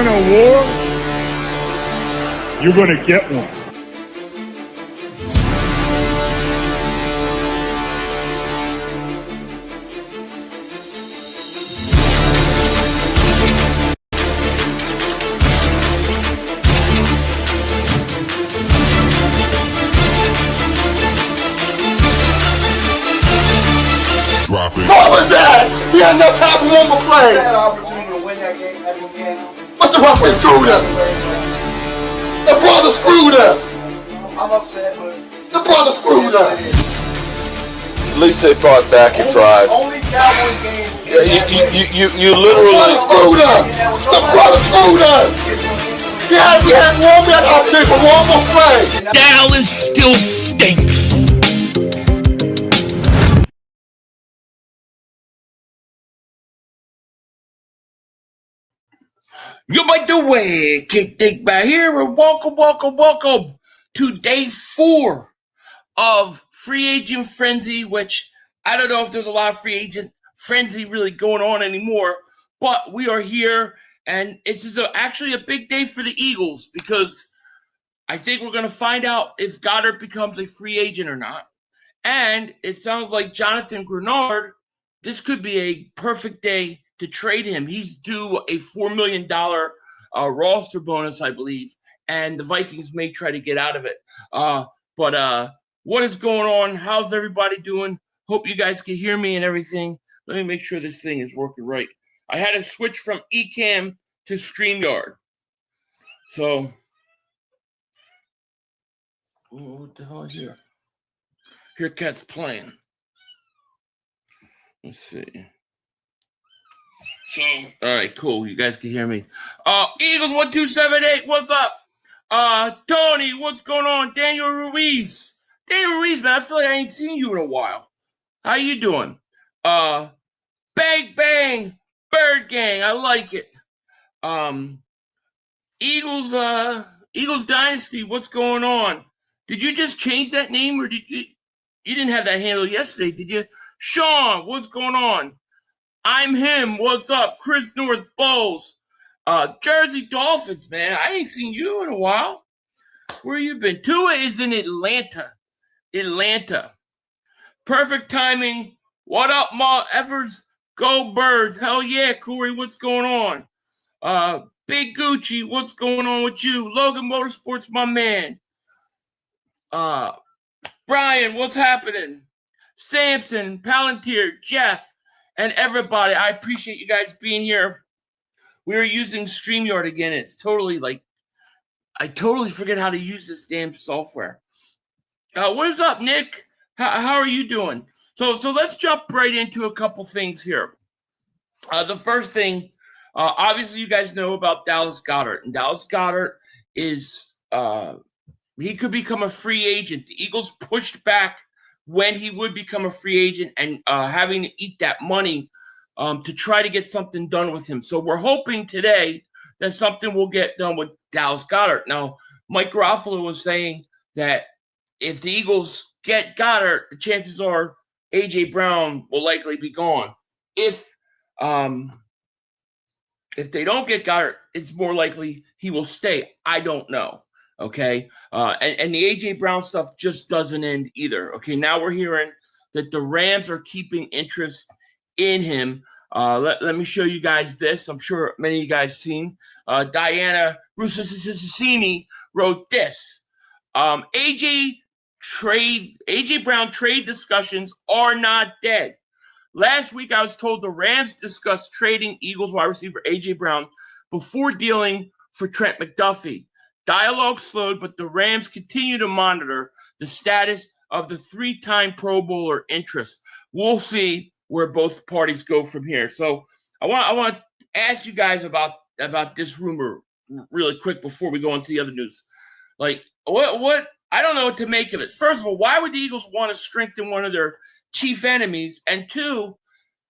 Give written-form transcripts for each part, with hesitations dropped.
want a war, you're going to get one. What was that? He had no time for one more play. He had an opportunity to win that game. But the referee screwed us. The brother screwed us. I'm upset, but the brother screwed us. At least they fought back and tried. Only Cowboys game. You literally. The brother screwed us. The brother screwed us. We had one man opportunity for one more play. Dallas still stinks. You by the way, kick dick back here, and welcome to day 4 of free agent frenzy, which I don't know if there's a lot of free agent frenzy really going on anymore, but we are here, and this is actually a big day for the Eagles because I think we're going to find out if Goedert becomes a free agent or not, and it sounds like Jonathan Greenard, this could be a perfect day to trade him. He's due a $4 million roster bonus, I believe, and the Vikings may try to get out of it. But what is going on? How's everybody doing? Hope you guys can hear me and everything. Let me make sure this thing is working right. I had to switch from Ecamm to StreamYard. So, what the hell is here? Here Cat's playing. Let's see. So, all right, cool. You guys can hear me. Eagles 1278, what's up? Tony, what's going on? Daniel Ruiz, man, I feel like I ain't seen you in a while. How you doing? Bang Bang, Bird Gang, I like it. Eagles Dynasty, what's going on? Did you just change that name, or did you didn't have that handle yesterday, did you? Sean, what's going on? I'm him. What's up? Chris North Bowles. Jersey Dolphins, man. I ain't seen you in a while. Where you been? Tua is in Atlanta. Perfect timing. What up, Ma Evers? Go Birds. Hell yeah, Corey. What's going on? Big Gucci. What's going on with you? Logan Motorsports, my man. Brian, what's happening? Samson, Palantir, Jeff. And everybody, I appreciate you guys being here. We are using StreamYard again. It's totally I totally forget how to use this damn software. What is up, Nick? How are you doing? So let's jump right into a couple things here. The first thing, obviously you guys know about Dallas Goedert. And Dallas Goedert is, he could become a free agent. The Eagles pushed back when he would become a free agent and having to eat that money to try to get something done with him. So we're hoping today that something will get done with Dallas Goedert. Now, Mike Garafolo was saying that if the Eagles get Goedert, the chances are A.J. Brown will likely be gone. If they don't get Goedert, it's more likely he will stay. I don't know. Okay. And the A.J. Brown stuff just doesn't end either. Okay. Now we're hearing that the Rams are keeping interest in him. Let me show you guys this. I'm sure many of you guys seen. Diana Russini wrote this. A.J. Brown trade discussions are not dead. Last week, I was told the Rams discussed trading Eagles wide receiver A.J. Brown before dealing for Trent McDuffie. Dialogue slowed, but the Rams continue to monitor the status of the 3-time Pro Bowler interest. We'll see where both parties go from here. So I want to ask you guys about this rumor really quick before we go into the other news. Like, what I don't know what to make of it. First of all, why would the Eagles want to strengthen one of their chief enemies? And two,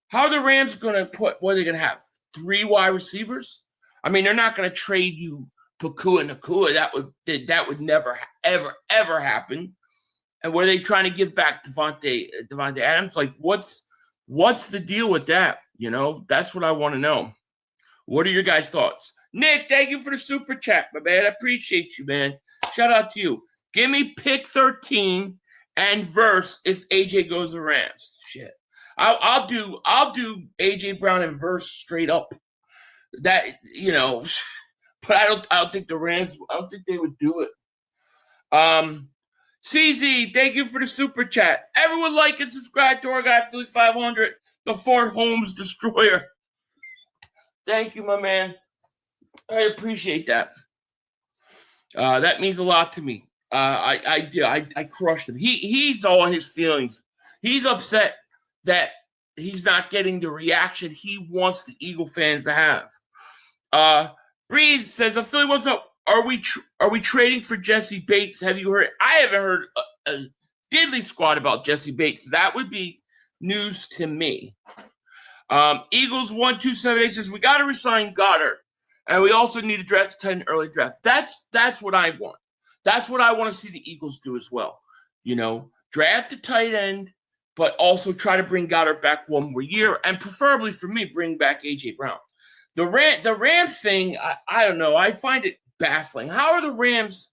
how are the Rams going to what are they going to have? 3 wide receivers? I mean, they're not going to trade you Pakua and Nakua. That would never, ever happen. And what are they trying to give back Devontae Adams? Like, what's the deal with that? You know, that's what I want to know. What are your guys' thoughts? Nick, thank you for the super chat, my man. I appreciate you, man. Shout out to you. Give me pick 13 and verse if AJ goes to Rams. Shit. I'll do AJ Brown and verse straight up. That, you know, but I don't think the Rams, I don't think they would do it. CZ, thank you for the super chat. Everyone like and subscribe to our guy, Philly 500, the Fort Holmes Destroyer. Thank you, my man. I appreciate that. That means a lot to me. I crushed him. He's all in his feelings. He's upset that he's not getting the reaction he wants the Eagle fans to have. Breeze says, "I feel like what's up? Are we trading for Jesse Bates? Have you heard? I haven't heard a diddly squat about Jesse Bates. That would be news to me." Eagles 1278 says, "We got to resign Goedert, and we also need to draft a tight end early draft." That's what I want. That's what I want to see the Eagles do as well. You know, draft a tight end, but also try to bring Goedert back one more year, and preferably for me, bring back AJ Brown. The Rams thing, I don't know. I find it baffling. How are the Rams?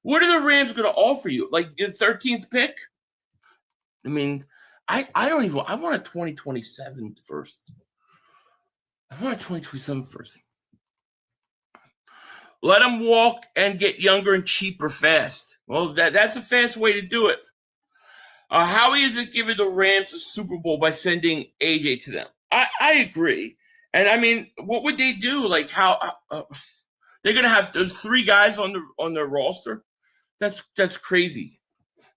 What are the Rams going to offer you? Like your 13th pick? I mean, I don't even. I want a 2027 first. I want a 2027 first. Let them walk and get younger and cheaper fast. Well, that's a fast way to do it. Howie isn't giving the Rams a Super Bowl by sending AJ to them. I agree. And I mean, what would they do? Like how they're gonna have those three guys on their roster? That's crazy.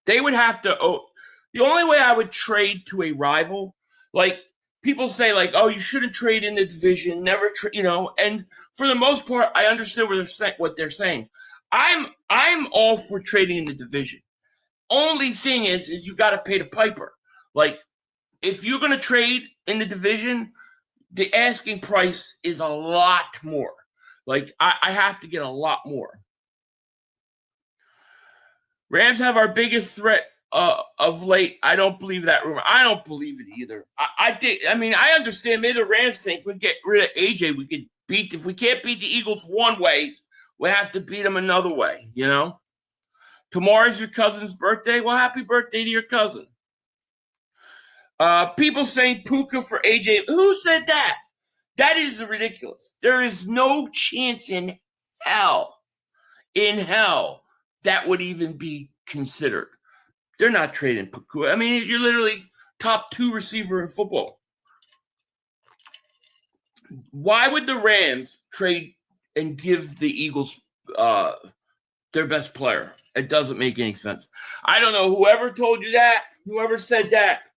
They would have to. The only way I would trade to a rival, like people say, like, oh, you shouldn't trade in the division, never, you know. And for the most part, I understand what they're saying. I'm all for trading in the division. Only thing is you got to pay the piper. Like, if you're gonna trade in the division, the asking price is a lot more. Like, I have to get a lot more. Rams have our biggest threat of late. I don't believe that rumor. I don't believe it either. I mean, I understand maybe the Rams think we get rid of AJ. We could if we can't beat the Eagles one way, we have to beat them another way, you know? Tomorrow's your cousin's birthday. Well, happy birthday to your cousin. People saying Puka for AJ. Who said that? That is ridiculous. There is no chance in hell that would even be considered. They're not trading Puka. I mean, you're literally top 2 receiver in football. Why would the Rams trade and give the Eagles their best player? It doesn't make any sense. I don't know. Whoever told you that, whoever said that,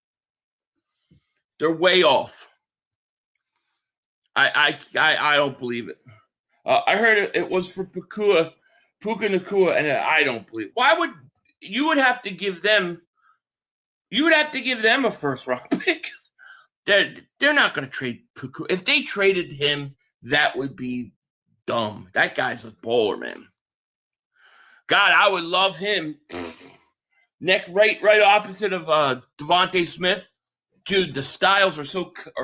they're way off. I don't believe it. I heard it was for Puka Nacua, and I don't believe it. Why would you would have to give them? You would have to give them a first round pick. They're not going to trade Puka. If they traded him, that would be dumb. That guy's a baller, man. God, I would love him. Next, right opposite of Devontae Smith. Dude, the styles are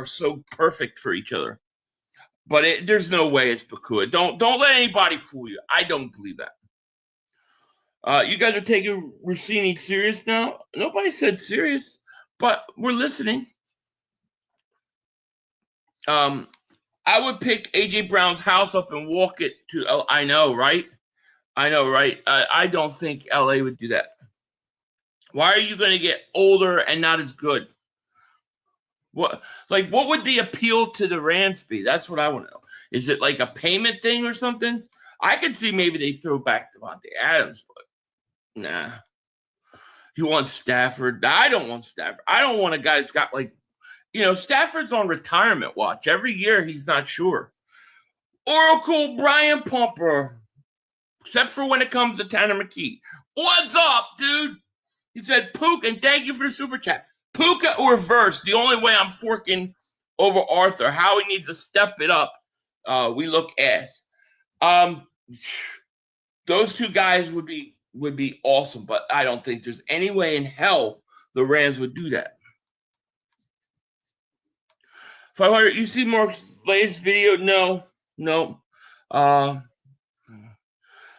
so perfect for each other. But there's no way it's Puka. Don't let anybody fool you. I don't believe that. You guys are taking Rossini serious now? Nobody said serious, but we're listening. I would pick AJ Brown's house up and walk it to. I know, right? I don't think LA would do that. Why are you going to get older and not as good? What would the appeal to the Rams be? That's what I want to know. Is it like a payment thing or something? I could see maybe they throw back Devontae Adams, but nah. You want Stafford? I don't want Stafford. I don't want a guy that's got Stafford's on retirement watch. Every year he's not sure. Oracle Brian Pumper, except for when it comes to Tanner McKee. What's up, dude? He said, Puka, and thank you for the super chat. Puka or verse, the only way I'm forking over Arthur. Howie needs to step it up. We look ass. Those two guys would be awesome, but I don't think there's any way in hell the Rams would do that. 500, you see Mark's latest video? No. I'll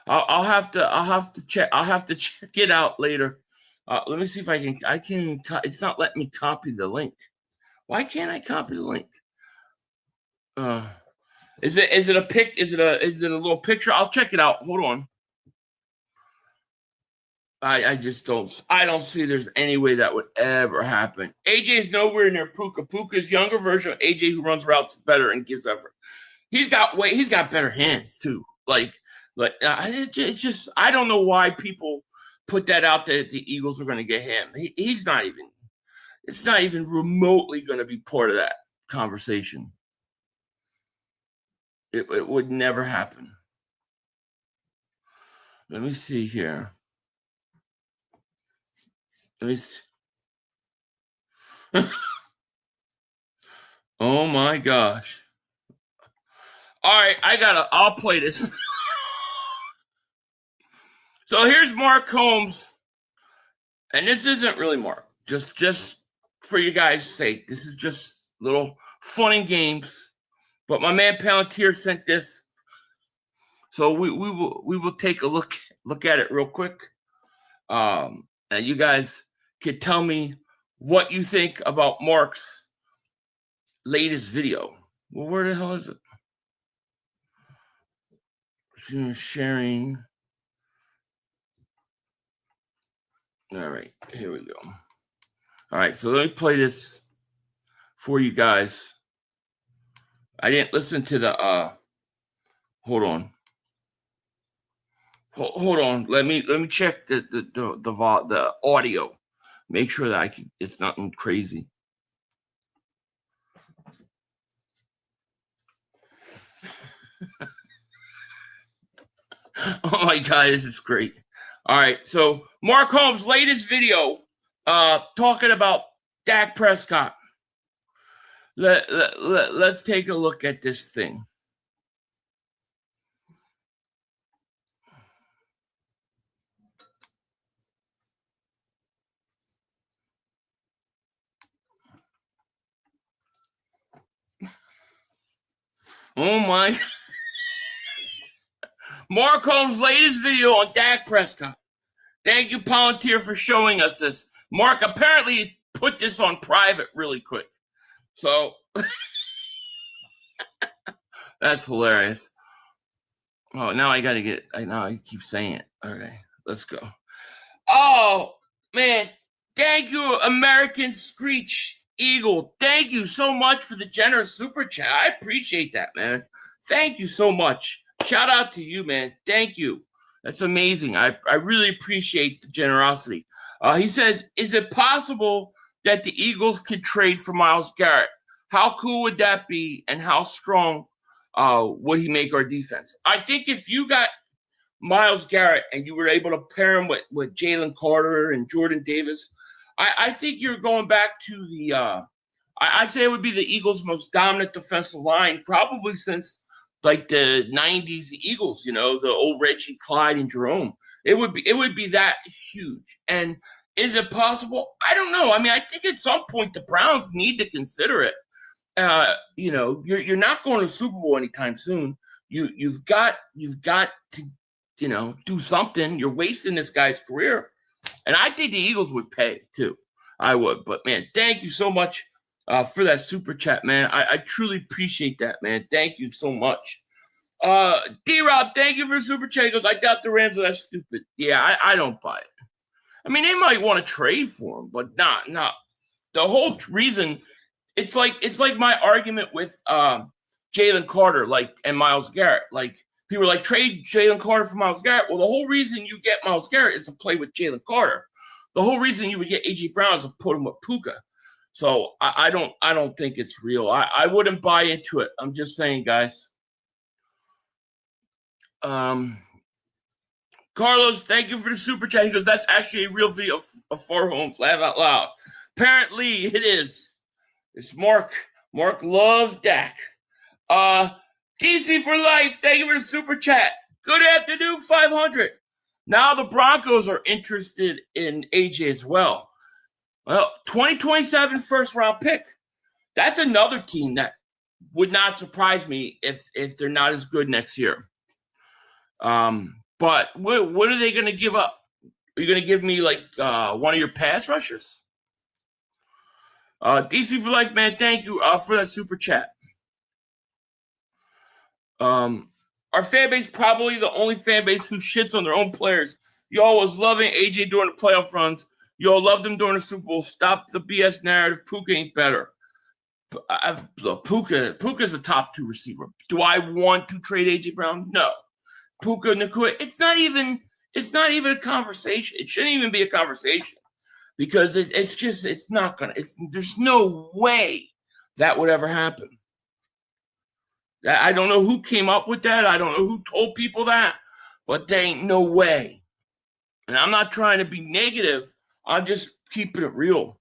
have to check it out later. Let me see if I can. It's not letting me copy the link. Why can't I copy the link? Is it a pic? Is it a little picture? I'll check it out. Hold on. I just don't see there's any way that would ever happen. AJ is nowhere near Puka. Puka's younger version of AJ who runs routes better and gives effort. He's got better hands too. It's just I don't know why people put that out there that the Eagles are going to get him. It's not even remotely going to be part of that conversation. It would never happen. Let me see here. Let me see. Oh my gosh. All right, I'll play this. So here's Mark Holmes. And this isn't really Mark. Just for you guys' sake. This is just little fun and games. But my man Palantir sent this. So we will take a look at it real quick. And you guys can tell me what you think about Mark's latest video. Well, where the hell is it? Sharing. All right, here we go. All right, so let me play this for you guys. I didn't listen to the hold on. Hold on. Let me check the audio. Make sure that it's nothing crazy. Oh my God, this is great. All right, so Mark Holmes' latest video talking about Dak Prescott. Let's take a look at this thing. Oh my. Mark Holmes' latest video on Dak Prescott. Thank you, Palantir, for showing us this. Mark apparently put this on private really quick. So that's hilarious. Oh, now I got to get it. Now I keep saying it. Okay, let's go. Oh, man. Thank you, American Screech Eagle. Thank you so much for the generous super chat. I appreciate that, man. Thank you so much. Shout out to you, man. Thank you. That's amazing. I really appreciate the generosity. He says, is it possible that the Eagles could trade for Myles Garrett? How cool would that be, and how strong would he make our defense? I think if you got Myles Garrett and you were able to pair him with Jalen Carter and Jordan Davis, I think you're going back to the I'd say it would be the Eagles' most dominant defensive line probably since like the 90s Eagles, the old Reggie, Clyde, and Jerome. It would be that huge. And is it possible? I don't know. I mean, I think at some point the Browns need to consider it. You're not going to the Super Bowl anytime soon. You've got to, do something. You're wasting this guy's career. And I think the Eagles would pay too. I would. But man, thank you so much for that super chat, man. I truly appreciate that, man. Thank you so much. D-Rob, thank you for the super chat. He goes, I doubt the Rams are that stupid. Yeah, I don't buy it. I mean, they might want to trade for him, but not. The whole reason, it's like my argument with Jalen Carter, and Myles Garrett. Like, people are like, trade Jalen Carter for Myles Garrett. Well, the whole reason you get Myles Garrett is to play with Jalen Carter. The whole reason you would get A.J. Brown is to put him with Puka. So I don't think it's real. I wouldn't buy into it. I'm just saying, guys. Carlos, thank you for the super chat. He goes, that's actually a real video of Far Holmes. Laugh out loud. Apparently it is. It's Mark. Mark loves Dak. DC for life. Thank you for the super chat. Good afternoon, 500. Now the Broncos are interested in AJ as well. Well, 2027 first round pick. That's another team that would not surprise me if they're not as good next year. But what are they going to give up? Are you going to give me like one of your pass rushers? DC for life, man. Thank you for that super chat. Our fan base probably the only fan base who shits on their own players. Y'all was loving AJ during the playoff runs. Y'all loved him during the Super Bowl. Stop the BS narrative. Puka ain't better. Puka's a top 2 receiver. Do I want to trade AJ Brown? No. Puka, Nakua, it's not even a conversation. It shouldn't even be a conversation because it's not gonna. There's no way that would ever happen. I don't know who came up with that. I don't know who told people that, but there ain't no way. And I'm not trying to be negative. I'm just keeping it real.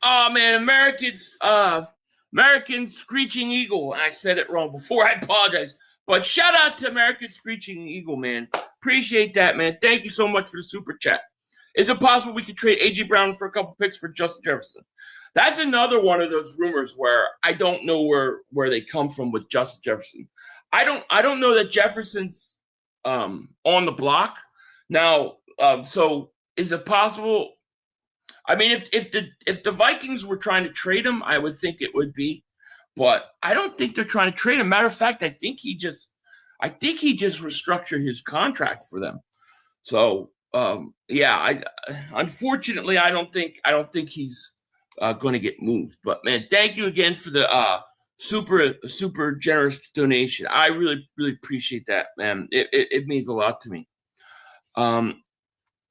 Oh man, American Screeching Eagle. I said it wrong before. I apologize. But shout out to American Screeching Eagle, man. Appreciate that, man. Thank you so much for the super chat. Is it possible we could trade A.J. Brown for a couple picks for Justin Jefferson? That's another one of those rumors where I don't know where they come from with Justin Jefferson. I don't know that Jefferson's on the block now. So is it possible? I mean, if the Vikings were trying to trade him, I would think it would be, but I don't think they're trying to trade him. Matter of fact, I think he just restructured his contract for them. So unfortunately, I don't think he's going to get moved. But man, thank you again for the super generous donation. I really appreciate that, man. It means a lot to me.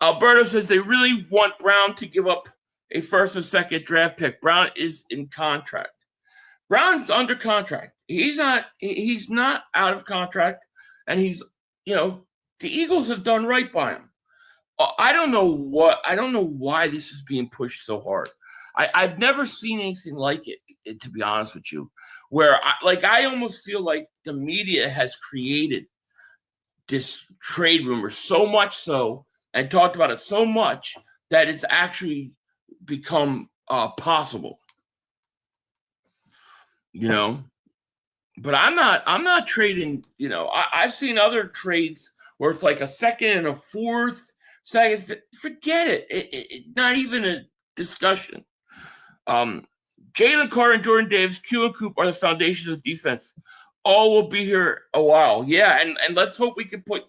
Alberto says they really want Brown to give up a first and second draft pick. Brown is in contract. Brown's under contract. He's not out of contract, and the Eagles have done right by him. I don't know why this is being pushed so hard. I've never seen anything like it, to be honest with you, where I almost feel like the media has created this trade rumor so much so and talked about it so much that it's actually become possible. But I'm not trading. I've seen other trades where it's like a second and a fourth. Second, forget it. It not even a discussion. Jalen Carter and Jordan Davis, Q and Coop are the foundations of defense. All will be here a while. Yeah, and let's hope we can put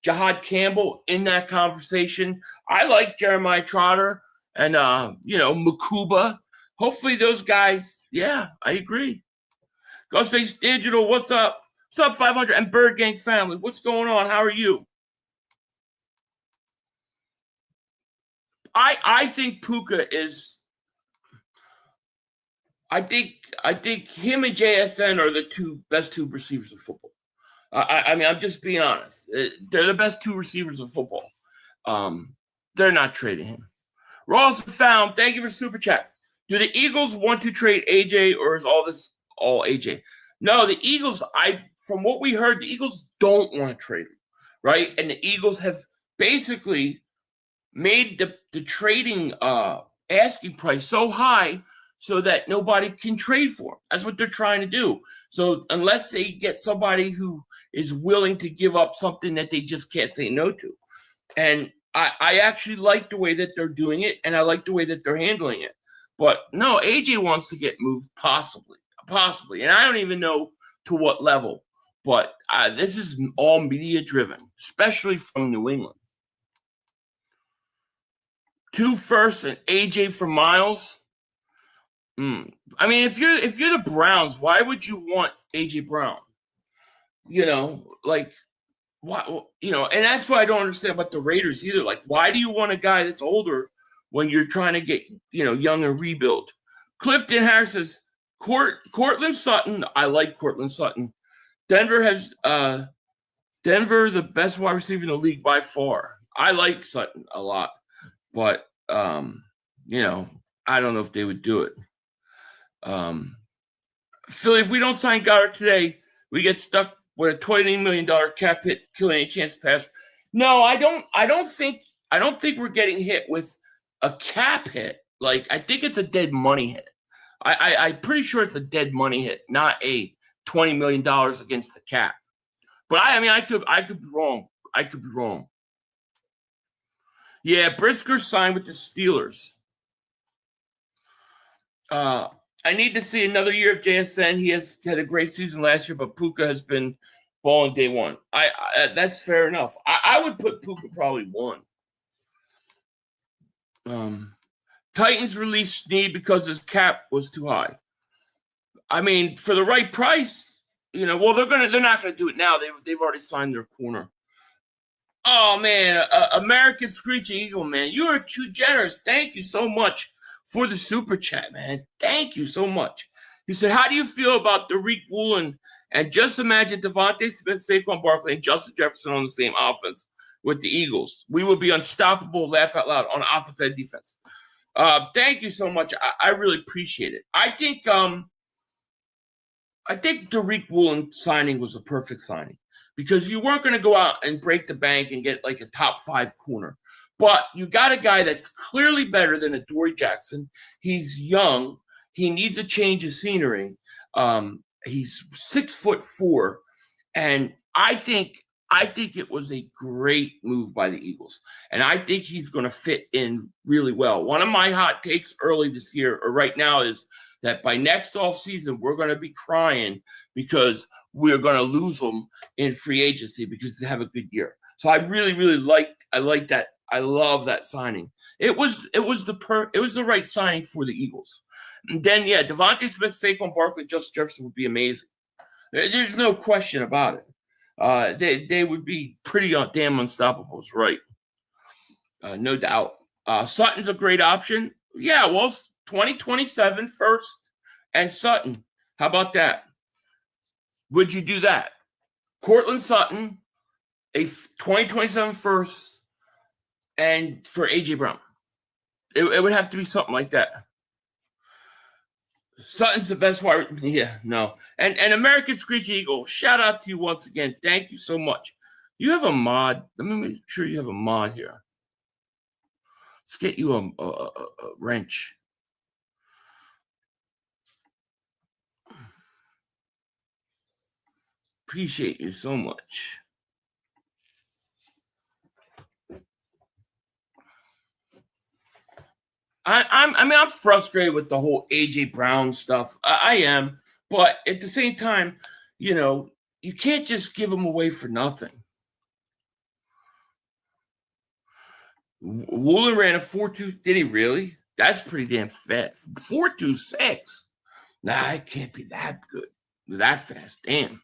Jahad Campbell in that conversation. I like Jeremiah Trotter and Makuba. Hopefully those guys. Yeah, I agree. Ghostface Digital, what's up? What's up, 500 and Bird Gang family? What's going on? How are you? I think Puka is. I think him and JSN are the best two receivers of football. I mean, I'm just being honest. They're the best two receivers of football. They're not trading him. Ross found. Thank you for super chat. Do the Eagles want to trade AJ, or is all this all AJ? No, the Eagles. From what we heard, the Eagles don't want to trade him, right? And the Eagles have basically made the trading asking price so high so that nobody can trade for him. That's what they're trying to do. So unless they get somebody who is willing to give up something that they just can't say no to. And I actually like the way that they're doing it, and I like the way that they're handling it. But no, AJ wants to get moved possibly. And I don't even know to what level. But this is all media-driven, especially from New England. 2 firsts and AJ for Miles. I mean, if you're the Browns, why would you want AJ Brown? Why? And that's what I don't understand about the Raiders either. Like, why do you want a guy that's older when you're trying to get young and rebuild? Clifton Harris says Cortland Sutton. I like Cortland Sutton. Denver has Denver the best wide receiver in the league by far. I like Sutton a lot, but I don't know if they would do it. Philly, if we don't sign Goedert today, we get stuck with a $20 million cap hit, killing any chance to pass. No, I don't think we're getting hit with a cap hit. Like, I think it's a dead money hit. I'm pretty sure it's a dead money hit, not a $20 million against the cap. But I could be wrong. I could be wrong. Yeah, Brisker signed with the Steelers. I need to see another year of JSN. He has had a great season last year, but Puka has been balling day one. That's fair enough. I would put Puka probably one. Titans released Snead because his cap was too high. I mean, for the right price, they're not gonna do it now. They've already signed their corner. Oh man, American Screeching Eagle, man, you are too generous. Thank you so much for the super chat, man. Thank you so much. He said, "How do you feel about the Riq Woolen and just imagine Devontae Smith, Saquon Barkley, and Justin Jefferson on the same offense with the Eagles? We would be unstoppable. Laugh out loud on offense and defense." Thank you so much. I really appreciate it. I think the Riq Woolen signing was a perfect signing because you weren't going to go out and break the bank and get like a top 5 corner. But you got a guy that's clearly better than Adoree Jackson. He's young. He needs a change of scenery. He's 6'4", and I think it was a great move by the Eagles, and I think he's going to fit in really well. One of my hot takes early this year, or right now, is that by next offseason, we're going to be crying because we're going to lose them in free agency because they have a good year. So I really, really like that. I love that signing. It was the right signing for the Eagles. And then, yeah, Devontae Smith, Saquon Barkley, Justin Jefferson would be amazing. There's no question about it. They would be pretty damn unstoppable, right? No doubt. Sutton's a great option. Yeah, well, 2027 first and Sutton. How about that? Would you do that? Cortland Sutton, a 2027 first, and for A.J. Brown. It would have to be something like that. Sutton's the best wide. Yeah, no. And American Screech Eagle, shout out to you once again. Thank you so much. You have a mod. Let me make sure you have a mod here. Let's get you a wrench. Appreciate you so much. I'm frustrated with the whole A.J. Brown stuff. I am, but at the same time, you can't just give him away for nothing. Woolen ran a 4.2. Did he really? That's pretty damn fast. 4.26. Nah, it can't be that good. That fast. Damn.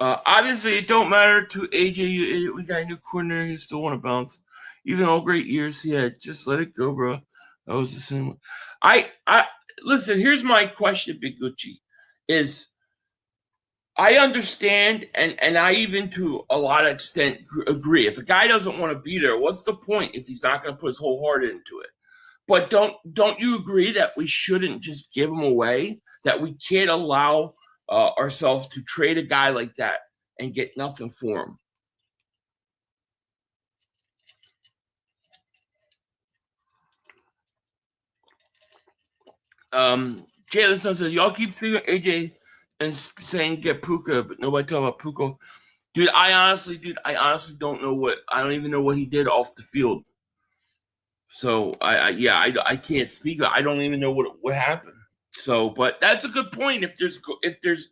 Obviously, it don't matter to AJ. We got a new corner. You still want to bounce. Even all great years he had. Just let it go, bro. That was the same. I listen. Here's my question, Big Gucci. Is I understand, and I even to a lot of extent agree. If a guy doesn't want to be there, what's the point if he's not going to put his whole heart into it? But don't you agree that we shouldn't just give him away? That we can't allow ourselves to trade a guy like that and get nothing for him? Jalyx Hunt says, y'all keep speaking AJ and saying get Puka, but nobody talking about Puka. Dude, I honestly don't know I don't even know what he did off the field. So I can't speak. I don't even know what happened. So, but that's a good point. If there's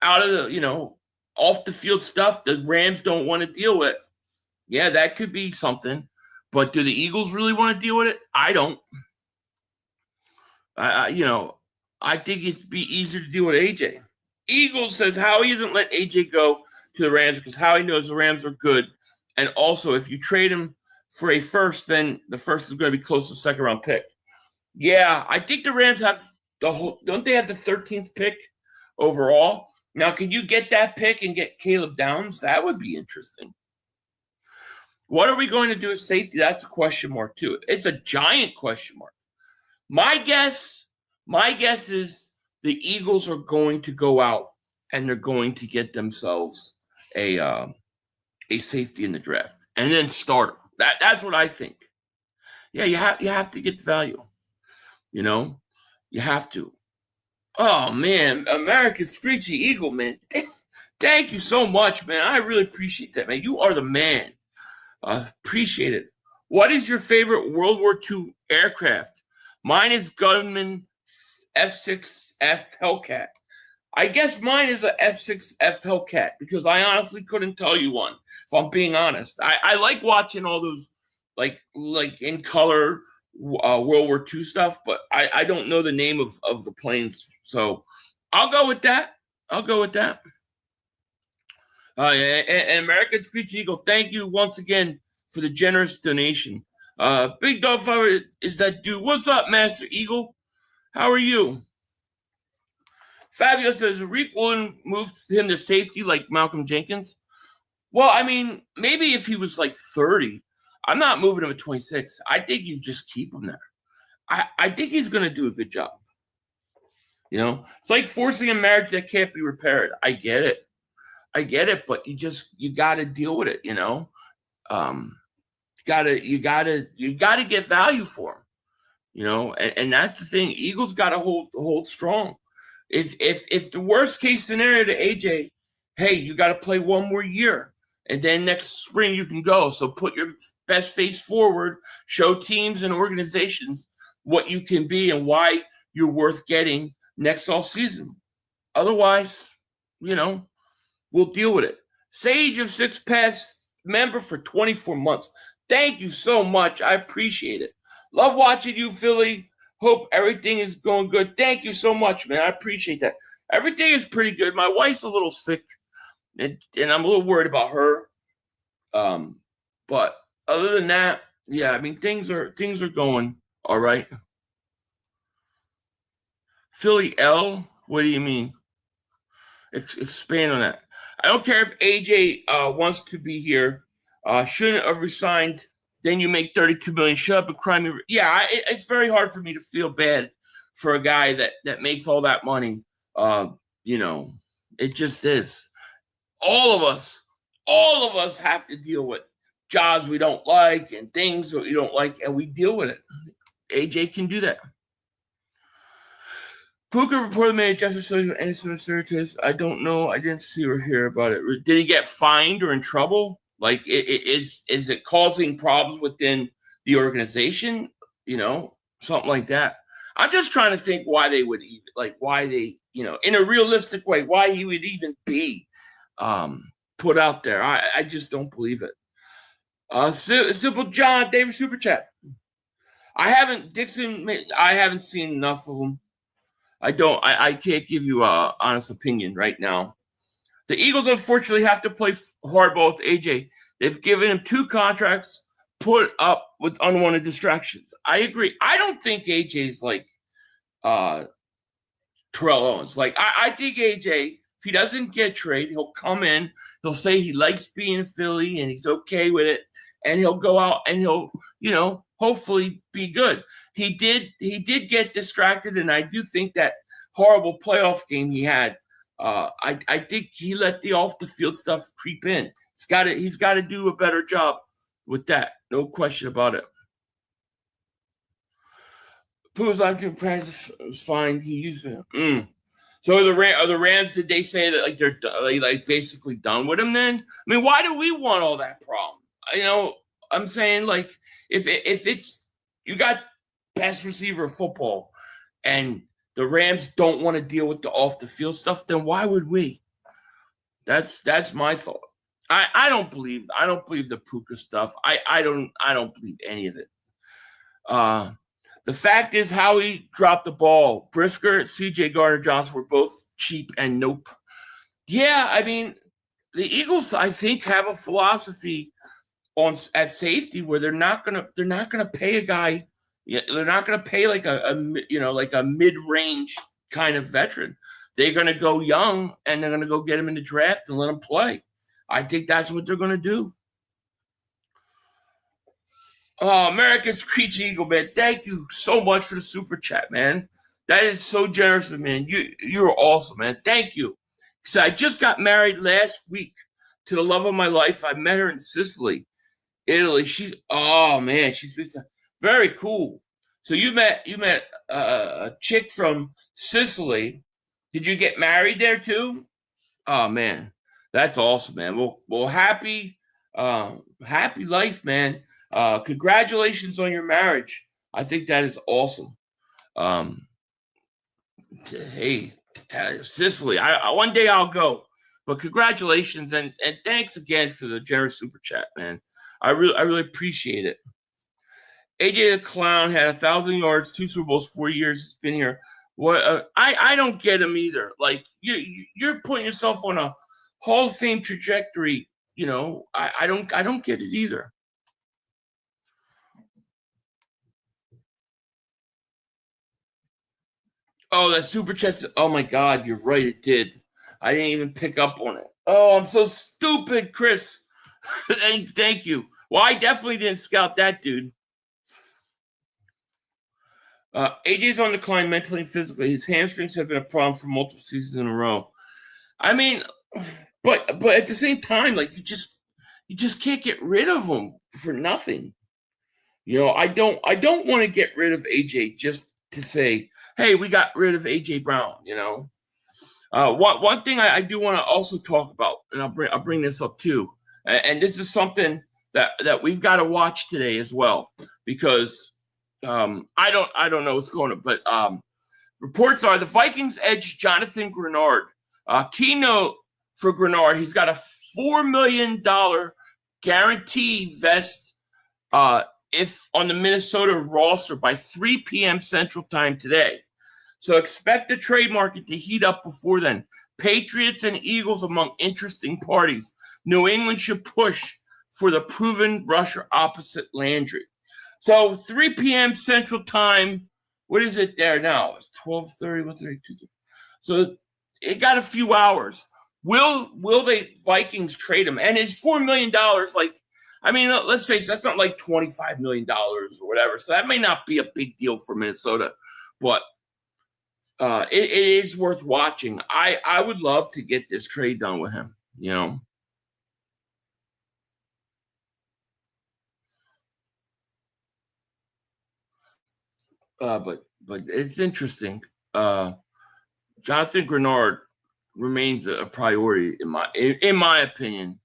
out of the off the field stuff the Rams don't want to deal with, yeah, that could be something. But do the Eagles really want to deal with it? I don't. I think it'd be easier to deal with AJ. Eagles says Howie doesn't let AJ go to the Rams because Howie knows the Rams are good. And also, if you trade him for a first, then the first is going to be close to the second round pick. Yeah, I think the Rams have don't they have the 13th pick overall? Now, can you get that pick and get Caleb Downs? That would be interesting. What are we going to do with safety? That's a question mark, too. It's a giant question mark. My guess is the Eagles are going to go out and they're going to get themselves a safety in the draft and then start them. That's what I think. Yeah, you have to get the value. You know, you have to. Oh, man, American Screechy Eagle, man. Thank you so much, man. I really appreciate that, man. You are the man. Appreciate it. What is your favorite World War II aircraft? Mine is Gunman F6F Hellcat. I guess mine is a F6F Hellcat because I honestly couldn't tell you one, if I'm being honest. I like watching all those, like in color World War II stuff, but I don't know the name of the planes. So I'll go with that. And American Screech Eagle, thank you once again for the generous donation. Big Dog Father is that dude. What's up, Master Eagle? How are you? Fabio says, Riq Woolen moved him to safety like Malcolm Jenkins. Well, I mean, maybe if he was like 30. I'm not moving him at 26. I think you just keep him there. I think he's going to do a good job. You know, it's like forcing a marriage that can't be repaired. I get it, but you got to deal with it. You know, you gotta get value for him. You know, and that's the thing. Eagles got to hold strong. If the worst case scenario to AJ, hey, you got to play one more year, and then next spring you can go. So put your best face forward, show teams and organizations what you can be and why you're worth getting next offseason. Otherwise, you know, we'll deal with it. Sage of Six Pass member for 24 months. Thank you so much. I appreciate it. Love watching you, Philly. Hope everything is going good. Thank you so much, man. I appreciate that. Everything is pretty good. My wife's a little sick, and I'm a little worried about her. But other than that, yeah, I mean, things are going all right. Philly L, what do you mean? Expand on that. I don't care if AJ wants to be here. Shouldn't have resigned. Then you make $32 million. Shut up and cry me. Yeah, it's very hard for me to feel bad for a guy that makes all that money. You know, it just is. All of us have to deal with jobs we don't like and things that we don't like, and we deal with it. AJ can do that. Puka reported made justice any sort of searches. I don't know. I didn't see or hear about it. Did he get fined or in trouble? Like, is it causing problems within the organization? You know, something like that. I'm just trying to think why they would even, like, why they, you know, in a realistic way, why he would even be put out there. I just don't believe it. Simple John, David Super Chat. I haven't seen enough of him. I can't give you an honest opinion right now. The Eagles, unfortunately, have to play hardball with AJ. They've given him 2 contracts, put up with unwanted distractions. I agree. I don't think AJ's like Terrell Owens. Like, I think AJ, if he doesn't get traded, he'll come in, he'll say he likes being in Philly and he's okay with it, and he'll go out and he'll, you know, hopefully be good. He did get distracted, and I do think that horrible playoff game he had, I think he let the off the field stuff creep in. He's got to do a better job with that. No question about it. Pooh's on practice was fine. He used it. So are the Rams? Did they say that like they're like basically done with him? Then I mean, why do we want all that problem? You know, I'm saying, like, if it's you got best receiver of football, and the Rams don't want to deal with the off the field stuff, then why would we? That's my thought. I don't believe the Puka stuff. I don't believe any of it. The fact is, Howie dropped the ball. Brisker, CJ Gardner-Johnson were both cheap and nope. Yeah, I mean, the Eagles, I think, have a philosophy at safety where they're not gonna pay a guy. They're not gonna pay like a mid-range kind of veteran. They're gonna go young and they're gonna go get him in the draft and let him play. I think that's what they're gonna do. Oh, American Screech Eagle, man. Thank you so much for the super chat, man. That is so generous of me, man. You're awesome, man. Thank you. So I just got married last week to the love of my life. I met her in Sicily, Italy. She's been very cool. So you met a chick from Sicily. Did you get married there too? Oh man, that's awesome, man. Well, happy life, man. Congratulations on your marriage. I think that is awesome. Hey, Sicily. I one day I'll go. But congratulations and thanks again for the generous super chat, man. I really appreciate it. AJ the Clown had 1,000 yards, 2 Super Bowls, 4 years. It's been here. What I don't get him either. Like you're putting yourself on a Hall of Fame trajectory. You know, I don't get it either. Oh, that super chat. Oh my God, you're right. It did. I didn't even pick up on it. Oh, I'm so stupid, Chris. Thank you. Well, I definitely didn't scout that dude. AJ's on decline mentally and physically. His hamstrings have been a problem for multiple seasons in a row. I mean, but at the same time, like you just can't get rid of him for nothing. You know, I don't want to get rid of AJ just to say, hey, we got rid of AJ Brown. You know, one thing I do want to also talk about, and I'll bring this up too, and this is something that we've got to watch today as well, because I don't know what's going on, but reports are the Vikings edge Jonathan Greenard. Keynote for Greenard, he's got a $4 million guarantee vest if on the Minnesota roster by 3 p.m. Central Time today. So expect the trade market to heat up before then. Patriots and Eagles among interesting parties. New England should push for the proven rusher opposite Landry. So 3 p.m. Central Time. What is it there now? It's 12:30, 1:32. So it got a few hours. Will the Vikings trade him? And it's $4 million. Like, I mean, let's face it, that's not like $25 million or whatever. So that may not be a big deal for Minnesota, but it is worth watching. I would love to get this trade done with him, you know. But it's interesting. Jonathan Greenard remains a priority in my opinion.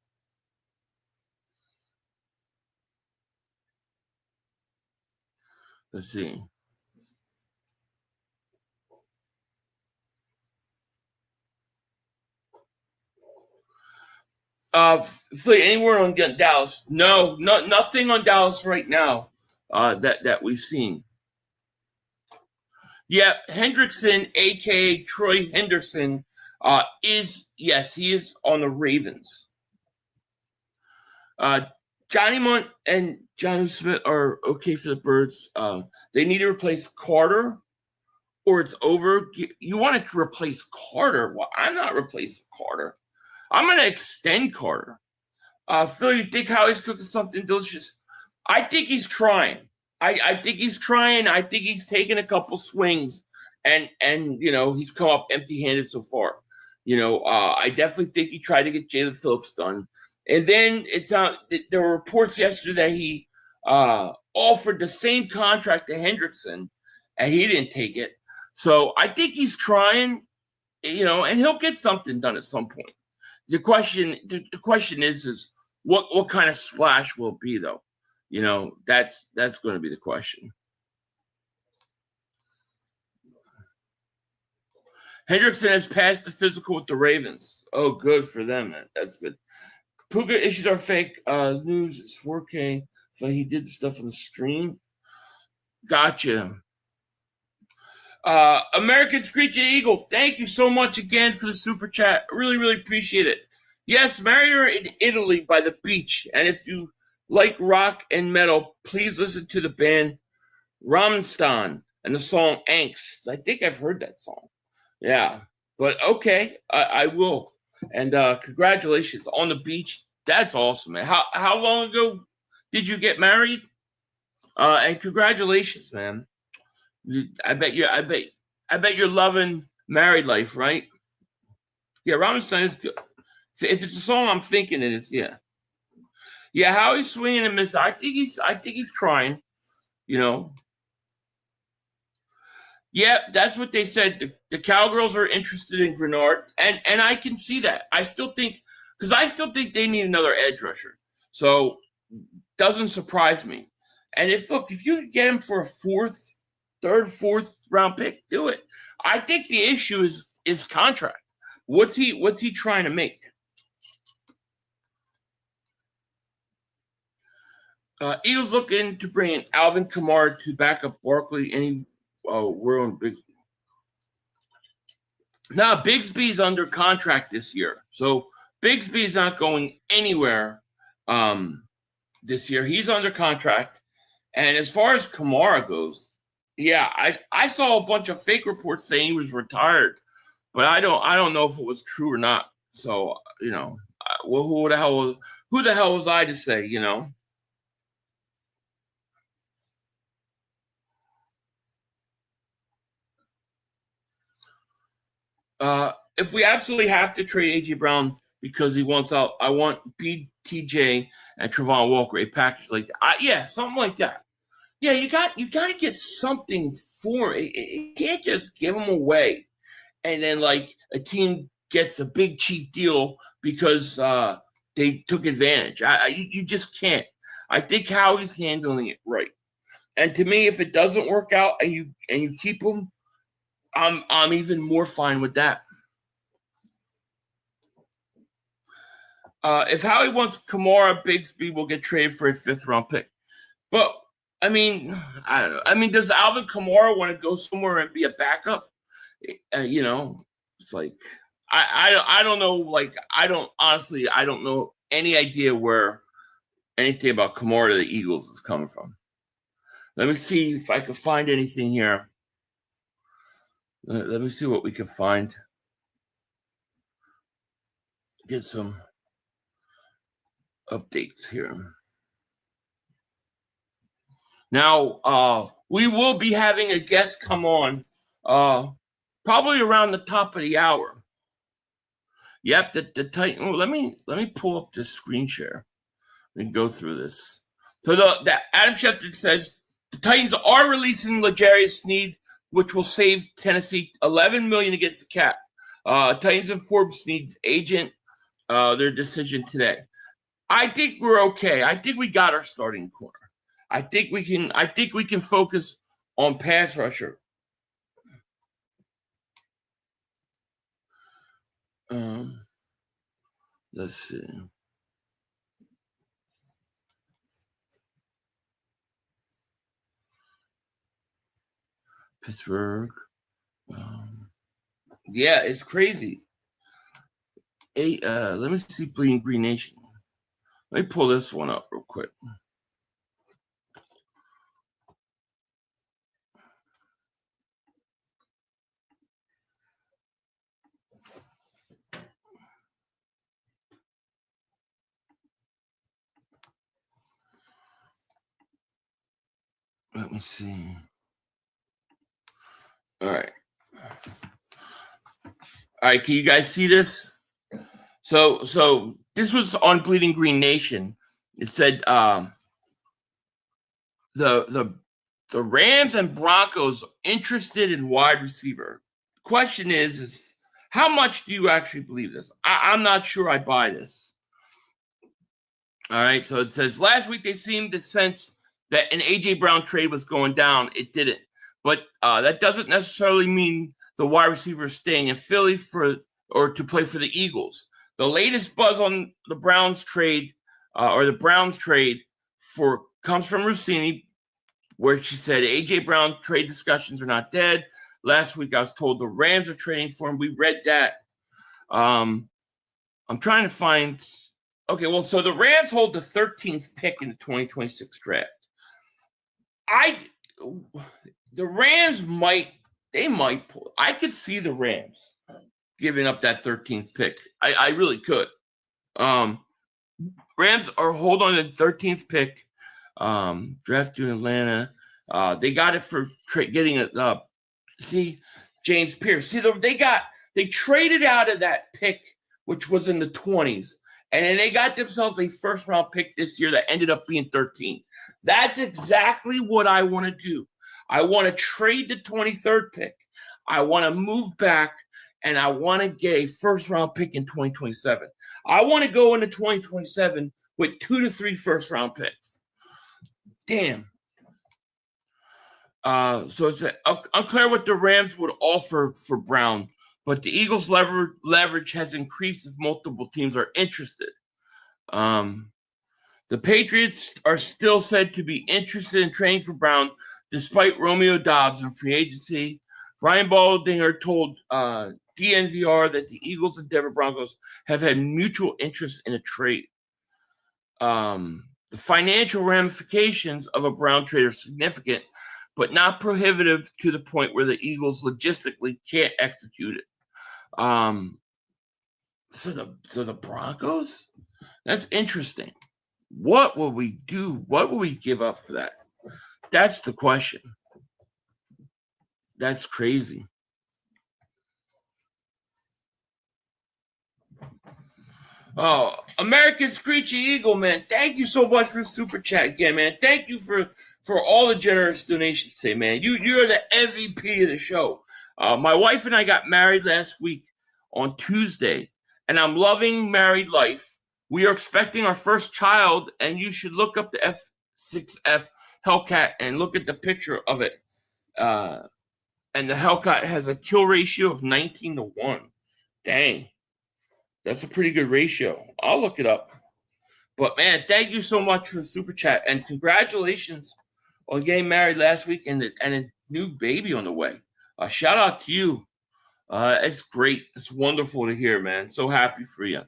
Let's see. Anywhere on Dallas? No, nothing on Dallas right now. That we've seen. Yeah, Hendrickson, aka Troy Henderson, he is on the Ravens. Johnny Mundt and Johnny Smith are okay for the Birds. They need to replace Carter, or it's over. You want to replace Carter? Well, I'm not replacing Carter. I'm going to extend Carter. Phil, you think Howie's cooking something delicious? I think he's trying. I think he's trying. I think he's taken a couple swings, and you know, he's come up empty-handed so far. You know, I definitely think he tried to get Jalyx Phillips done. And then there were reports yesterday that he offered the same contract to Hendrickson, and he didn't take it. So I think he's trying, you know, and he'll get something done at some point. The question is what kind of splash will it be, though? You know, that's going to be the question. Hendrickson has passed the physical with the Ravens. Oh, good for them, man. That's good. Puka issues are fake news. It's 4K. So he did the stuff on the stream. Gotcha. American Screechy Eagle, thank you so much again for the super chat. Really, really appreciate it. Yes, marry her in Italy by the beach. And if you like rock and metal, please listen to the band Rammstein and the song Angst. I think I've heard that song. Yeah, but okay, I will. And congratulations on the beach. That's awesome, man. How long ago did you get married? And congratulations, man. I bet you're loving married life, right? Yeah, Rammstein is good. If it's a song I'm thinking it is, yeah. Yeah, how he's swinging and missing. I think he's trying, you know. Yeah, that's what they said. The Cowgirls are interested in Greenard, and I can see that. I still think they need another edge rusher. So doesn't surprise me. And if you could get him for a third, fourth round pick, do it. I think the issue is contract. What's he trying to make? Eagles looking to bring in Alvin Kamara to back up Barkley. We're on Bigsby. Now, Bigsby's under contract this year. So Bigsby's not going anywhere this year. He's under contract. And as far as Kamara goes, yeah, I saw a bunch of fake reports saying he was retired, but I don't know if it was true or not. So, who the hell was I to say, if we absolutely have to trade A.J. Brown because he wants out, I want BTJ and Trevon Walker, a package like that. Something like that. Yeah, you got to get something for it. You can't just give them away, and then like a team gets a big cheap deal because they took advantage. You just can't. I think Howie's handling it right, and to me, if it doesn't work out and you keep them, I'm even more fine with that. If Howie wants Kamara, Bigsby will get traded for a 5th round pick. But I don't know. Does Alvin Kamara want to go somewhere and be a backup? It's like I don't know. Like I don't know any idea where anything about Kamara to the Eagles is coming from. Let me see if I can find anything here. Let me see what we can find. Get some updates here. Now, we will be having a guest come on probably around the top of the hour. Yep, the Titan. Let me pull up this screen share and go through this. So the Adam Schefter says the Titans are releasing L'Jarius Sneed, which will save Tennessee $11 million against the cap. Titans informed Sneed's agent their decision today. I think we're okay. I think we got our starting corner. I think we can focus on pass rusher. Let's see. Pittsburgh. Yeah, it's crazy. Let me see Bleeding Green Nation. Let me pull this one up real quick. Let me see. All right. Can you guys see this? So this was on Bleeding Green Nation. It said the Rams and Broncos interested in wide receiver. The question is how much do you actually believe this? I'm not sure I buy this. All right, so it says last week they seemed to sense that an A.J. Brown trade was going down. It didn't. But that doesn't necessarily mean the wide receiver is staying in Philly or to play for the Eagles. The latest buzz on the Browns trade comes from Rossini, where she said A.J. Brown trade discussions are not dead. Last week I was told the Rams are trading for him. We read that. I'm trying to find. Okay, well, so the Rams hold the 13th pick in the 2026 draft. The Rams might pull. I could see the Rams giving up that 13th pick. I really could. Rams hold on to the 13th pick. Draft in Atlanta. They got it for getting it up. See, James Pierce. See, they traded out of that pick, which was in the 20s. And then they got themselves a first-round pick this year that ended up being 13. That's exactly what I want to do. I want to trade the 23rd pick. I want to move back, and I want to get a first-round pick in 2027. I want to go into 2027 with 2 to 3 first-round picks. Damn. So it's unclear what the Rams would offer for Brown, but the Eagles' leverage has increased if multiple teams are interested. The Patriots are still said to be interested in trading for Brown, despite Romeo Doubs in free agency. Brian Baldinger told DNVR that the Eagles and Denver Broncos have had mutual interest in a trade. The financial ramifications of a Brown trade are significant, but not prohibitive to the point where the Eagles logistically can't execute it. So the Broncos? That's interesting. What will we do? What will we give up for that? That's the question. That's crazy. Oh, American Screechy Eagle, man. Thank you so much for the super chat again, man. Thank you for all the generous donations today, man. You're the MVP of the show. My wife and I got married last week on Tuesday, and I'm loving married life. We are expecting our first child, and you should look up the F6F Hellcat and look at the picture of it. And the Hellcat has a kill ratio of 19-1. Dang. That's a pretty good ratio. I'll look it up. But, man, thank you so much for the super chat. And congratulations on getting married last week and a new baby on the way. Shout out to you. It's great. It's wonderful to hear, man. So happy for you.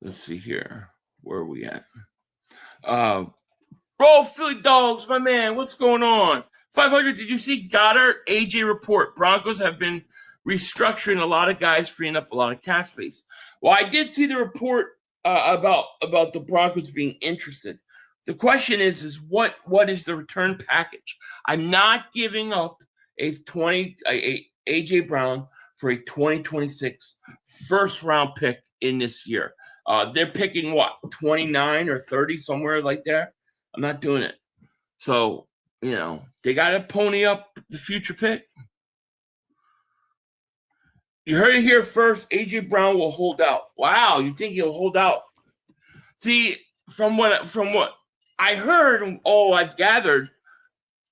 Let's see here. Where are we at? Roll Philly Dogs, my man. What's going on? 500, did you see Goedert A.J. report? Broncos have been restructuring a lot of guys, freeing up a lot of cap space. Well, I did see the report about the Broncos being interested. The question is what is the return package? I'm not giving up a A.J. Brown for a 2026 first-round pick in this year. They're picking, what, 29 or 30, somewhere like there? I'm not doing it. So, they got to pony up the future pick. You heard it here first. A.J. Brown will hold out. Wow, you think he'll hold out? See, from what I heard and all I've gathered,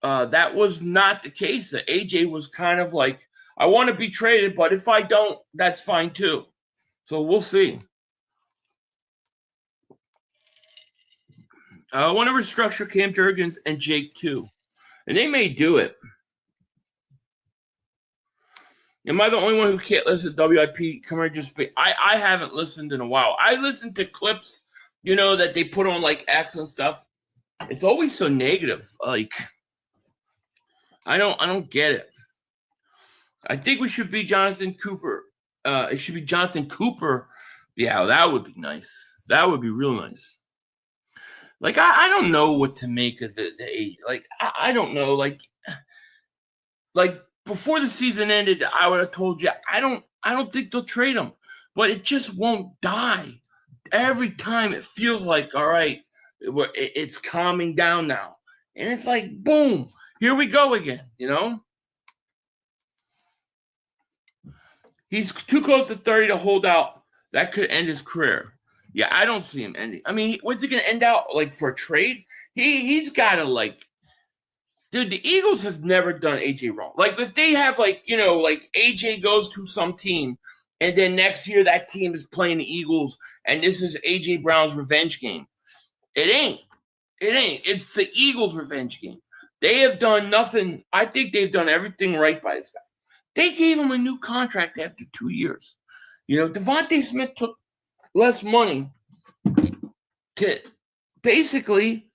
that was not the case. That A.J. was kind of like, I want to be traded, but if I don't, that's fine too. So we'll see. I want to restructure Cam Jurgens and Jake too. And they may do it. Am I the only one who can't listen to WIP? Come here, I haven't listened in a while. I listened to clips, that they put on like X and stuff. It's always so negative. Like, I don't get it. I think we should be Jonathan Cooper. It should be Jonathan Cooper. Yeah, that would be nice. That would be real nice. Like, I don't know what to make of the age. Like, I don't know. Like before the season ended, I would have told you I don't think they'll trade him, but it just won't die. Every time it feels like, all right, it's calming down now, and it's like, boom, here we go again. He's too close to 30 to hold out. That could end his career. Yeah, I don't see him ending. I mean, when's he going to end out, like, for a trade? He's got to, like, dude, the Eagles have never done A.J. wrong. Like, if they have, like, like A.J. goes to some team, and then next year that team is playing the Eagles, and this is A.J. Brown's revenge game. It ain't. It's the Eagles' revenge game. They have done nothing. I think they've done everything right by this guy. They gave him a new contract after 2 years. Devontae Smith took less money to basically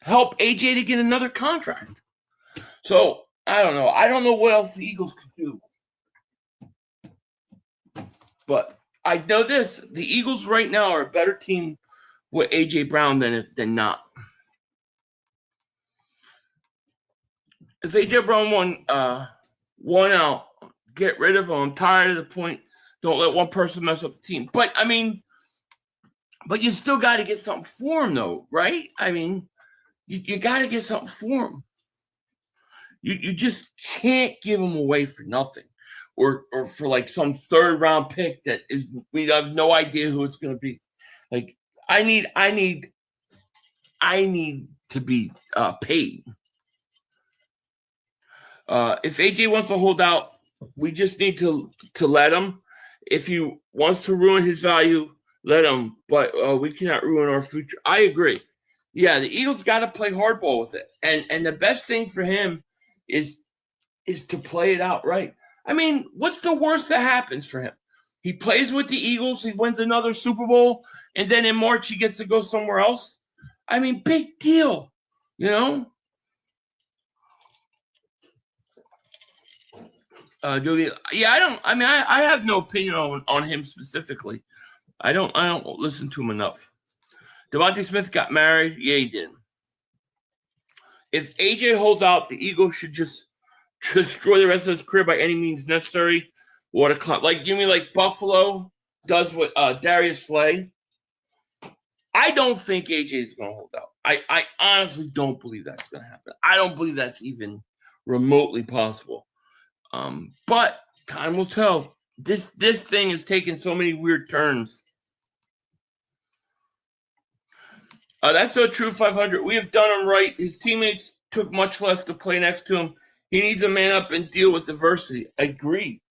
help AJ to get another contract. So, I don't know. I don't know what else the Eagles could do. But I know this. The Eagles right now are a better team with AJ Brown than not. If AJ Brown won out, get rid of him. I'm tired of the point. Don't let one person mess up the team. But, But you still got to get something for him, though, right? I mean, you got to get something for him. You just can't give him away for nothing, or for like some 3rd round pick that is we have no idea who it's going to be. Like I need to be paid. If AJ wants to hold out, we just need to let him. If he wants to ruin his value, let him. But we cannot ruin our future. I agree. Yeah, the Eagles got to play hardball with it, and the best thing for him is to play it out right. I mean, what's the worst that happens for him? He plays with the Eagles, he wins another Super Bowl, and then in March he gets to go somewhere else. I mean, big deal, you know? I have no opinion on him specifically. I don't listen to him enough. Devontae Smith got married. Yeah, he did. If AJ holds out, the Eagles should just destroy the rest of his career by any means necessary. What a club. Like, give me like Buffalo does with Darius Slay. I don't think AJ is going to hold out. I honestly don't believe that's going to happen. I don't believe that's even remotely possible. But time will tell. This thing has taken so many weird turns. That's so true, 500. We have done him right. His teammates took much less to play next to him. He needs to man up and deal with adversity. I agree.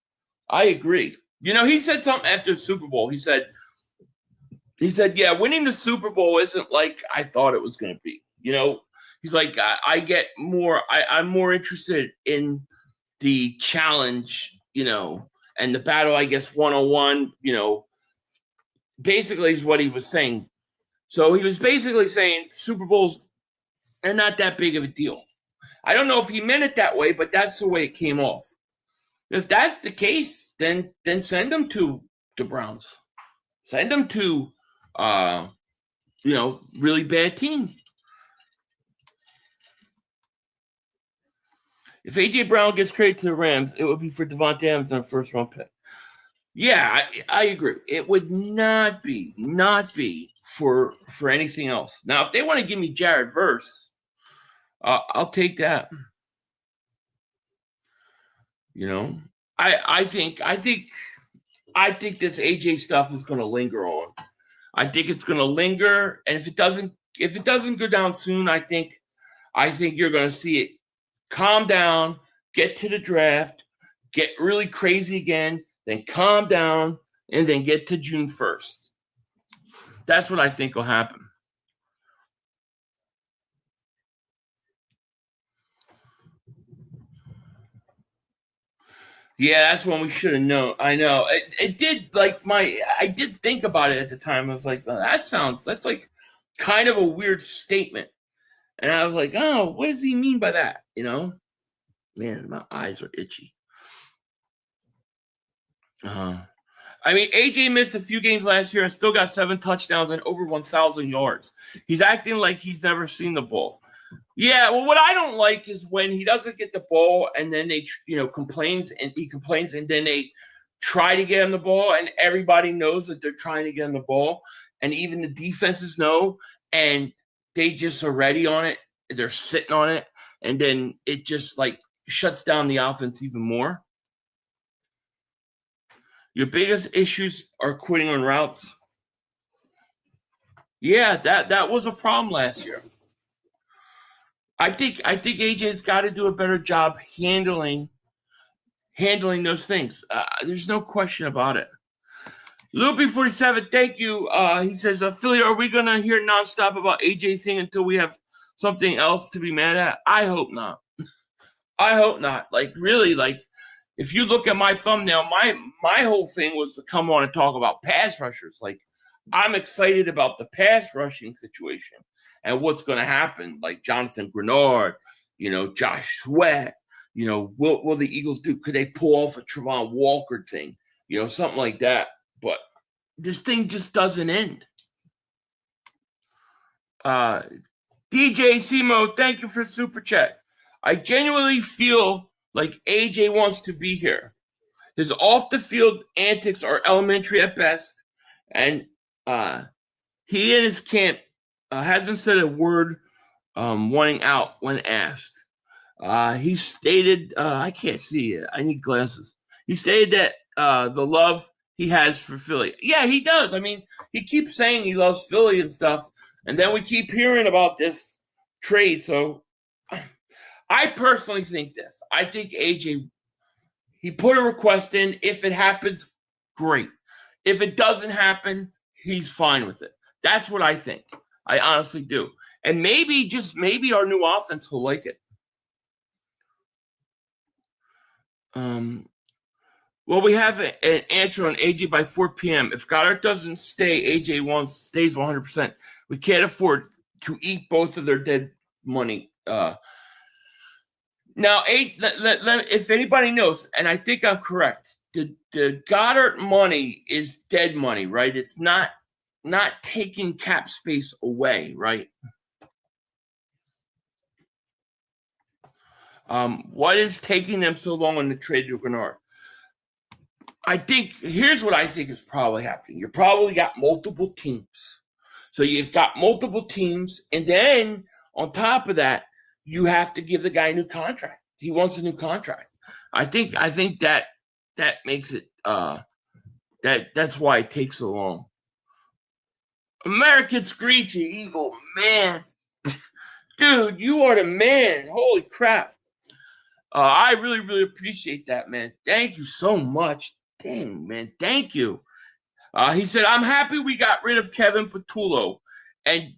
You know, he said something after the Super Bowl. He said, yeah, winning the Super Bowl isn't like I thought it was going to be. You know, he's like, I'm more interested in the challenge, you know, and the battle, I guess, one-on-one, you know, basically is what he was saying. So he was basically saying Super Bowls are not that big of a deal. I don't know if he meant it that way, but that's the way it came off. If that's the case, then send him to the Browns. Send him to, really bad team. If A.J. Brown gets traded to the Rams, it would be for Devontae Adams and a 1st-round pick. Yeah, I agree. It would not be for anything else. Now, if they want to give me Jared Verse, I'll take that. You know, I think this AJ stuff is going to linger on. I think it's going to linger, and if it doesn't go down soon, I think you're going to see it calm down, get to the draft, get really crazy again, then calm down, and then get to June 1st. That's what I think will happen. Yeah, that's when we should have known. I know. It did I did think about it at the time. I was like, that's like kind of a weird statement. And I was like, oh, what does he mean by that? You know? Man, my eyes are itchy. I mean, AJ missed a few games last year and still got 7 touchdowns and over 1,000 yards. He's acting like he's never seen the ball. Yeah, well, what I don't like is when he doesn't get the ball and then they, complains and then they try to get him the ball and everybody knows that they're trying to get him the ball and even the defenses know and they just are ready on it. They're sitting on it and then it just like shuts down the offense even more. Your biggest issues are quitting on routes. Yeah, that was a problem last year. I think AJ's got to do a better job handling those things. There's no question about it. Loopy47, thank you. He says, Philly, are we going to hear nonstop about AJ thing until we have something else to be mad at? I hope not. I hope not. Like, really, like, if you look at my thumbnail, my whole thing was to come on and talk about pass rushers. Like, I'm excited about the pass rushing situation and what's going to happen. Like Jonathan Greenard, Josh Sweat, what will the Eagles do? Could they pull off a Trevon Walker thing? Something like that. But this thing just doesn't end. DJ Simo, thank you for super chat. I genuinely feel like AJ wants to be here. His off-the-field antics are elementary at best, and he and his camp hasn't said a word wanting out when asked. He stated, I can't see it. I need glasses. He stated that the love he has for Philly. Yeah, he does. I mean, he keeps saying he loves Philly and stuff, and then we keep hearing about this trade. So I personally think this. I think AJ, he put a request in. If it happens, great. If it doesn't happen, he's fine with it. That's what I think. I honestly do. And maybe, just maybe, our new offense will like it. Well, we have an answer on AJ by 4 p.m. If Goedert doesn't stay, AJ stays 100%. We can't afford to eat both of their dead money. Now, if anybody knows, and I think I'm correct, the Goedert money is dead money, right? It's not taking cap space away, right? What is taking them so long on the trade to Greenard? I think, here's what I think is probably happening. You probably got multiple teams. So you've got multiple teams, and then on top of that, you have to give the guy a new contract. He wants a new contract. I think that makes it that's why it takes so long. American Screechy Eagle, man. Dude, you are the man. Holy crap. I really, really appreciate that, man. Thank you so much. Dang, man. Thank you. He said, I'm happy we got rid of Kevin Patullo. And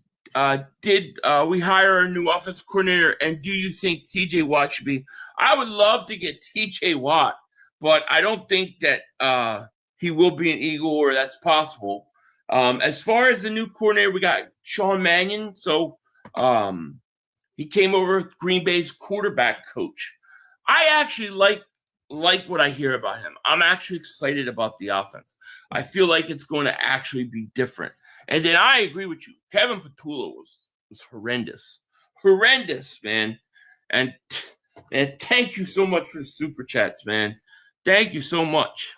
did we hire a new offensive coordinator? And do you think TJ Watt should be? I would love to get TJ Watt, but I don't think that he will be an Eagle or that's possible. As far as the new coordinator, we got Sean Mannion. So he came over with Green Bay's quarterback coach. I actually like what I hear about him. I'm actually excited about the offense. I feel like it's going to actually be different. And then I agree with you. Kevin Patullo was horrendous. Horrendous, man. And thank you so much for the super chats, man. Thank you so much.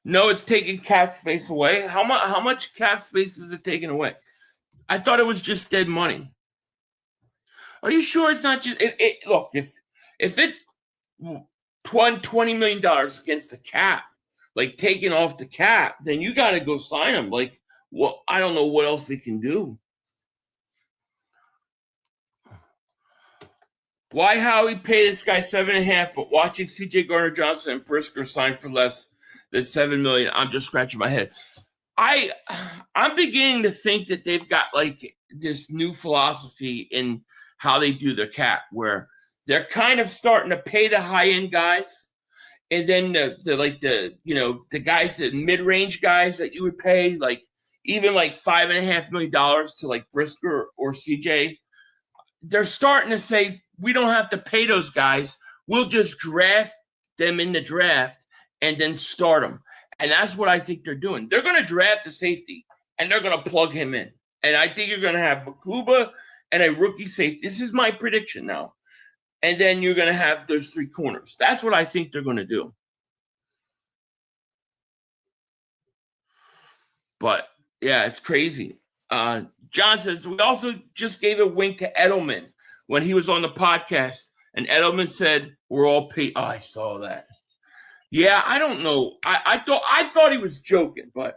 No, it's taking cap space away. How much cap space is it taking away? I thought it was just dead money. Are you sure it's not just look, if it's $20 million against the cap, like taking off the cap, then you got to go sign him. Like, well, I don't know what else they can do. Why Howie pay this guy $7.5, but watching CJ Gardner-Johnson and Brisker sign for less than $7 million? I'm just scratching my head. I'm beginning to think that they've got like this new philosophy in how they do their cap, where they're kind of starting to pay the high-end guys, and then the guys, the mid-range guys that you would pay, like even like $5.5 million to like Brisker or CJ. They're starting to say, we don't have to pay those guys. We'll just draft them in the draft and then start them. And that's what I think they're doing. They're going to draft a safety, and they're going to plug him in. And I think you're going to have Makuba and a rookie safety. This is my prediction now. And then you're going to have those three corners. That's what I think they're going to do. But, yeah, it's crazy. John says, we also just gave a wink to Edelman when he was on the podcast. And Edelman said, we're all paid. Oh, I saw that. Yeah, I don't know. I thought he was joking, but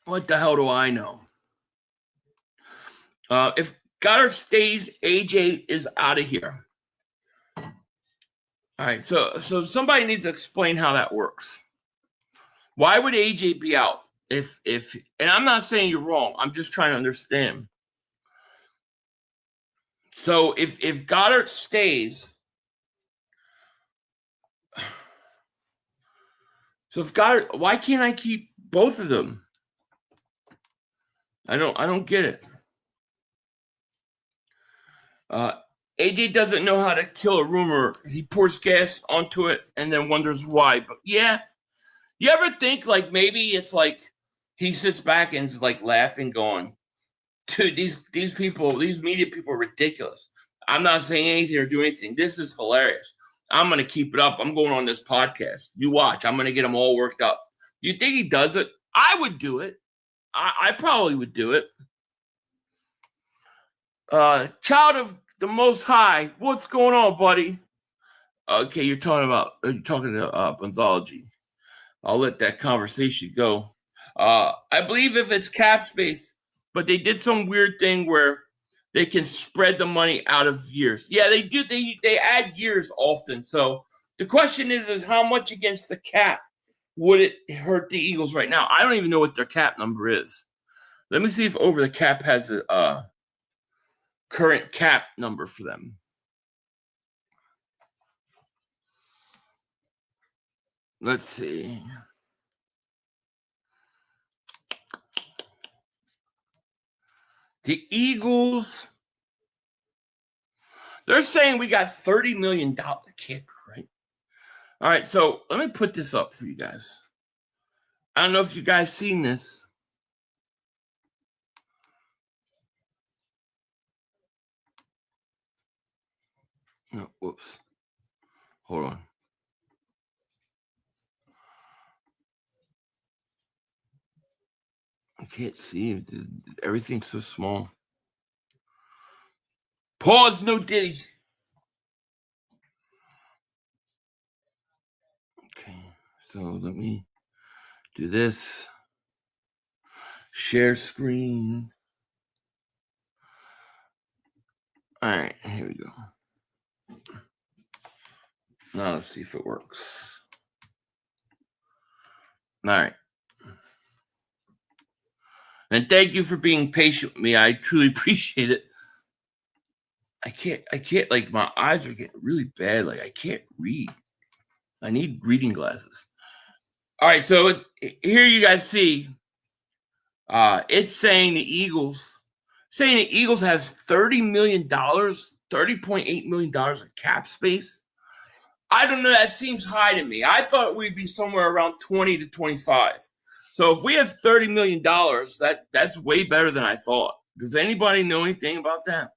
what the hell do I know? If Goedert stays, AJ is out of here. All right, so somebody needs to explain how that works. Why would AJ be out? If and I'm not saying you're wrong. I'm just trying to understand. So if Goedert stays, so if Goedert, why can't I keep both of them? I don't get it. AJ doesn't know how to kill a rumor. He pours gas onto it and then wonders why. But yeah, you ever think like maybe it's like he sits back and is like laughing, going, dude, these people, these media people are ridiculous. I'm not saying anything or doing anything. This is hilarious. I'm going to keep it up. I'm going on this podcast. You watch. I'm going to get them all worked up. You think he does it? I would do it. I probably would do it. Child of the Most High, what's going on, buddy? Okay, you're talking to Bonzology. I'll let that conversation go. I believe if it's cap space, but they did some weird thing where they can spread the money out of years. Yeah, they do. They add years often. So the question is how much against the cap would it hurt the Eagles right now? I don't even know what their cap number is. Let me see if Over the Cap has a current cap number for them. Let's see. The Eagles, they're saying we got $30 million. Can't be right. All right, so let me put this up for you guys. I don't know if you guys seen this. No, whoops. Hold on. I can't see. Everything's so small. Pause, no Diddy. Okay, so let me do this. Share screen. All right, here we go. Now let's see if it works. All right. And thank you for being patient with me. I truly appreciate it. I can't, like, my eyes are getting really bad. Like, I can't read. I need reading glasses. All right, so here you guys see, it's saying the Eagles has $30 million, $30.8 million in cap space. I don't know. That seems high to me. I thought we'd be somewhere around 20 to 25. So if we have $30 million, that's way better than I thought. Does anybody know anything about that?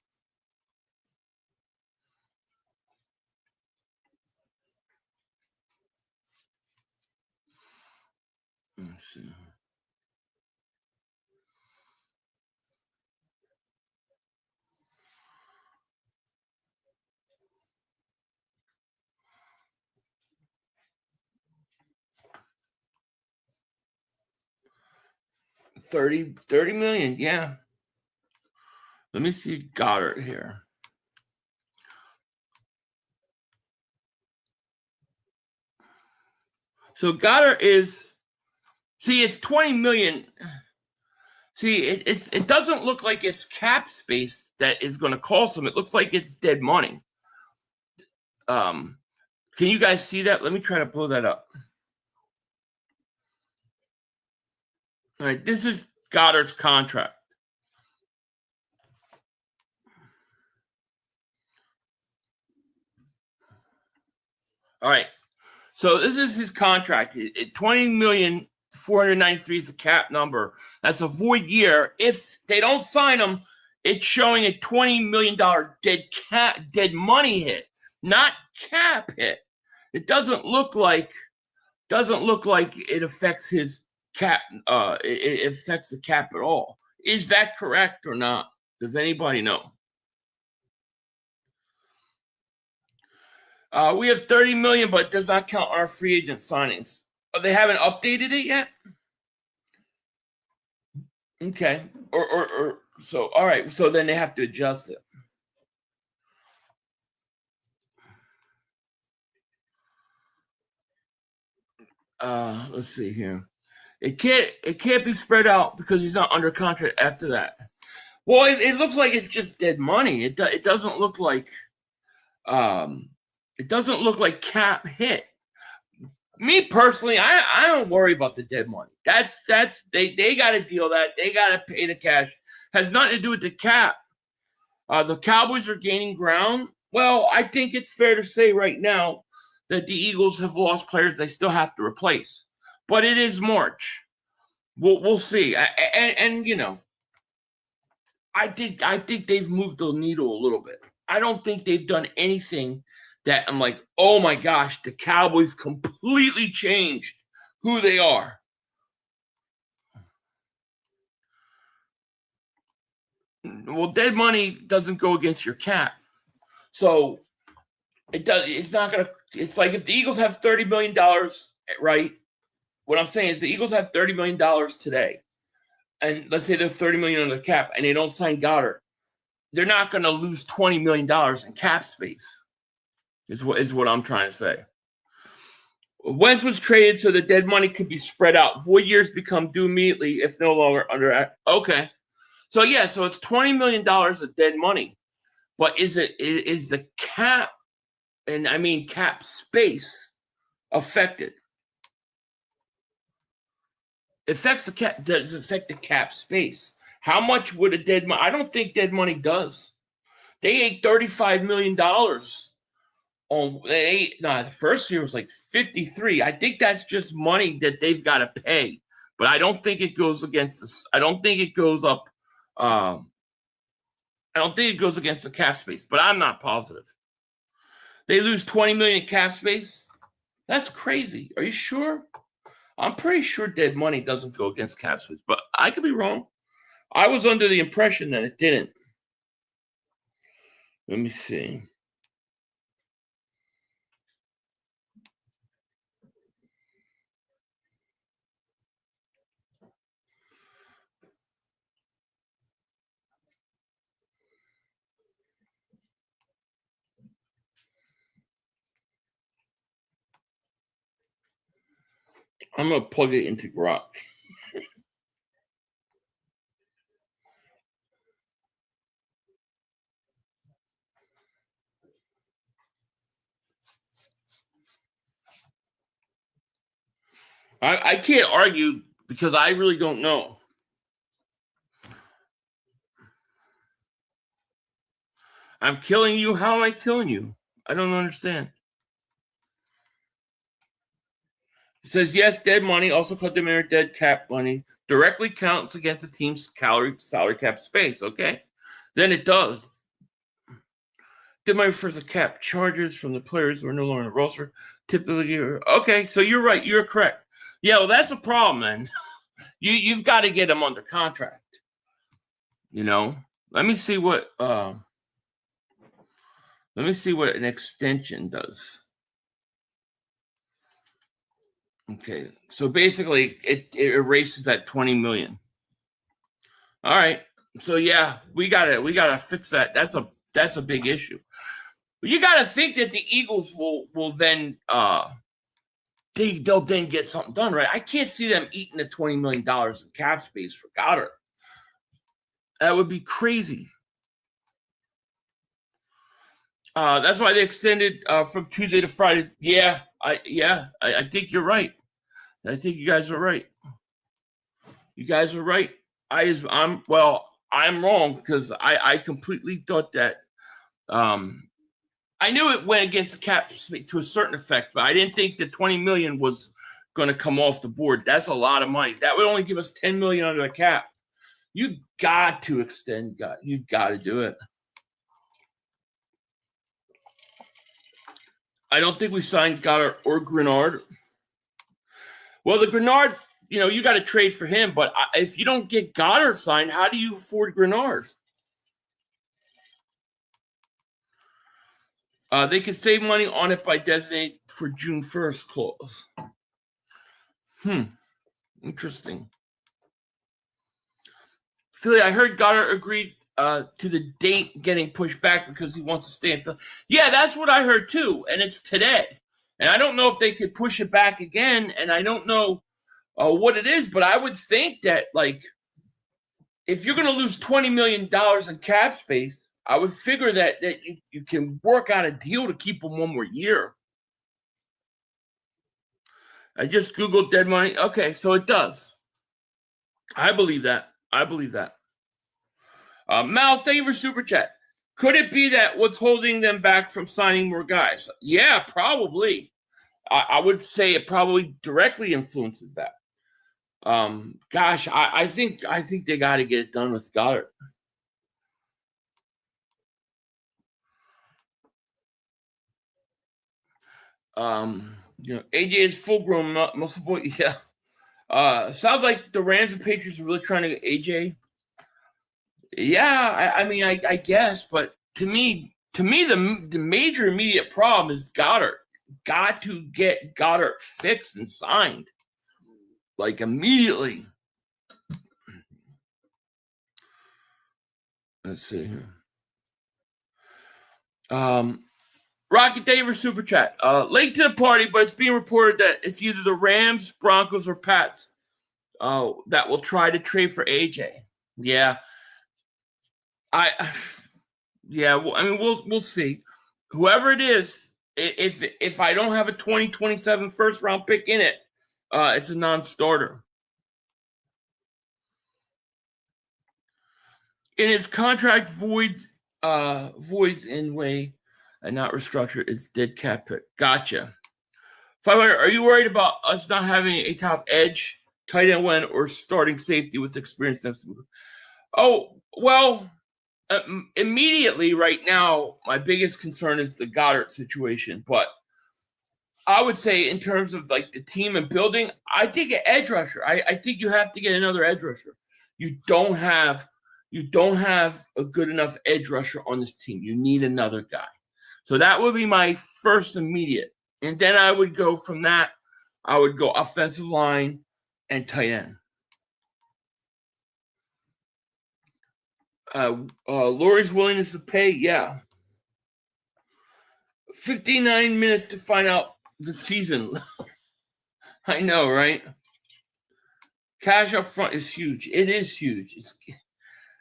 Let's see. $30 million, yeah. Let me see Goedert here. So Goedert is, see, it's 20 million. See, it doesn't look like it's cap space that is going to cost them. It looks like it's dead money. Can you guys see that? Let me try to blow that up. All right, this is Goedert's contract. All right, so this is his contract. $20,493,000 is a cap number. That's a void year. If they don't sign him, it's showing a $20 million dead money hit, not cap hit. It doesn't look like it affects his cap. It affects the cap at all. Is that correct or not? Does anybody know? We have 30 million, but it does not count our free agent signings. They haven't updated it yet. Okay, or so. All right, so then they have to adjust it. Let's see here. It can't be spread out because he's not under contract after that. Well, it looks like it's just dead money. It doesn't look like cap hit. Me personally, I don't worry about the dead money. They got to deal that. They got to pay the cash. Has nothing to do with the cap. The Cowboys are gaining ground. Well, I think it's fair to say right now that the Eagles have lost players they still have to replace. But it is March. We'll see. And you know, I think they've moved the needle a little bit. I don't think they've done anything that I'm like, oh my gosh, the Cowboys completely changed who they are. Well, dead money doesn't go against your cap. So it does. It's not going to. It's like if the Eagles have $30 million, right? What I'm saying is the Eagles have $30 million today. And let's say they're $30 million on the cap and they don't sign Goedert. They're not going to lose $20 million in cap space, is what I'm trying to say. Wentz was traded so the dead money could be spread out. Void years become due immediately if no longer under. Okay. So, yeah, so it's $20 million of dead money. But is the cap, and I mean cap space, affected? Affects the cap, does affect the cap space. How much would a dead money? I don't think dead money does. They ate $35 million on the first year was like 53. I think that's just money that they've got to pay, but I don't think it goes against this. I don't think it goes up. I don't think it goes against the cap space, but I'm not positive. They lose 20 million in cap space. That's crazy. Are you sure? I'm pretty sure dead money doesn't go against cap space, but I could be wrong. I was under the impression that it didn't. Let me see. I'm going to plug it into Grok. I can't argue because I really don't know. I'm killing you. How am I killing you? I don't understand. It says, yes, dead money, also called diminished dead cap money, directly counts against the team's salary cap space. Okay. Then it does. Dead money refers to cap charges from the players who are no longer in the roster. Typically, okay. So you're right. You're correct. Yeah, well, that's a problem, man. You've got to get them under contract. You know, let me see what an extension does. Okay, so basically it erases that 20 million. All right, so yeah, we gotta fix that. That's a big issue. But you gotta think that the Eagles will then they'll then get something done, right? I can't see them eating the $20 million in cap space for Goedert. That would be crazy. That's why they extended from Tuesday to Friday. Yeah, I think you're right. I think you guys are right. You guys are right. I'm wrong because I completely thought that. I knew it went against the cap to a certain effect, but I didn't think the 20 million was going to come off the board. That's a lot of money. That would only give us 10 million under the cap. You got to extend, God. You got to do it. I don't think we signed Goedert or Greenard. Well, the Greenard, you got to trade for him, but if you don't get Goedert signed, how do you afford Greenard? They can save money on it by designating for June 1st clause. Interesting. Philly, I heard Goedert agreed to the date getting pushed back because he wants to stay in Philly. Yeah, that's what I heard too, and it's today. And I don't know if they could push it back again, and I don't know what it is, but I would think that, like, if you're going to lose $20 million in cap space, I would figure that you can work out a deal to keep him one more year. I just Googled dead money. Okay, so it does. I believe that. Mal, thank you for Super Chat. Could it be that what's holding them back from signing more guys? Yeah, probably. I would say it probably directly influences that. I think they got to get it done with Goedert. AJ is full grown muscle boy. Yeah. Sounds like the Rams and Patriots are really trying to get AJ. Yeah, I mean, I guess, but to me, the major immediate problem is Goedert. Got to get Goedert fixed and signed, like immediately. Let's see here. Rocket Davis Super Chat. Late to the party, but it's being reported that it's either the Rams, Broncos, or Pats that will try to trade for AJ. Yeah. Well, I mean, we'll see. Whoever it is, if I don't have a 2027 first round pick in it, it's a non-starter. In his contract voids in way and not restructured, it's dead cap pick. Gotcha. 500. Are you worried about us not having a top edge, tight end one, or starting safety with experience? Oh, well, immediately right now, my biggest concern is the Goedert situation. But I would say in terms of like the team and building, I think an edge rusher. I think you have to get another edge rusher. You don't have a good enough edge rusher on this team. You need another guy. So that would be my first immediate. And then I would go from that. I would go offensive line and tight end. Lori's willingness to pay, yeah. 59 minutes to find out the season. I know, right? Cash up front is huge. It is huge.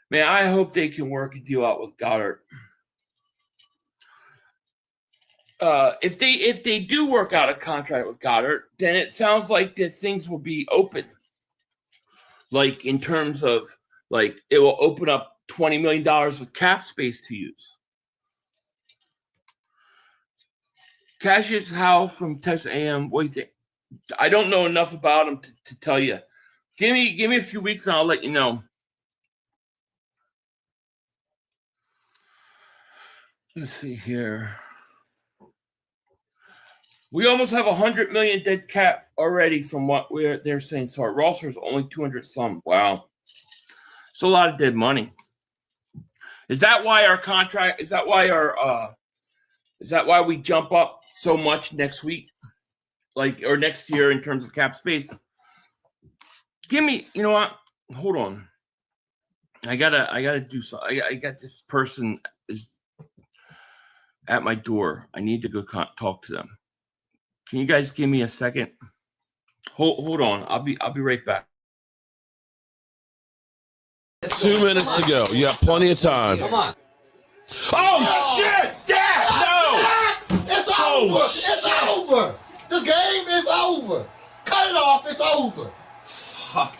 Man, I hope they can work a deal out with Goedert. If they do work out a contract with Goedert, then it sounds like that things will be open. Like in terms of like it will open up $20 million of cap space to use. Cassius Howe from Texas A&M. What do you think? I don't know enough about him to tell you. Give me a few weeks and I'll let you know. Let's see here. We almost have 100 million dead cap already from what they're saying. So our roster is only 200 some. Wow. It's a lot of dead money. Is that why our contract, is that why we jump up so much next week? Like, or next year in terms of cap space? Give me, you know what? Hold on. I gotta do something. I got this person is at my door. I need to go talk to them. Can you guys give me a second? Hold on. I'll be right back. 2 minutes to go. You have plenty of time. Come on. Oh, shit! Dad! No! It's over! It's over! This game is over! Cut it off! It's over! Fuck.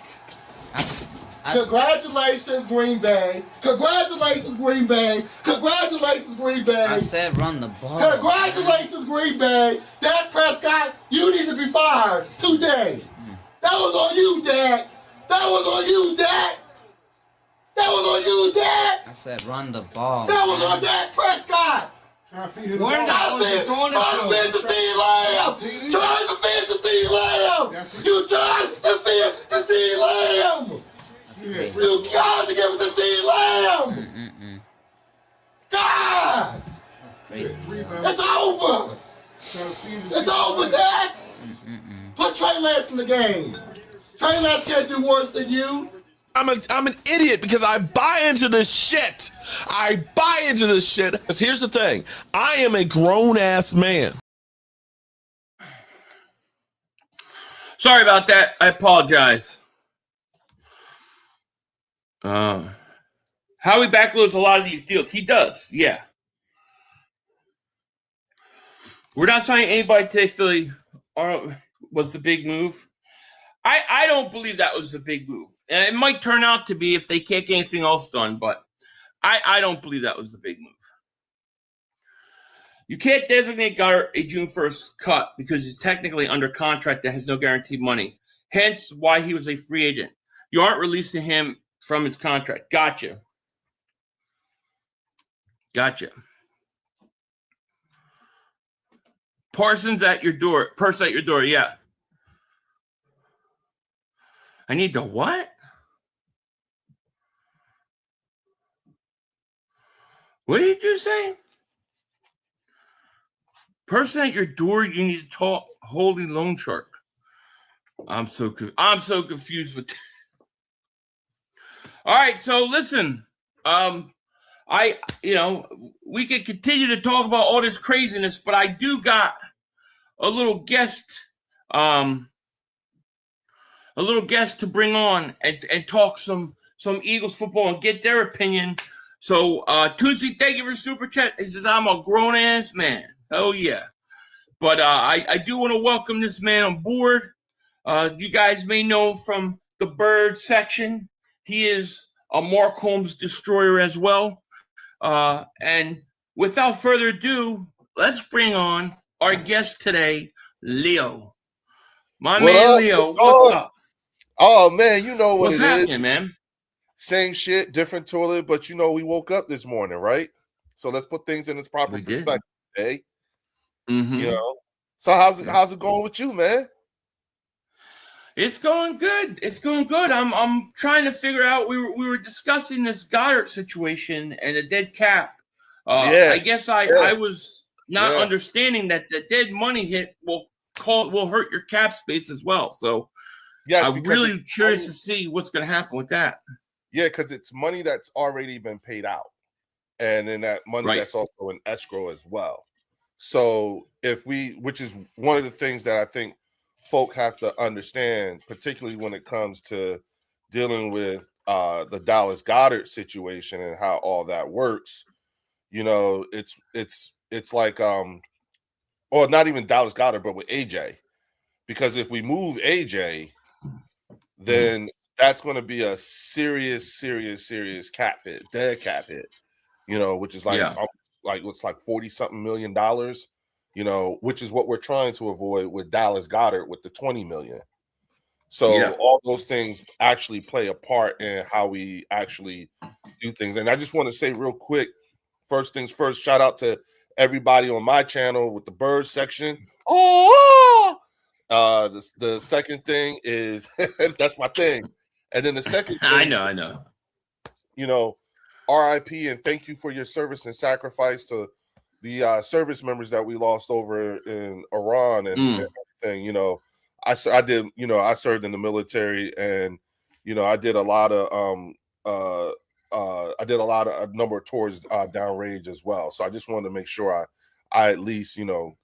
Congratulations, Green Bay. Congratulations, Green Bay. Congratulations, Green Bay. I said run the ball. Congratulations, Green Bay. Dak Prescott, you need to be fired today. That was on you, Dak. That was on you, Dak. That was on you, Dak. I said run the ball. That was on Dak Prescott. Trying to feed the fantasy lamb. Trying to feed the sea lamb. You tried to feed the sea lamb. You got to give it to sea lamb. God. It's over. It's over, Dak. Put Trey Lance in the game. Trey Lance can't do worse than you. I'm an idiot because I buy into this shit. I buy into this shit. Because here's the thing. I am a grown-ass man. Sorry about that. I apologize. Howie backloads a lot of these deals. He does, yeah. We're not signing anybody today, Philly. Was the big move. I don't believe that was the big move. And it might turn out to be if they can't get anything else done, but I don't believe that was the big move. You can't designate Goedert a June 1st cut because he's technically under contract that has no guaranteed money. Hence why he was a free agent. You aren't releasing him from his contract. Gotcha. Parsons at your door. Purse at your door, yeah. I need the what? What did you say? Person at your door, you need to talk. Holy loan shark. I'm so confused with that. All right, so listen. We can continue to talk about all this craziness, but I do got a little guest to bring on and talk some Eagles football and get their opinion. So Tuesday, thank you for super chat. He says I'm a grown ass man. Oh yeah. But I do want to welcome this man on board. You guys may know him from the bird section. He is a Mark Holmes destroyer as well. And without further ado, let's bring on our guest today, Leo. My man, Leo, what's up? Oh, man, you know what what's happening, man? Same shit, different toilet, but you know, we woke up this morning, right? So let's put things in its proper perspective, eh? Mm-hmm. You know? So how's it going with you, man? It's going good. It's going good. I'm trying to figure out. We were discussing this Goedert situation and the dead cap. I guess I was not understanding that the dead money hit will hurt your cap space as well. So I'm really curious to see what's going to happen with that. Yeah, because it's money that's already been paid out, and then that money that's also in escrow as well. So which is one of the things that I think folk have to understand, particularly when it comes to dealing with the Dallas Goedert situation and how all that works. You know, it's like or not even Dallas Goedert, but with AJ, because if we move AJ, then that's going to be a serious cap hit, dead cap hit. You know, which is like what's like $40-something million. You know, which is what we're trying to avoid with Dallas Goedert with the $20 million. So all those things actually play a part in how we actually do things. And I just want to say real quick, first things first, shout out to everybody on my channel with the bird section. Oh, the second thing is that's my thing. And then the second thing, I know. You know, RIP and thank you for your service and sacrifice to the service members that we lost over in Iran and everything. You know, I did, you know, I served in the military, and you know, I did a lot of a number of tours downrange as well. So I just wanted to make sure I at least, you know,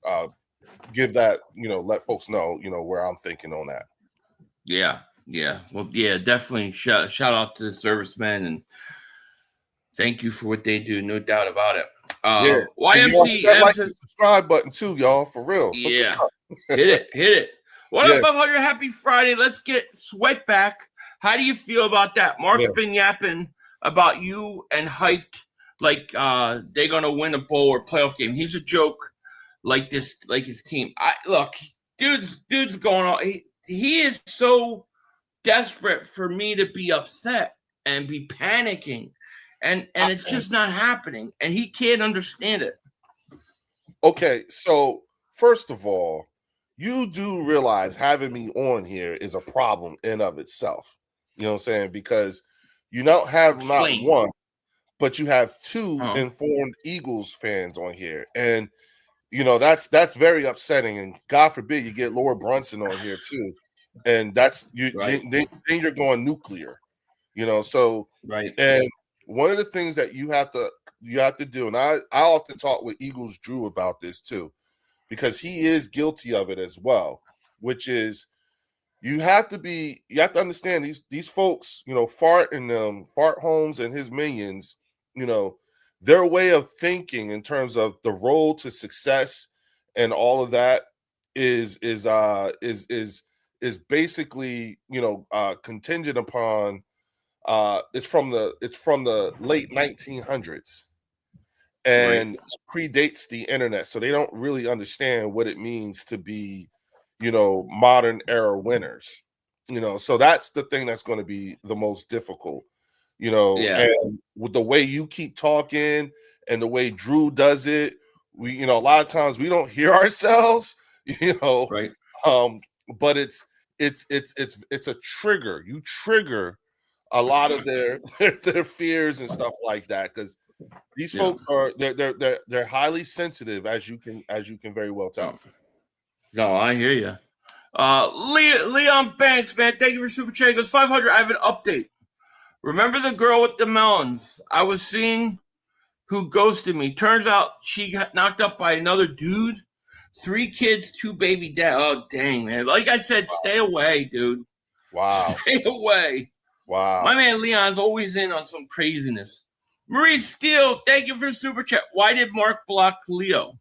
give that, you know, let folks know, you know, where I'm thinking on that. Yeah. Well, yeah, definitely shout out to the servicemen and thank you for what they do, no doubt about it. YMC like the subscribe button too, y'all, for real. Yeah. hit it. What up, Hunter? Happy Friday. Let's get Sweat back. How do you feel about that? Mark's been yapping about you and hyped like they're gonna win a bowl or playoff game. He's a joke like this, like his team. Look, dude's going on. He is so desperate for me to be upset and be panicking. And it's just not happening, and he can't understand it. Okay, so first of all, you do realize having me on here is a problem in of itself. You know what I'm saying? Because you don't have not one, but you have two informed Eagles fans on here, and you know that's very upsetting. And God forbid you get Laura Brunson on here too, and that's you. Then you're going nuclear. You know, so and. One of the things that you have to do, and I often talk with Eagles Drew about this too, because he is guilty of it as well, which is you have to understand these folks, you know, Fart Holmes and his minions, you know, their way of thinking in terms of the road to success and all of that is basically, you know, contingent upon it's from the late 1900s and predates the internet, so they don't really understand what it means to be, you know, modern era winners, you know. So that's the thing that's going to be the most difficult, you know. And with the way you keep talking and the way Drew does it, we, you know, a lot of times we don't hear ourselves, you know, but it's a trigger. You trigger a lot of their fears and stuff like that, because These folks are they're highly sensitive, as you can very well tell. No, I hear you. Leon Banks, man, thank you for Super Chat. He goes 500. I have an update. Remember the girl with the melons? I was seeing who ghosted me. Turns out she got knocked up by another dude. 3 kids, 2 baby dad. Oh, dang, man. Like I said, stay away, dude. Wow. Stay away. Wow. My man Leon's always in on some craziness. Marie Steele, thank you for Super Chat. Why did Mark block Leo?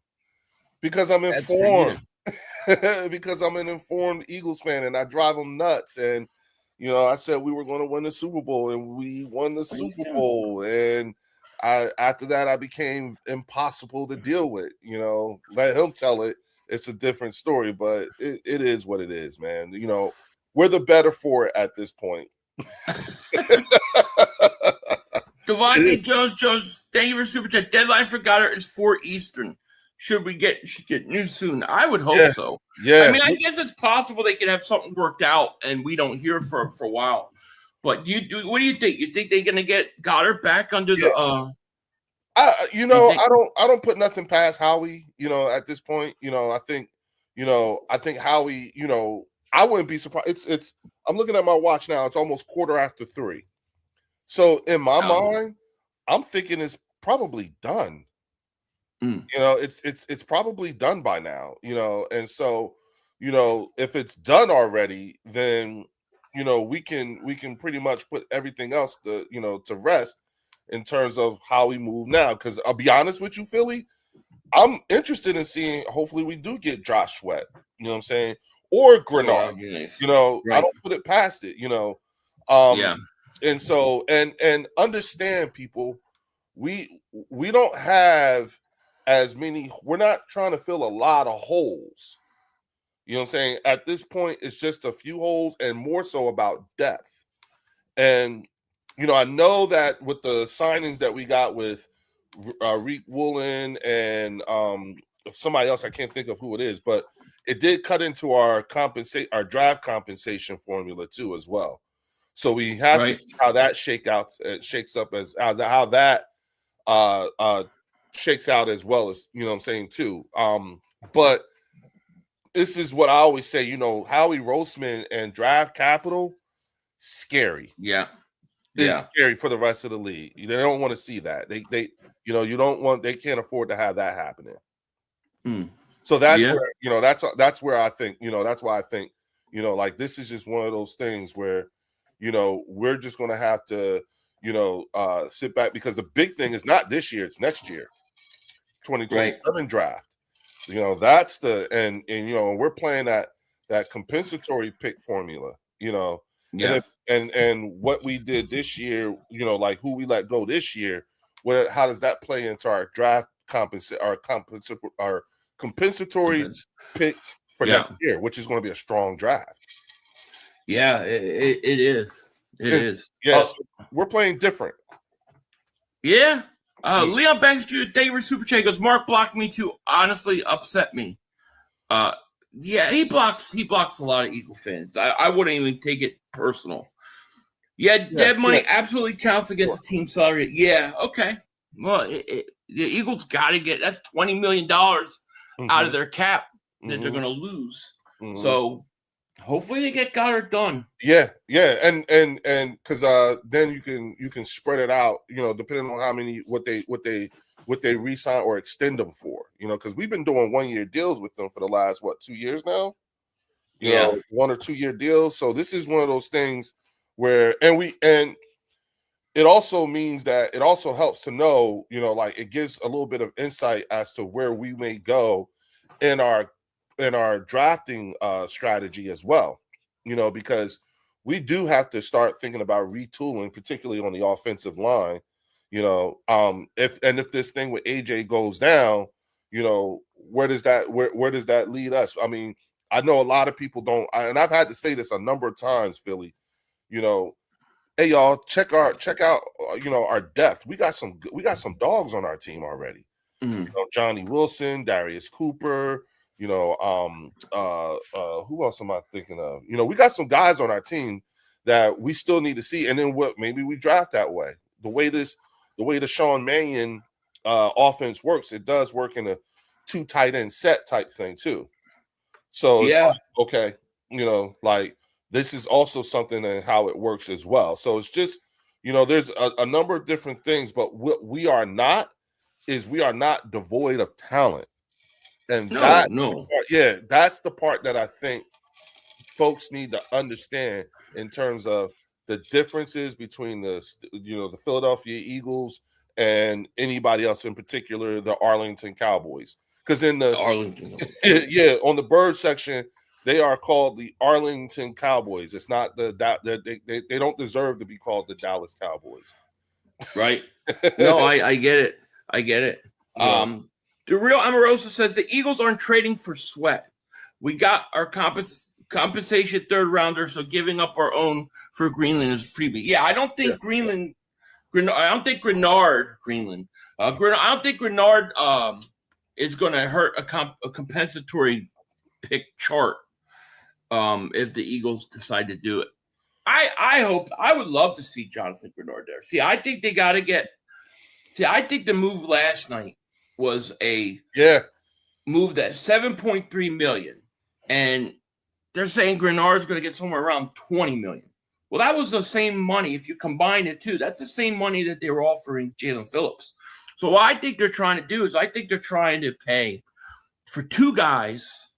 Because I'm informed. Because I'm an informed Eagles fan and I drive them nuts. And, I said we were going to win the Super Bowl and we won the Super Bowl. And after that, I became impossible to deal with. Let him tell it. It's a different story, but it is what it is, man. We're the better for it at this point. Devontae Jones, thank you for Super Chat. Deadline for Goddard is 4 Eastern. Should get news soon? I would hope so. Yeah. I mean, I guess it's possible they could have something worked out and we don't hear for a while. But what do you think? You think they're gonna get Goddard back under the I don't put nothing past Howie, at this point. I think Howie, I wouldn't be surprised. It's I'm looking at my watch now, it's almost 3:15. So in my mind, I'm thinking it's probably done. It's probably done by now, and so, if it's done already, then, we can pretty much put everything else to rest in terms of how we move now. Because I'll be honest with you, Philly, I'm interested in seeing, hopefully we do get Josh Sweat, you know what I'm saying? Or Greenard, Right. I don't put it past it, And so, and understand, people, we don't have as many, we're not trying to fill a lot of holes. You know what I'm saying? At this point, it's just a few holes and more so about depth. And, I know that with the signings that we got with Riq Woolen and somebody else, I can't think of who it is, but it did cut into our draft compensation formula too as well. So we have to see how that shakes up as how that shakes out as well, as what I'm saying too. But this is what I always say, Howie Roseman and draft capital, scary. Yeah. It's scary for the rest of the league. They don't want to see that. They they can't afford to have that happening. So that's where, that's where I think, that's why I think, like this is just one of those things where, we're just going to have to, sit back, because the big thing is not this year, it's next year, 2027 draft. That's the, and we're playing that compensatory pick formula, and what we did this year, like who we let go this year, how does that play into our draft our compensatory picks for next year, which is going to be a strong draft. Yeah, it is. It is. Yes, we're playing different. Yeah. Leon Banks Jr., thank you for Super Chat. Goes, Mark blocked me to honestly upset me. Yeah, he blocks a lot of Eagle fans. I wouldn't even take it personal. Yeah, dead money absolutely counts against the team salary. Yeah, okay. Well, the Eagles got to get, that's $20 million out of their cap that they're going to lose. So hopefully they get Goddard done. Yeah, and because then you can spread it out, depending on how many what they re-sign or extend them for, because we've been doing 1-year deals with them for the last 2 years now. You know, 1 or 2 year deals. So this is one of those things where, and it also means that it also helps to know, like it gives a little bit of insight as to where we may go in our drafting strategy as well, because we do have to start thinking about retooling, particularly on the offensive line. If this thing with AJ goes down, where does that lead us? I mean, I know a lot of people don't, and I've had to say this a number of times, Philly, hey y'all, check out our depth. We got some dogs on our team already. Johnny Wilson, Darius Cooper, who else am I thinking of? We got some guys on our team that we still need to see, and then maybe we draft that way. The way the way the Sean Mannion offense works, it does work in a 2 tight end set type thing too. So it's like, okay, like this is also something in how it works as well. So it's just, there's a number of different things, but what we are not devoid of talent. And that's the part that I think folks need to understand in terms of the differences between the Philadelphia Eagles and anybody else, in particular the Arlington Cowboys. Because in the Arlington, on the bird section, they are called the Arlington Cowboys. It's not they don't deserve to be called the Dallas Cowboys. Right? No, I get it. Yeah. The real Amorosa says the Eagles aren't trading for sweat. We got our compensation 3rd rounder, so giving up our own for Greenland is a freebie. Yeah, I don't think Greenard. I don't think Greenard is going to hurt a compensatory pick chart if the Eagles decide to do it. I would love to see Jonathan Greenard there. See, I think they got to get. See, I think the move last night was a move that $7.3 million, and they're saying Greenard is going to get somewhere around $20 million. Well, that was the same money. If you combine it too, that's the same money that they were offering Jaelan Phillips. So what I think they're trying to do is I think they're trying to pay for 2 guys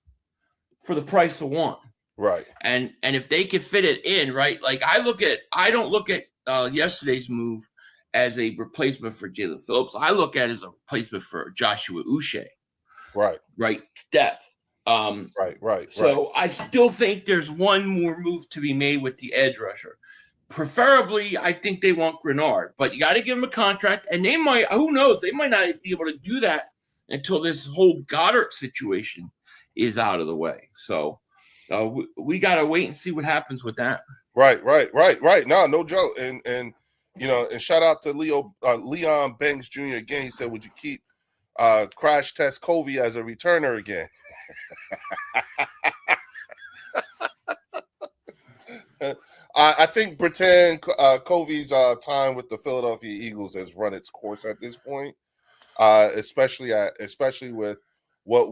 for the price of 1. Right. And if they can fit it in, right? Like I don't look at yesterday's move as a replacement for Jaelan Phillips. I look at it as a replacement for Joshua Uche. Right. Right. Depth. Right. So I still think there's one more move to be made with the edge rusher. Preferably, I think they want Greenard, but you got to give him a contract, and they might, who knows, they might not be able to do that until this whole Goedert situation is out of the way. So we got to wait and see what happens with that. Right. No joke. And shout out to Leon Banks Jr. again. He said, would you keep Crash Test Covey as a returner again? I think pretend Covey's time with the Philadelphia Eagles has run its course at this point, especially with what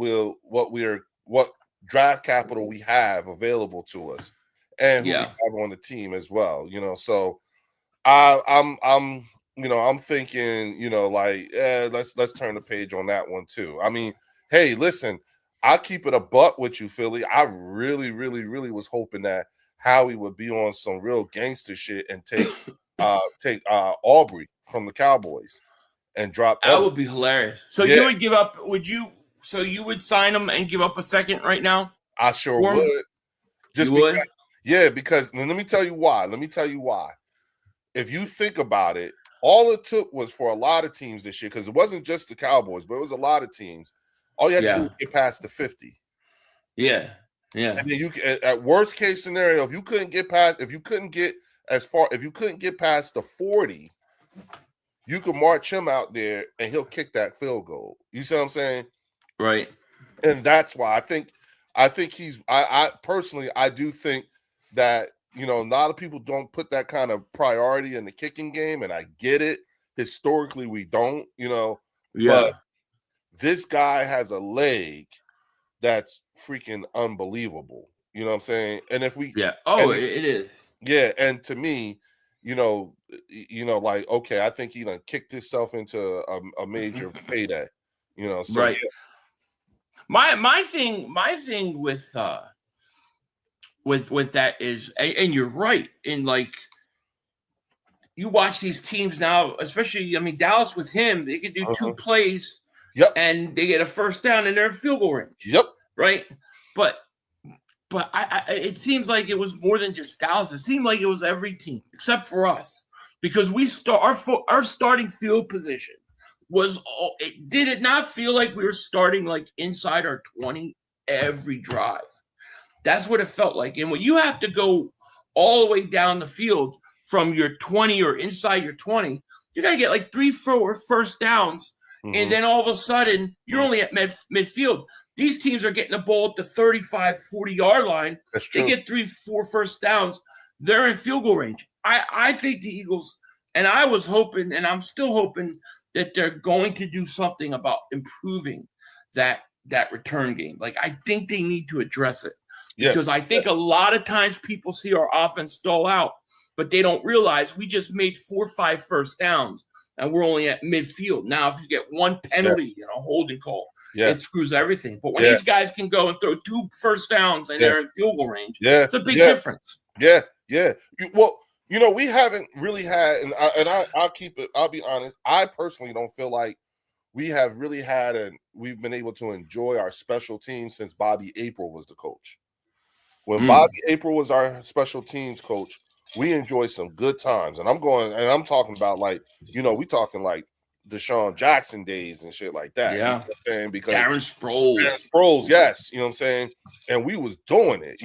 draft capital we have available to us and who we have on the team as well. So I'm thinking, let's turn the page on that one too. I mean, hey, listen, I'll keep it a buck with you, Philly. I really, really, really was hoping that Howie would be on some real gangster shit and take Aubrey from the Cowboys and drop. That would be hilarious. So you would give up? So you would sign him and give up a second right now? I sure would. Because let me tell you why. If you think about it, all it took was for a lot of teams this year, because it wasn't just the Cowboys, but it was a lot of teams. All you had to do was get past the 50. Yeah. And then you, at worst case scenario, if you couldn't get past the 40, you could march him out there and he'll kick that field goal. You see what I'm saying? Right. And that's why I think I personally do think that, a lot of people don't put that kind of priority in the kicking game, and I get it. Historically, we don't, but this guy has a leg that's freaking unbelievable. You know what I'm saying? And if we it is. Yeah, and to me, like, okay, I think he done kicked himself into a major payday. So, right. Yeah. My thing with that is, and you're right, in like, you watch these teams now, especially, Dallas with him, they could do 2 plays. Yep. And they get a first down and they're in field goal range. Yep. Right. But I it seems like it was more than just Dallas. It seemed like it was every team except for us, because our starting field position was did it not feel like we were starting like inside our 20 every drive? That's what it felt like. And when you have to go all the way down the field from your 20 or inside your 20, you got to get like 3-4 first downs. Mm-hmm. And then all of a sudden, you're only at midfield. These teams are getting the ball at the 35, 40-yard line. That's true. They get 3-4 first downs. They're in field goal range. I think the Eagles And I was hoping, and I'm still hoping, that they're going to do something about improving that return game. Like, I think they need to address it. Because I think a lot of times people see our offense stall out, but they don't realize we just made 4 or 5 first downs, and we're only at midfield. Now, if you get one penalty, holding call, it screws everything. But when these guys can go and throw 2 first downs and they're in field goal range, it's a big difference. Yeah. Well, we haven't really had, I'll be honest, I personally don't feel like we have really had we've been able to enjoy our special teams since Bobby April was the coach. When Bobby April was our special teams coach, we enjoyed some good times. And I'm talking about we talking like Deshaun Jackson days and shit like that. Yeah. You know what I'm saying? Because Darren Sproles, yes. You know what I'm saying? And we was doing it,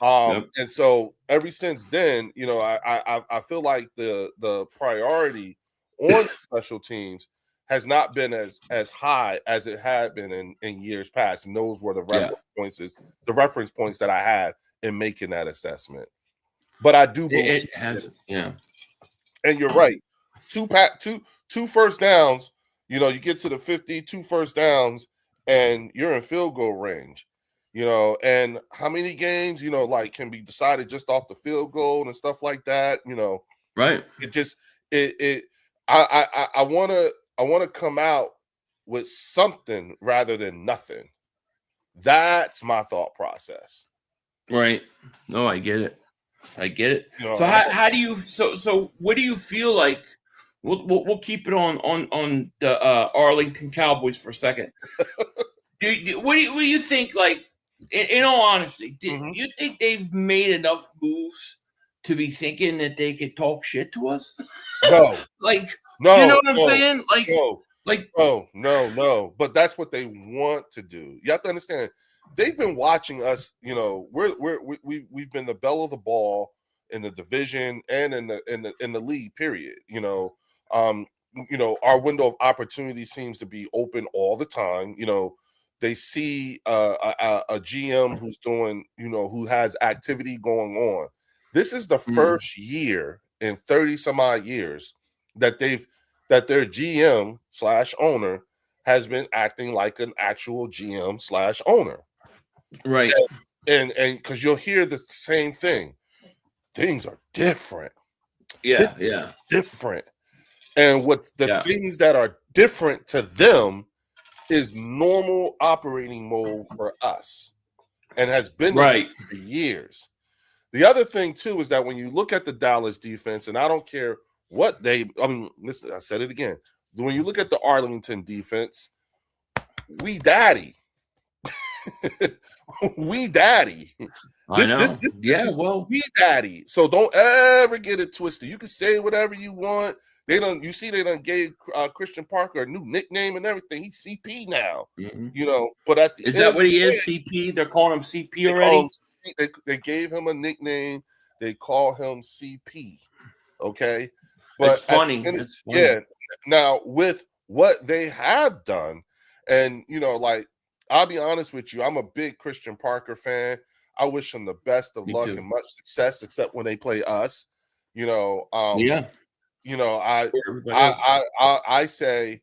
And so ever since then, I feel like the priority on special teams has not been as high as it had been in years past. And those were the reference points that I had in making that assessment. But I do believe it has, And you're right. Two first downs, you get to the 50, 2 first downs, and you're in field goal range. And how many games, can be decided just off the field goal and stuff like that, Right. It just I want to come out with something rather than nothing. That's my thought process. Right. No, I get it. So how do you so what do you feel like? We'll keep it on the Arlington Cowboys for a second. What do you think? Like, in all honesty, do you think they've made enough moves to be thinking that they could talk shit to us? No. No, you know what I'm saying? No. But that's what they want to do. You have to understand. They've been watching us. We've been the belle of the ball in the division and in the league. Period. Our window of opportunity seems to be open all the time. They see a GM who's doing, who has activity going on. This is the first year in 30 some odd years that their GM/owner has been acting like an actual GM/owner. Right. And because you'll hear the same thing. Things are different. This is different. And what the things that are different to them is normal operating mode for us and has been for years. The other thing, too, is that when you look at the Dallas defense, and I don't care what listen, I said it again. When you look at the Arlington defense, we daddy. We daddy. I know. This is we daddy. So don't ever get it twisted. You can say whatever you want. They done gave Christian Parker a new nickname and everything. He's CP now. But at the is that what he is? CP? They're calling him CP already. They gave him a nickname. They call him CP. Okay, but it's funny. It's funny. Yeah. Now with what they have done, and I'll be honest with you, I'm a big Christian Parker fan. I wish him the best of luck and much success, except when they play us. I say,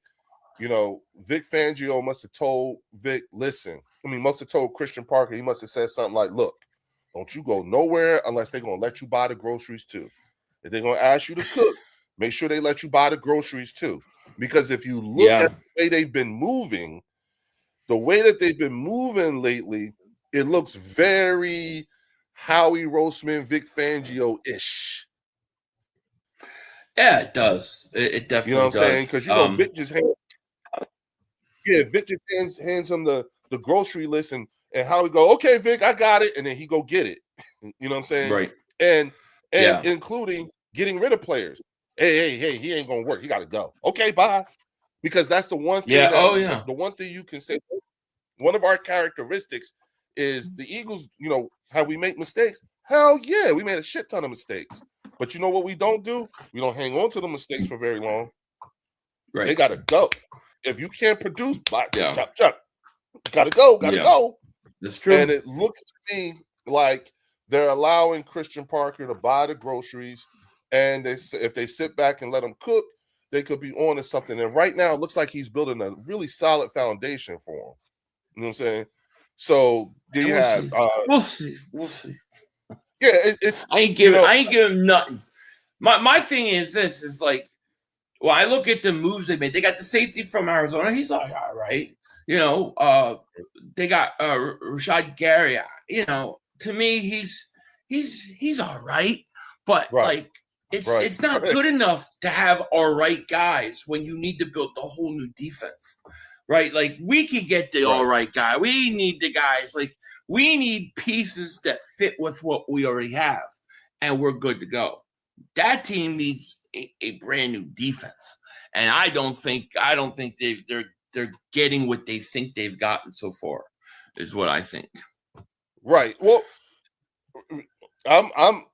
Vic Fangio must have told Vic, must have told Christian Parker, he must have said something like, look, don't you go nowhere unless they're going to let you buy the groceries too. If they're going to ask you to cook, make sure they let you buy the groceries too. Because if you look at the way they've been moving, the way that they've been moving lately, it looks very Howie Roseman, Vic Fangio-ish. Yeah, it does. It definitely does. You know what I'm saying? Because Vic just hands him the grocery list and Howie go, okay, Vic, I got it, and then he go get it. You know what I'm saying? Right. And including getting rid of players. Hey, he ain't gonna work. He got to go. Okay, bye. Because that's the one thing. The one thing you can say. One of our characteristics is the Eagles. How we make mistakes. Hell yeah, we made a shit ton of mistakes. But you know what we don't do? We don't hang on to the mistakes for very long. Right. They gotta go. If you can't produce, chop. Gotta go. That's true. And it looks to me like they're allowing Christian Parker to buy the groceries. and if they sit back and let him cook, they could be on to something. And right now, it looks like he's building a really solid foundation for him. You know what I'm saying? So they have. We'll see. We'll see. Yeah, it's. I ain't giving nothing. My thing is this is like, well, I look at the moves they made. They got the safety from Arizona. He's like, all right. You know, they got Rashad Gary. You know, to me, he's all right, but like it's not good enough to have all right guys when you need to build the whole new defense, right? Like we could get the all right guy. We need the guys. Like we need pieces that fit with what we already have, and we're good to go. That team needs a brand new defense, and I don't think they're getting what they think they've gotten so far, is what I think. Right. Well, I'm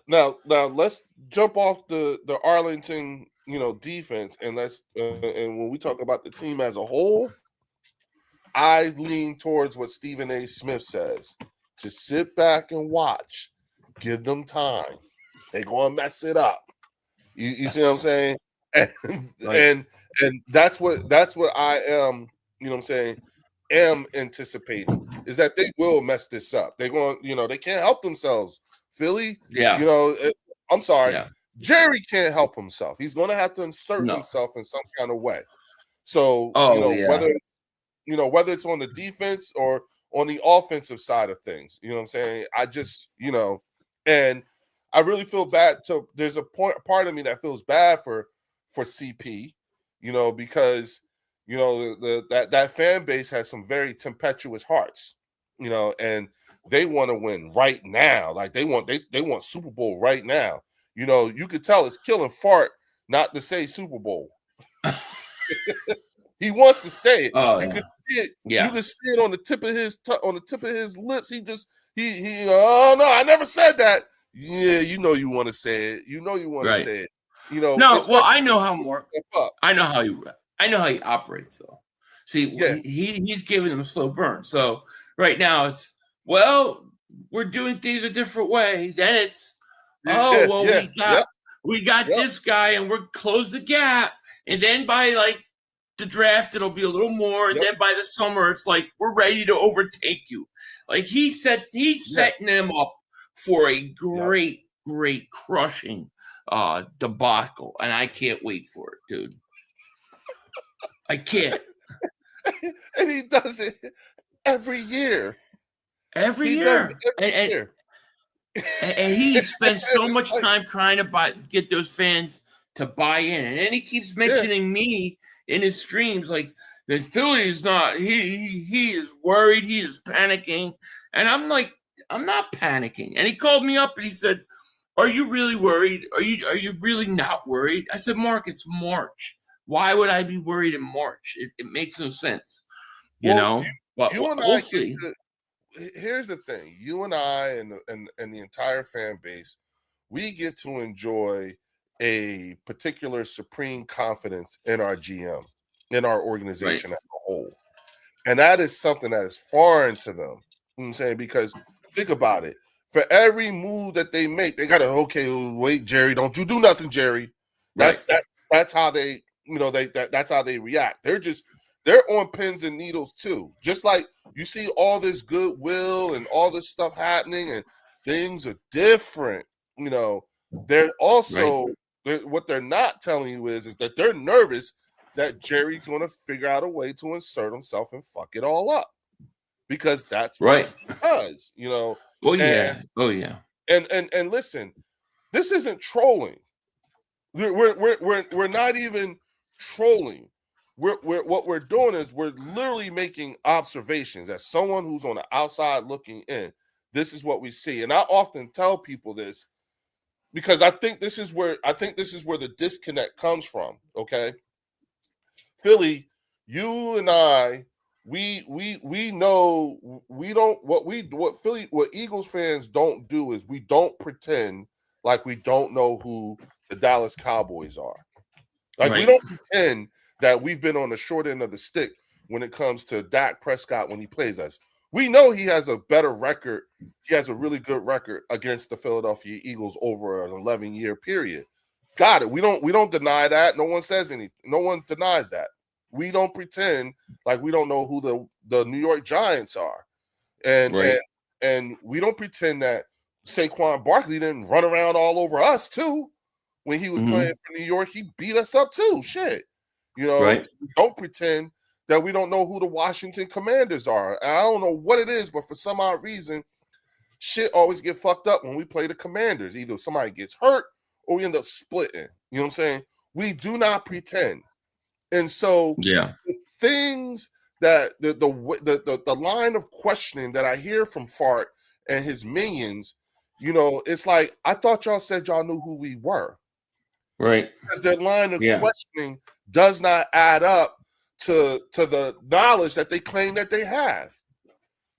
now let's jump off the Arlington, defense, and and when we talk about the team as a whole, I lean towards what Stephen A. Smith says. Just sit back and watch. Give them time. They're gonna mess it up. You see what I'm saying? And that's what I am, am anticipating is that they will mess this up. They're going, they can't help themselves. Philly, I'm sorry. Yeah. Jerry can't help himself. He's going to have to insert himself in some kind of way. So, whether it's on the defense or on the offensive side of things, you know what I'm saying? I just, and I really feel bad. So there's a part of me that feels bad for CP, because that fan base has some very tempestuous hearts, and they want to win right now. Like they want Super Bowl right now. You could tell it's killing Fart not to say Super Bowl. He wants to say it. You can see it. Yeah. You can see it on the tip of his lips. He oh no, I never said that. Yeah, you want to say it. You want to say it. I know how more. I know how he operates though. See, he's giving them a slow burn. So right now it's we're doing things a different way. Then it's we got this guy and we're close the gap. And then by like the draft, it'll be a little more. And then by the summer, it's like we're ready to overtake you. Like he's setting them up for a great crushing debacle, and I can't wait for it, dude. I can't. And he does it every year. Every year. And he spends so much time trying to get those fans to buy in, and then he keeps mentioning me in his streams, like the Philly is not. He is worried. He is panicking, and I'm like, I'm not panicking. And he called me up and he said, "Are you really worried? Are you really not worried?" I said, "Mark, it's March. Why would I be worried in March? It makes no sense, you know." But we'll see. Here's the thing: you and I and the entire fan base, we get to enjoy a particular supreme confidence in our GM, in our organization as a whole, and that is something that is foreign to them. You know what I'm saying? Because think about it. For every move that they make, they gotta wait, Jerry, don't you do nothing, Jerry. That's how they, that's how they react. They're on pins and needles too. Just like you see all this goodwill and all this stuff happening, and things are different. They're also what they're not telling you is that they're nervous that Jerry's going to figure out a way to insert himself and fuck it all up, because that's what he does. Oh yeah. And listen, this isn't trolling. We're not even trolling. What we're doing is we're literally making observations as someone who's on the outside looking in. This is what we see, and I often tell people this because I think this is where the disconnect comes from. Okay, Philly, you and I. We know we don't what Eagles fans don't do is we don't pretend like we don't know who the Dallas Cowboys are. Like we don't pretend that we've been on the short end of the stick when it comes to Dak Prescott when he plays us. We know he has a better record. He has a really good record against the Philadelphia Eagles over an 11-year period. Got it. We don't deny that. No one says anything. No one denies that. We don't pretend like we don't know who the New York Giants are. And we don't pretend that Saquon Barkley didn't run around all over us too. When he was playing for New York, he beat us up too. Shit. You know, we don't pretend that we don't know who the Washington Commanders are. And I don't know what it is, but for some odd reason, shit always get fucked up when we play the Commanders. Either somebody gets hurt or we end up splitting. You know what I'm saying? We do not pretend. And so the things that the line of questioning that I hear from Fart and his minions, you know, it's like, I thought y'all said y'all knew who we were. Right. Because their line of questioning does not add up to the knowledge that they claim that they have.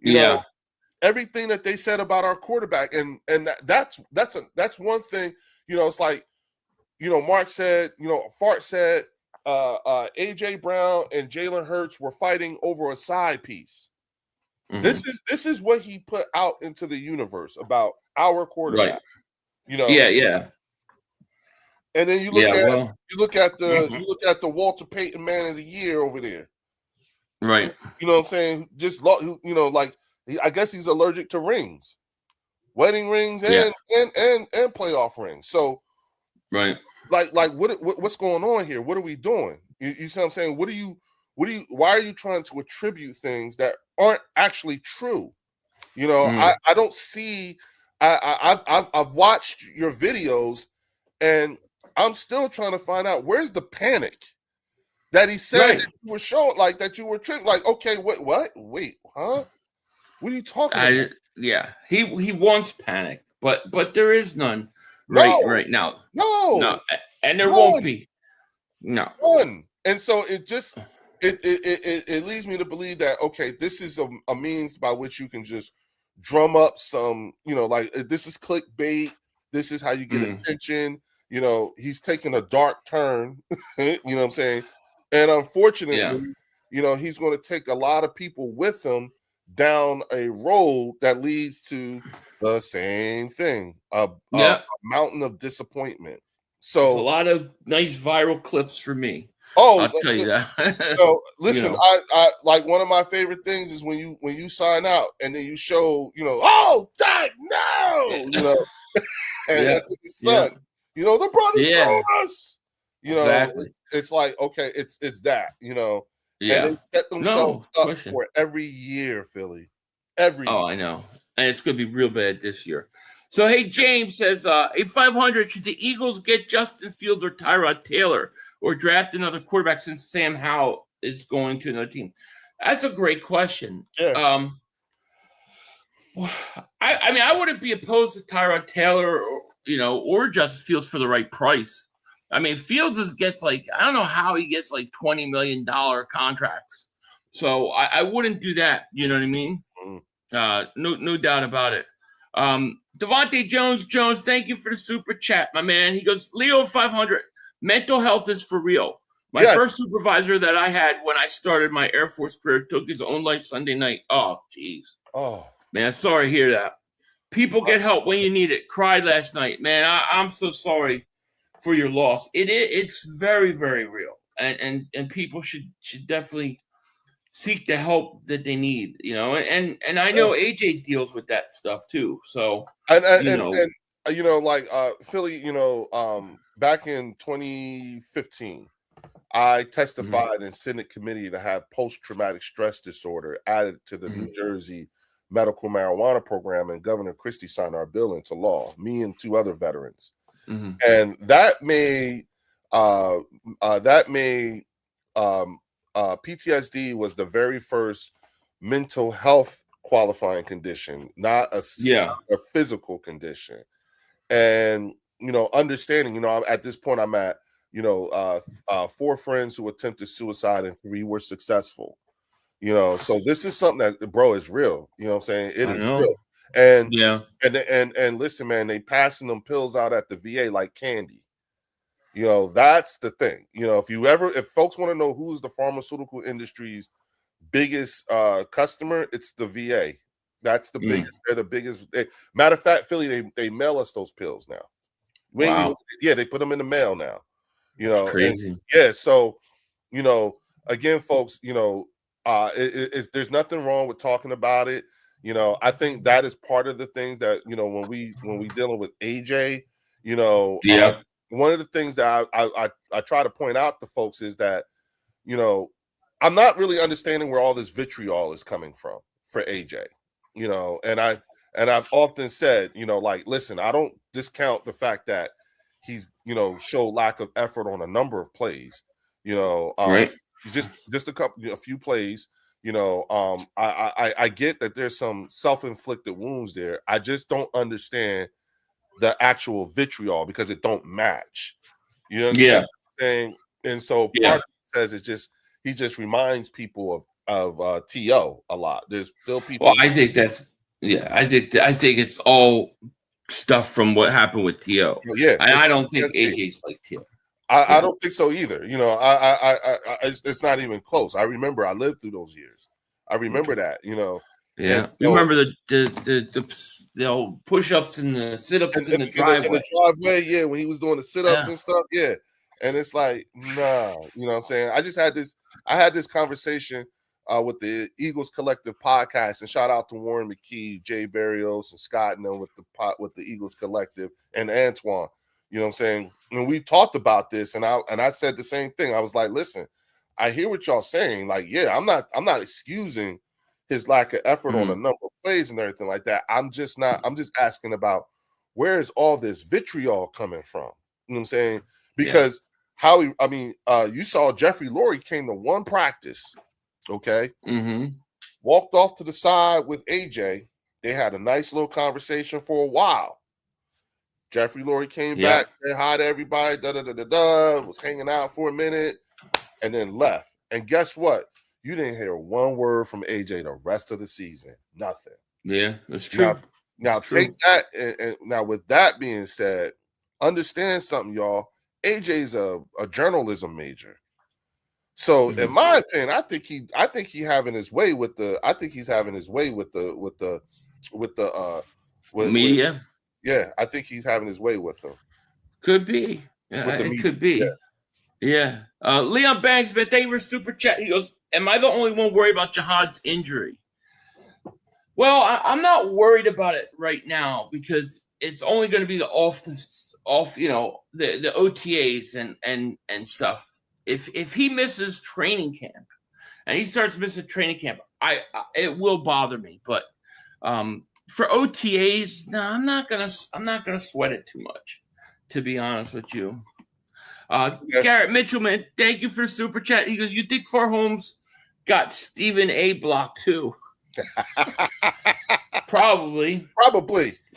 You know, everything that they said about our quarterback, and that's one thing. You know, it's like, you know, Mark said, you know, Fart said, AJ Brown and Jalen Hurts were fighting over a side piece. This is what he put out into the universe about our quarterback. Right. You know, and then you look at the Walter Payton Man of the Year over there. Right. You know what I'm saying? Just, you know, like, I guess he's allergic to rings, wedding rings and playoff rings. So, like what's going on here? What are we doing? You see what I'm saying? Why are you trying to attribute things that aren't actually true? You know, I don't see. I've watched your videos, and I'm still trying to find out where's the panic that he said that you were showing, like that you were tricked. Like, okay, what? Wait, huh? What are you talking about? Yeah, he wants panic, but there is none right now. No, and there won't be. No. None. And so it just it leads me to believe that, okay, this is a means by which you can just drum up some, you know, like, this is clickbait. This is how you get attention. You know, he's taking a dark turn. You know what I'm saying? And unfortunately, you know, he's going to take a lot of people with him down a road that leads to the same thing, a mountain of disappointment. So it's a lot of nice viral clips for me. Oh, I'll tell you that. So listen, You know. I like, one of my favorite things is when you sign out and then you show, you know, oh, Dad, no, you know, and the son, you know, the brothers told us, you know, it's like, okay, it's that, you know, and they set themselves up for every year, Philly, every year. I know, and it's going to be real bad this year. So, hey, James says, a 500, should the Eagles get Justin Fields or Tyrod Taylor or draft another quarterback since Sam Howell is going to another team? That's a great question. Yeah. I mean, I wouldn't be opposed to Tyrod Taylor or Justin Fields for the right price. I mean, Fields gets like, I don't know how he gets like $20 million contracts. So I wouldn't do that. You know what I mean? No doubt about it. Devontae Jones, thank you for the super chat, my man. He goes, Leo 500, mental health is for real. My first supervisor that I had when I started my Air Force career took his own life Sunday night. Oh, jeez. Oh, man, sorry to hear that. People get help when you need it. Cried last night. Man, I'm so sorry for your loss. It's very, very real. And people should definitely seek the help that they need, you know, and I know AJ deals with that stuff too. So and you know, like Philly, you know, back in 2015, I testified in Senate committee to have post-traumatic stress disorder added to the New Jersey medical marijuana program, and Governor Christie signed our bill into law. Me and two other veterans, and that made PTSD was the very first mental health qualifying condition, not a physical condition. And, you know, understanding, you know, at this point I'm at, you know, 4 friends who attempted suicide and 3 were successful, you know, so this is something that, bro, is real. You know what I'm saying? It is real. And and listen, man, they passing them pills out at the VA like candy. You know, that's the thing. You know, if folks want to know who's the pharmaceutical industry's biggest customer, it's the VA. That's the biggest. They're the biggest. Matter of fact, Philly, they mail us those pills now. They put them in the mail now. You know, crazy. So, you know, again, folks, you know, there's nothing wrong with talking about it. You know, I think that is part of the things that, you know, when we dealing with AJ, you know, one of the things that I try to point out to folks is that, you know, I'm not really understanding where all this vitriol is coming from for AJ, you know, and I've often said, you know, like, listen, I don't discount the fact that he's, you know, showed lack of effort on a number of plays, you know, just a few plays, you know, I get that there's some self-inflicted wounds there. I just don't understand the actual vitriol because it don't match, you know what I'm saying? And so part of it says it just, he just reminds people of T.O. a lot. There's still people. Well, I think that's I think it's all stuff from what happened with T.O. Yeah, I don't think AJ's like T.O. I don't think so either. You know, it's not even close. I remember I lived through those years. I remember that. You know. Yeah, so, you remember the old push-ups and the sit-ups in the driveway. In the driveway, yeah, when he was doing the sit-ups and stuff, yeah. And it's like, nah, you know what I'm saying? I had this conversation with the Eagles Collective podcast, and shout out to Warren McKee, Jay Barrios, and Scott, and them with the Eagles Collective, and Antoine. You know what I'm saying? When we talked about this, and I said the same thing. I was like, listen, I hear what y'all saying. Like, yeah, I'm not excusing his lack of effort on a number of plays and everything like that. I'm just asking about where is all this vitriol coming from? You know what I'm saying? Because you saw Jeffrey Lurie came to one practice, okay? Walked off to the side with AJ. They had a nice little conversation for a while. Jeffrey Lurie came back, said hi to everybody, was hanging out for a minute, and then left. And guess what? You didn't hear one word from AJ the rest of the season. Nothing. Yeah, that's true. Now take that, and now with that being said, understand something, y'all. AJ's a journalism major. So in my opinion, I think he's having his way with the media. I think he's having his way with them. Could be. Yeah, it could be. Yeah. Leon Banks, man, thank you for super chat. He goes, am I the only one worried about Jihad's injury? Well, I'm not worried about it right now because it's only going to be the you know, the OTAs and stuff. If he misses training camp and he starts missing training camp, it will bother me. But for OTAs, no, I'm not gonna sweat it too much, to be honest with you. Garrett Mitchellman, thank you for super chat. He goes, you think Farholmes got Stephen A. blocked too? Probably.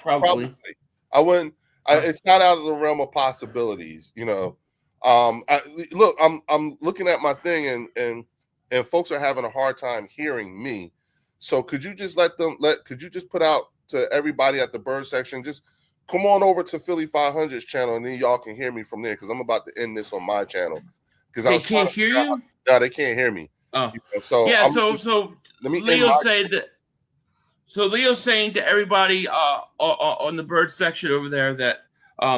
I wouldn't. It's not out of the realm of possibilities, you know. I'm looking at my thing, and folks are having a hard time hearing me. So could you just could you just put out to everybody at the Bird section, just come on over to Philly 500's channel, and then y'all can hear me from there because I'm about to end this on my channel. Because they can't hear you. No, they can't hear me. Oh, you know, so yeah. So Leo said that. So Leo's saying to everybody on the Bird section over there that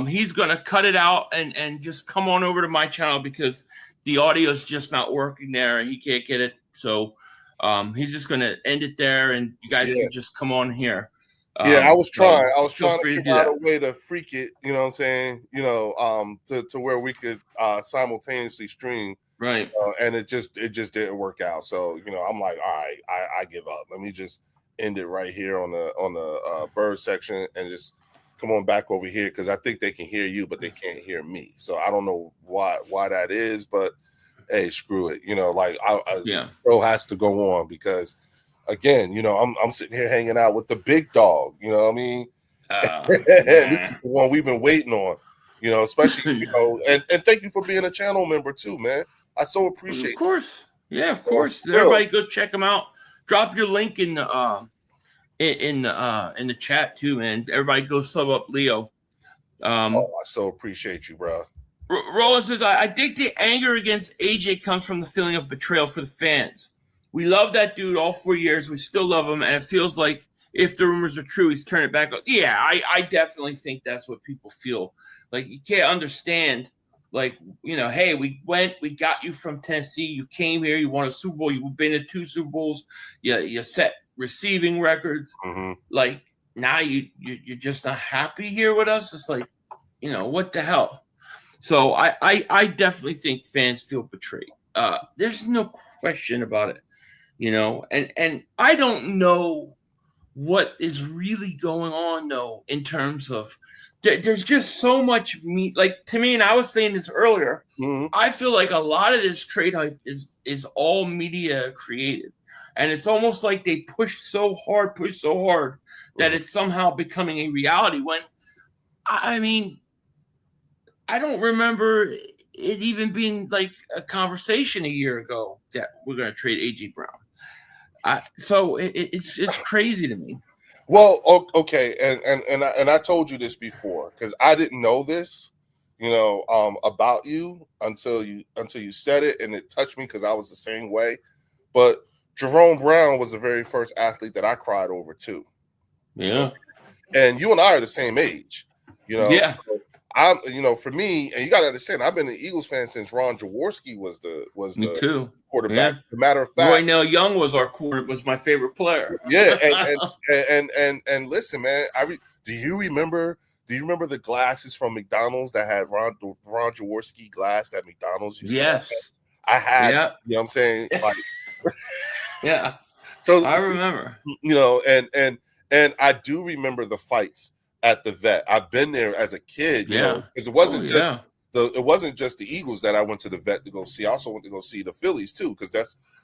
he's gonna cut it out and just come on over to my channel because the audio is just not working there and he can't get it. So he's just gonna end it there, and you guys can just come on here. I was trying to figure out a way to freak it, you know what I'm saying? You know, to where we could simultaneously stream. Right. And it just didn't work out. So, you know, I'm like, all right, I give up. Let me just end it right here on the Bird section and just come on back over here because I think they can hear you, but they can't hear me. So I don't know why that is, but hey, screw it. You know, like show has to go on because again, you know, I'm sitting here hanging out with the big dog. You know what I mean? This is the one we've been waiting on. You know, especially you know, and thank you for being a channel member too, man. I so appreciate it. Of course. Yeah, of course. Everybody go check them out. Drop your link in the chat too, man. Everybody go sub up Leo. I so appreciate you, bro. Roland says, I think the anger against AJ comes from the feeling of betrayal for the fans. we love that dude all 4 years. We still love him, and it feels like if the rumors are true, he's turning it back. Yeah, I definitely think that's what people feel. Like, you can't understand, like, hey, we got you from Tennessee. You came here. You won a Super Bowl. You've been to 2 Super Bowls. You set receiving records. Mm-hmm. Like, now you're just not happy here with us. It's like, what the hell? So I definitely think fans feel betrayed. There's no question about it, and I don't know what is really going on, though, in terms of there's just so much meat. Like, to me, and I was saying this earlier, I feel like a lot of this trade hype is all media created. And it's almost like they push so hard that it's somehow becoming a reality. When, I mean, I don't remember it even being like a conversation a year ago that we're going to trade A.J. Brown. So it's crazy to me. Well, okay, and I told you this before because I didn't know this, about you until you said it, and it touched me because I was the same way. But Jerome Brown was the very first athlete that I cried over too. Yeah, and you and I are the same age, Yeah. So I'm, for me, and you got to understand, I've been an Eagles fan since Ron Jaworski was the quarterback. Yeah. As a matter of fact, Roy Nell Young was my favorite player. Yeah, and listen, man, do you remember the glasses from McDonald's that had Ron Jaworski glass that McDonald's used to have? I had, Yeah. You know what I'm saying? Like, yeah. So I remember, and I do remember the fights at the vet. I've been there as a kid, because it wasn't it wasn't just the Eagles that I went to the vet to go see. I also went to go see the Phillies too, because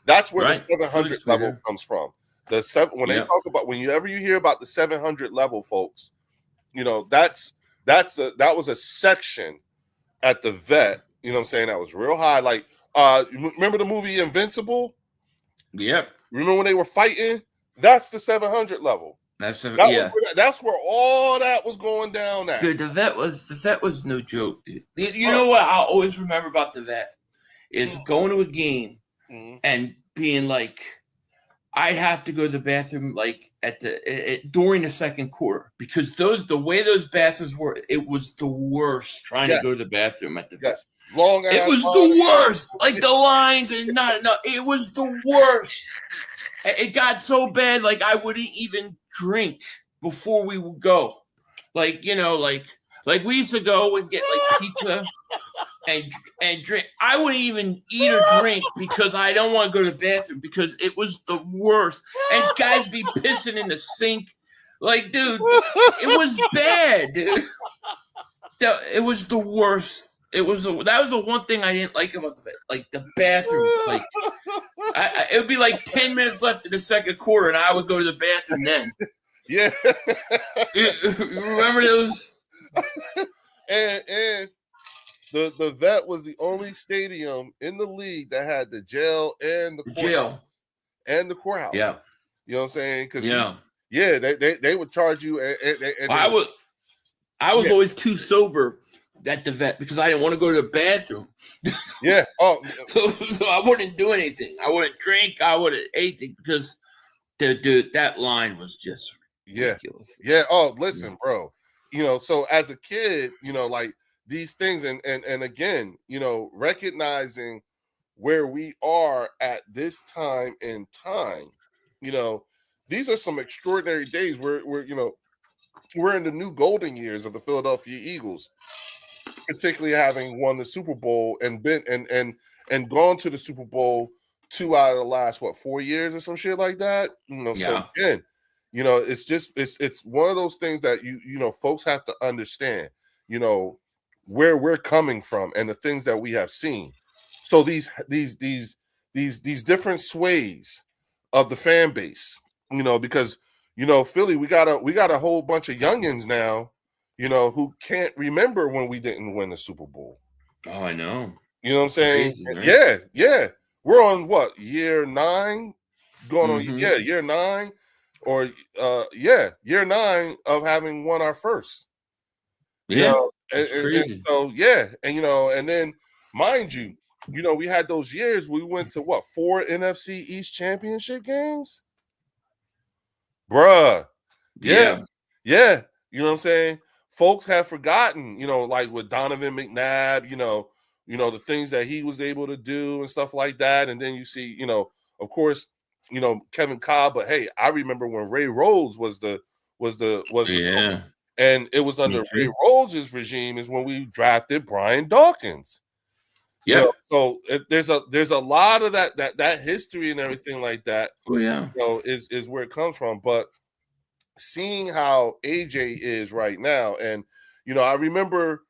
that's where the 700 level comes from. They talk about whenever you hear about the 700 level, folks, that was a section at the vet. You know what I'm saying? That was real high. Like, remember the movie Invincible? Yep. Remember when they were fighting? That's the 700 level. That's where all that was going down at. Dude, the vet was no joke, dude. You know what I'll always remember about the vet is going to a game and being like, I'd have to go to the bathroom like during the second quarter, because the way those bathrooms were, it was the worst trying to go to the bathroom at the vet. Long ass. It was the worst. Like the lines and it was the worst. It got so bad, like I wouldn't even drink before we would go. Like, like we used to go and get like pizza and drink. I wouldn't even eat or drink because I don't want to go to the bathroom because it was the worst. And guys be pissing in the sink. Like, dude, it was bad, dude. It was the worst. That was the one thing I didn't like about the bathrooms. Like, it would be like 10 minutes left in the second quarter, and I would go to the bathroom then. Yeah. You remember those? And the vet was the only stadium in the league that had the jail and the courthouse. Yeah. You know what I'm saying? Because they would charge you. And I was always too sober at the vet because I didn't want to go to the bathroom. Yeah. Oh, so I wouldn't do anything. I wouldn't drink. I wouldn't eat anything because that line was just ridiculous. Yeah. Oh, listen, bro. So as a kid, like these things, and again, recognizing where we are at this time in time, these are some extraordinary days where we're in the new golden years of the Philadelphia Eagles, particularly having won the Super Bowl and been and gone to the Super Bowl 2 out of the last 4 years or some shit like that. So again, it's just it's one of those things that folks have to understand, where we're coming from and the things that we have seen. So these different sways of the fan base, because Philly, we got a whole bunch of youngins now, who can't remember when we didn't win the Super Bowl. Oh, I know. You know what I'm saying? Crazy, right? Yeah. We're on year 9? Going on year 9 or year 9 of having won our first. Yeah. And so and then mind you, you know, we had those years we went to 4 NFC East championship games? Bruh. Yeah. You know what I'm saying? Folks have forgotten, you know, like with Donovan McNabb, you know, the things that he was able to do and stuff like that. And then you see, you know, of course, you know, Kevin Cobb, but hey, I remember when Ray Rhodes was the coach. And it was under Ray Rhodes' regime is when we drafted Brian Dawkins. Yeah. You know, so there's a lot of that history and everything like that. Oh yeah. You know, is where it comes from. But seeing how AJ is right now, and you know, I remember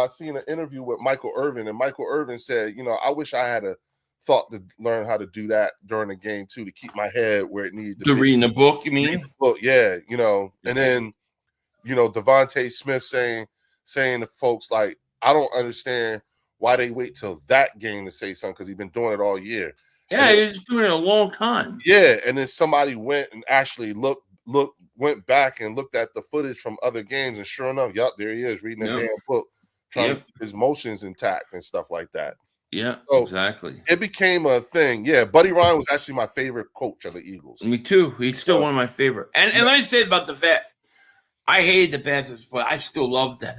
seeing an interview with Michael Irvin, and Michael Irvin said, you know, I wish I had a thought to learn how to do that during the game too, to keep my head where it needed to be. Reading the book, you mean? Well, yeah, you know, and then you know, Devontae Smith saying to folks like, I don't understand why they wait till that game to say something because he's been doing it all year. Yeah, he's doing it a long time. Yeah, and then somebody went and actually went back and looked at the footage from other games, and sure enough, there he is reading the damn book, trying to keep his motions intact and stuff like that. Yeah, so exactly. It became a thing. Yeah, Buddy Ryan was actually my favorite coach of the Eagles. Me too. He's still one of my favorite. And let me say about the vet. I hated the Panthers, but I still loved that.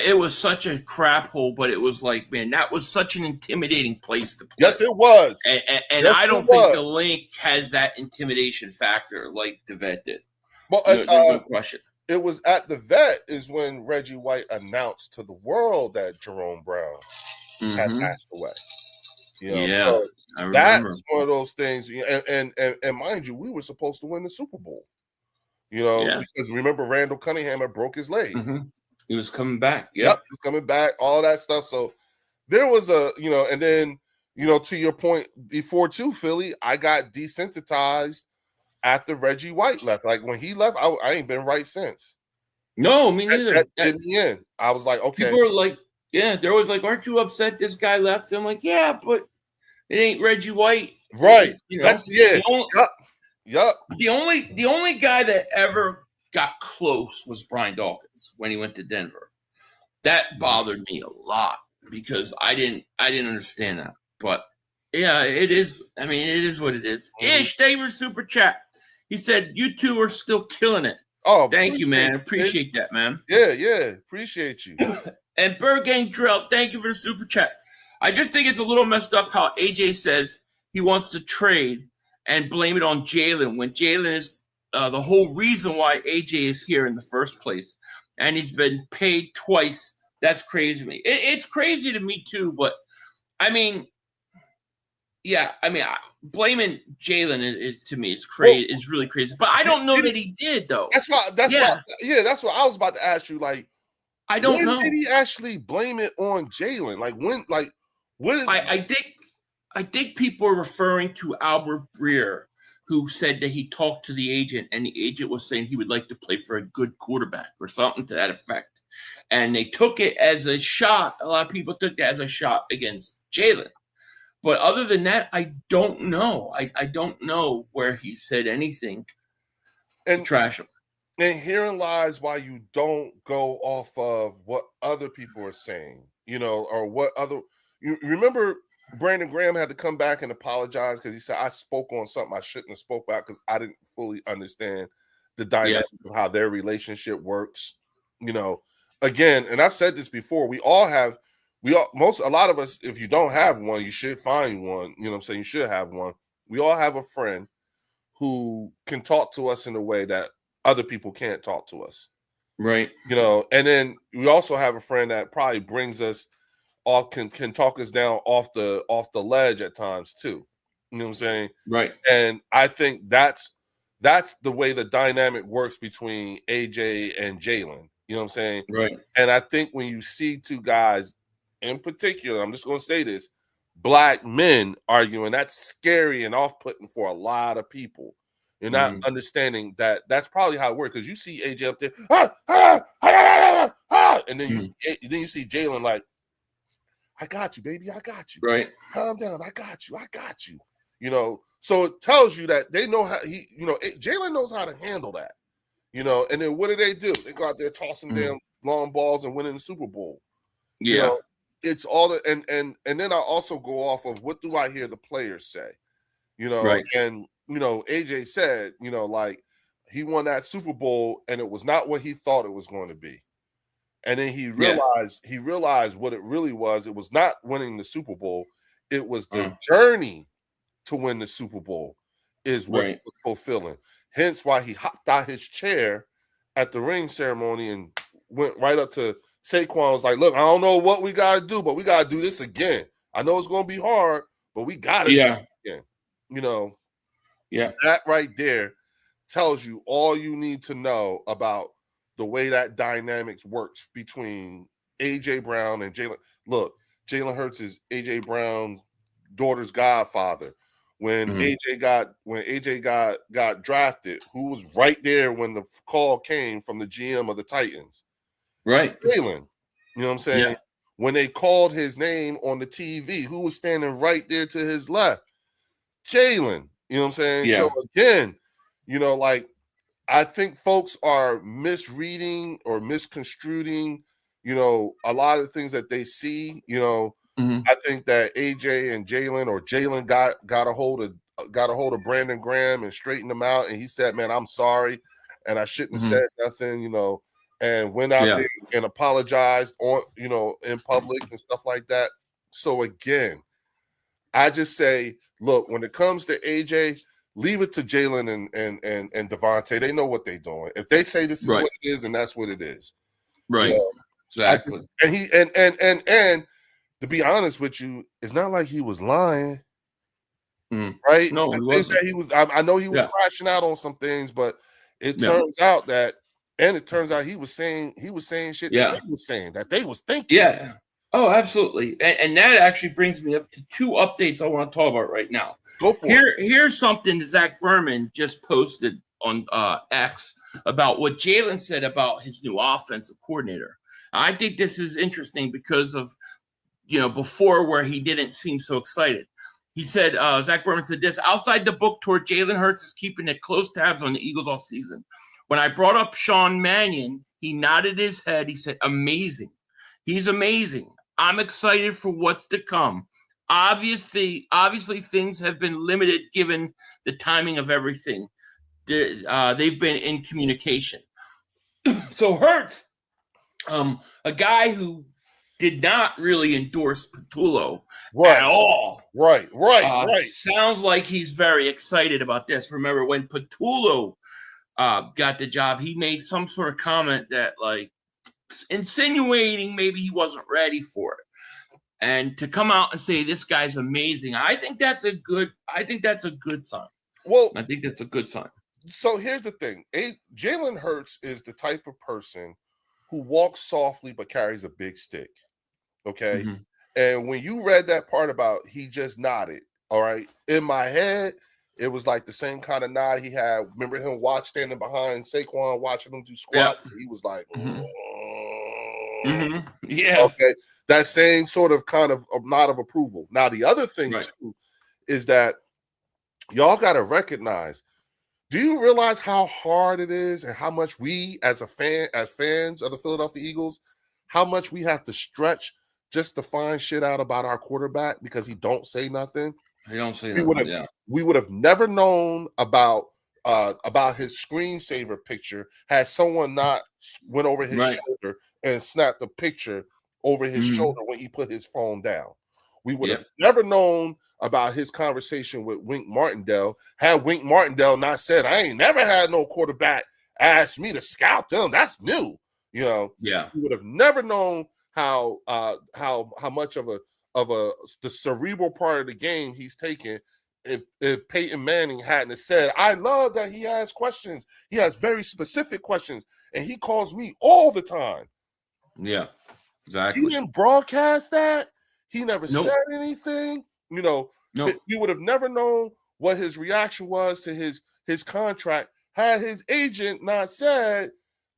It was such a crap hole, but it was like, man, that was such an intimidating place to play. Yes, it was. And yes, I don't think the Link has that intimidation factor like the vet did. Well, no question. It was at the vet is when Reggie White announced to the world that Jerome Brown had passed away. You know? Yeah, so I remember. That's one of those things. And mind you, we were supposed to win the Super Bowl. You know, because remember Randall Cunningham had broke his leg. He was coming back. Yep, he was coming back, all that stuff. So there was and then, you know, to your point before too, Philly, I got desensitized after Reggie White left. Like when he left, I ain't been right since. No, me neither. In the end, I was like, okay. People were like, they're always like, aren't you upset this guy left? I'm like, yeah, but it ain't Reggie White. Right. You know, Yep. The only guy that ever got close was Brian Dawkins when he went to Denver. That bothered me a lot because I didn't understand that. But yeah, it is. I mean, it is what it is. Ish, thank you for super chat. He said you two are still killing it. Oh, thank you, man. Appreciate that, man. Yeah. Appreciate you. And Bird Gang Drill, thank you for the super chat. I just think it's a little messed up how AJ says he wants to trade and blame it on Jalen when Jalen is the whole reason why AJ is here in the first place. And he's been paid twice. That's crazy to me. It's crazy to me too, but I mean, blaming Jalen is to me, it's crazy. It's really crazy. But I don't know that he did though. That's what I was about to ask you. Like, I don't know. Did he actually blame it on Jalen? Like when? Like what is? I think people are referring to Albert Breer, who said that he talked to the agent, and the agent was saying he would like to play for a good quarterback or something to that effect. And they took it as a shot. A lot of people took that as a shot against Jalen. But other than that, I don't know. I don't know where he said anything and trash him. And herein lies why you don't go off of what other people are saying, you know, or what other. You remember Brandon Graham had to come back and apologize because he said, I spoke on something I shouldn't have spoke about because I didn't fully understand the dynamic of how their relationship works. You know, again, and I've said this before, a lot of us, if you don't have one, you should find one. You know what I'm saying? You should have one. We all have a friend who can talk to us in a way that other people can't talk to us. Right. You know, and then we also have a friend that probably brings us off, can talk us down off the ledge at times too. You know what I'm saying? Right. And I think that's the way the dynamic works between AJ and Jalen. You know what I'm saying? Right. And I think when you see two guys in particular, I'm just going to say this, black men arguing, that's scary and off-putting for a lot of people. You're not understanding that that's probably how it works, because you see AJ up there, and then you see Jalen like, I got you, baby, I got you. Right. Calm down, I got you. You know, so it tells you that they know how Jalen knows how to handle that. You know, and then what do? They go out there tossing damn long balls and winning the Super Bowl. Yeah. You know? it's all the and then I also go off of what do I hear the players say, Right. and AJ said, like he won that Super Bowl and it was not what he thought it was going to be. And then he realized what it really was. It was not winning the Super Bowl. It was the journey to win the Super Bowl is what was fulfilling. Hence why he hopped out his chair at the ring ceremony and went right up to Saquon, was like, look, I don't know what we got to do, but we got to do this again. I know it's going to be hard, but we got to do it again. That right there tells you all you need to know about the way that dynamics works between A.J. Brown and Jalen. Look, Jalen Hurts is A.J. Brown's daughter's godfather. When AJ got drafted, who was right there when the call came from the GM of the Titans? Right. Jalen. You know what I'm saying? Yeah. When they called his name on the TV, who was standing right there to his left? Jalen. You know what I'm saying? Yeah. So again, like I think folks are misreading or misconstruing, a lot of the things that they see, I think that AJ and Jalen or Jalen got a hold of Brandon Graham and straightened him out. And he said, man, I'm sorry. And I shouldn't have said nothing, and went out there and apologized on, in public and stuff like that. So again, I just say, look, when it comes to AJ, leave it to Jalen and Devontae. They know what they're doing. If they say this is what it is, and that's what it is. Right. Exactly. And to be honest with you, it's not like he was lying. Right? No, he wasn't. I know he was crashing out on some things, but it turns out that, and it turns out he was saying shit that he was saying, that they was thinking. Yeah. Oh, absolutely. And that actually brings me up to two updates I want to talk about right now. Go for it. Here's something that Zach Berman just posted on X about what Jalen said about his new offensive coordinator. I think this is interesting because of, before where he didn't seem so excited. He said, Zach Berman said this, outside the book tour, Jalen Hurts is keeping it close tabs on the Eagles all season. When I brought up Sean Mannion, he nodded his head. He said, amazing. He's amazing. I'm excited for what's to come. Obviously, things have been limited given the timing of everything. They've been in communication. So Hurts, a guy who did not really endorse Patullo at all. Right. Sounds like he's very excited about this. Remember, when Patullo got the job, he made some sort of comment that, like, insinuating maybe he wasn't ready for it. And to come out and say this guy's amazing, I think that's a good sign. Well, I think that's a good sign. So here's the thing. Jalen Hurts is the type of person who walks softly but carries a big stick. Okay. Mm-hmm. And when you read that part about he just nodded, all right, in my head, it was like the same kind of nod he had. Remember him standing behind Saquon, watching him do squats? Yeah. He was like, yeah. Okay. That same sort of kind of nod of approval. Now, the other thing, too, is that y'all got to recognize, do you realize how hard it is and how much we, as fans of the Philadelphia Eagles, how much we have to stretch just to find shit out about our quarterback because he don't say nothing? He don't say nothing, We would have never known about his screensaver picture had someone not went over his shoulder and snapped a picture over his shoulder when he put his phone down. We would have never known about his conversation with Wink Martindale had Wink Martindale not said, I ain't never had no quarterback ask me to scout them. That's new. We would have never known how much of the cerebral part of the game he's taken if Peyton Manning hadn't said, I love that he has questions. He has very specific questions, and he calls me all the time. Yeah, exactly. He didn't broadcast that. He never said anything. We would have never known what his reaction was to his contract had his agent not said,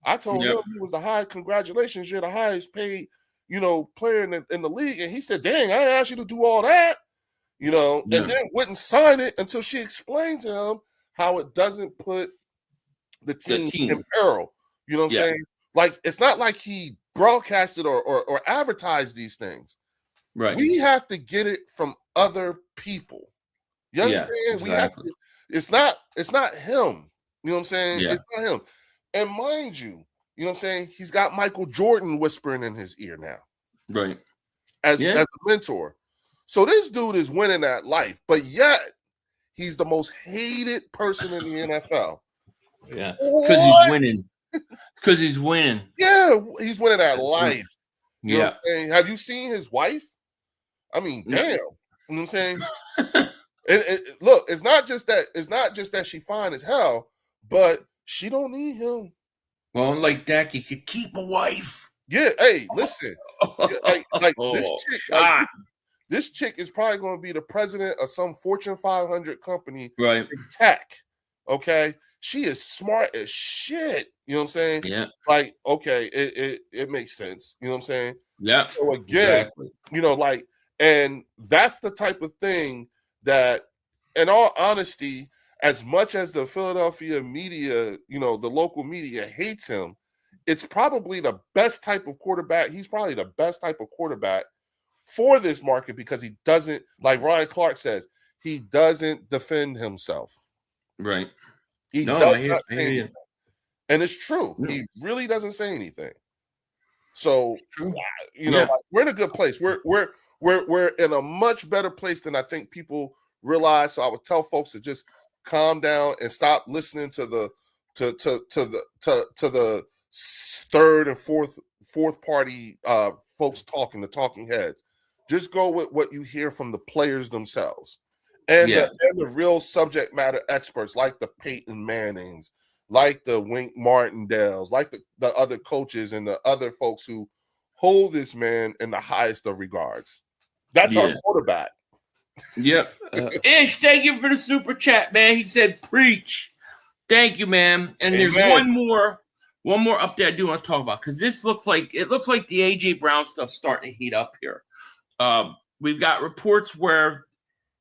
I told him he was congratulations, you're the highest paid, player in the league. And he said, dang, I didn't ask you to do all that, and then wouldn't sign it until she explained to him how it doesn't put the team in peril. You know what I'm saying? Like, it's not like he broadcasted or advertised these things. Right. We have to get it from other people. You understand? Exactly. We have to, it's not him. You know what I'm saying? Yeah. It's not him. And mind you, you know what I'm saying? He's got Michael Jordan whispering in his ear now. Right. As a mentor. So this dude is winning at life, but yet he's the most hated person in the NFL. Yeah. Because he's winning. Because he's winning. Yeah, he's winning at life. You know Yeah. what I'm saying? Have you seen his wife? I mean, damn. You know what I'm saying? Look, it's not just that she fine as hell, but she don't need him. Well, like Dak, you could keep a wife. Yeah, hey, listen. This chick is probably going to be the president of some Fortune 500 company in tech. Okay, she is smart as shit. You know what I'm saying? Yeah. Like, okay, it makes sense. You know what I'm saying? Yeah. So again, you know, like, and that's the type of thing that, in all honesty, as much as the Philadelphia media, you know, the local media hates him, it's probably the best type of quarterback. He's probably the best type of quarterback for this market because he doesn't, like Ryan Clark says, he doesn't defend himself. Right. He does not say anything. And it's true. No. He really doesn't say anything. So, you know, like, we're in a good place. We're in a much better place than I think people realize. So I would tell folks to just calm down and stop listening to the third and fourth party folks talking, the talking heads. Just go with what you hear from the players themselves and the real subject matter experts like the Peyton Mannings, like the Wink Martindales, like the other coaches and the other folks who hold this man in the highest of regards. That's our quarterback. Yep. Ish, thank you for the super chat, man. He said, preach. Thank you, man. And there's one more update I do want to talk about because it looks like the AJ Brown stuff starting to heat up here. We've got reports where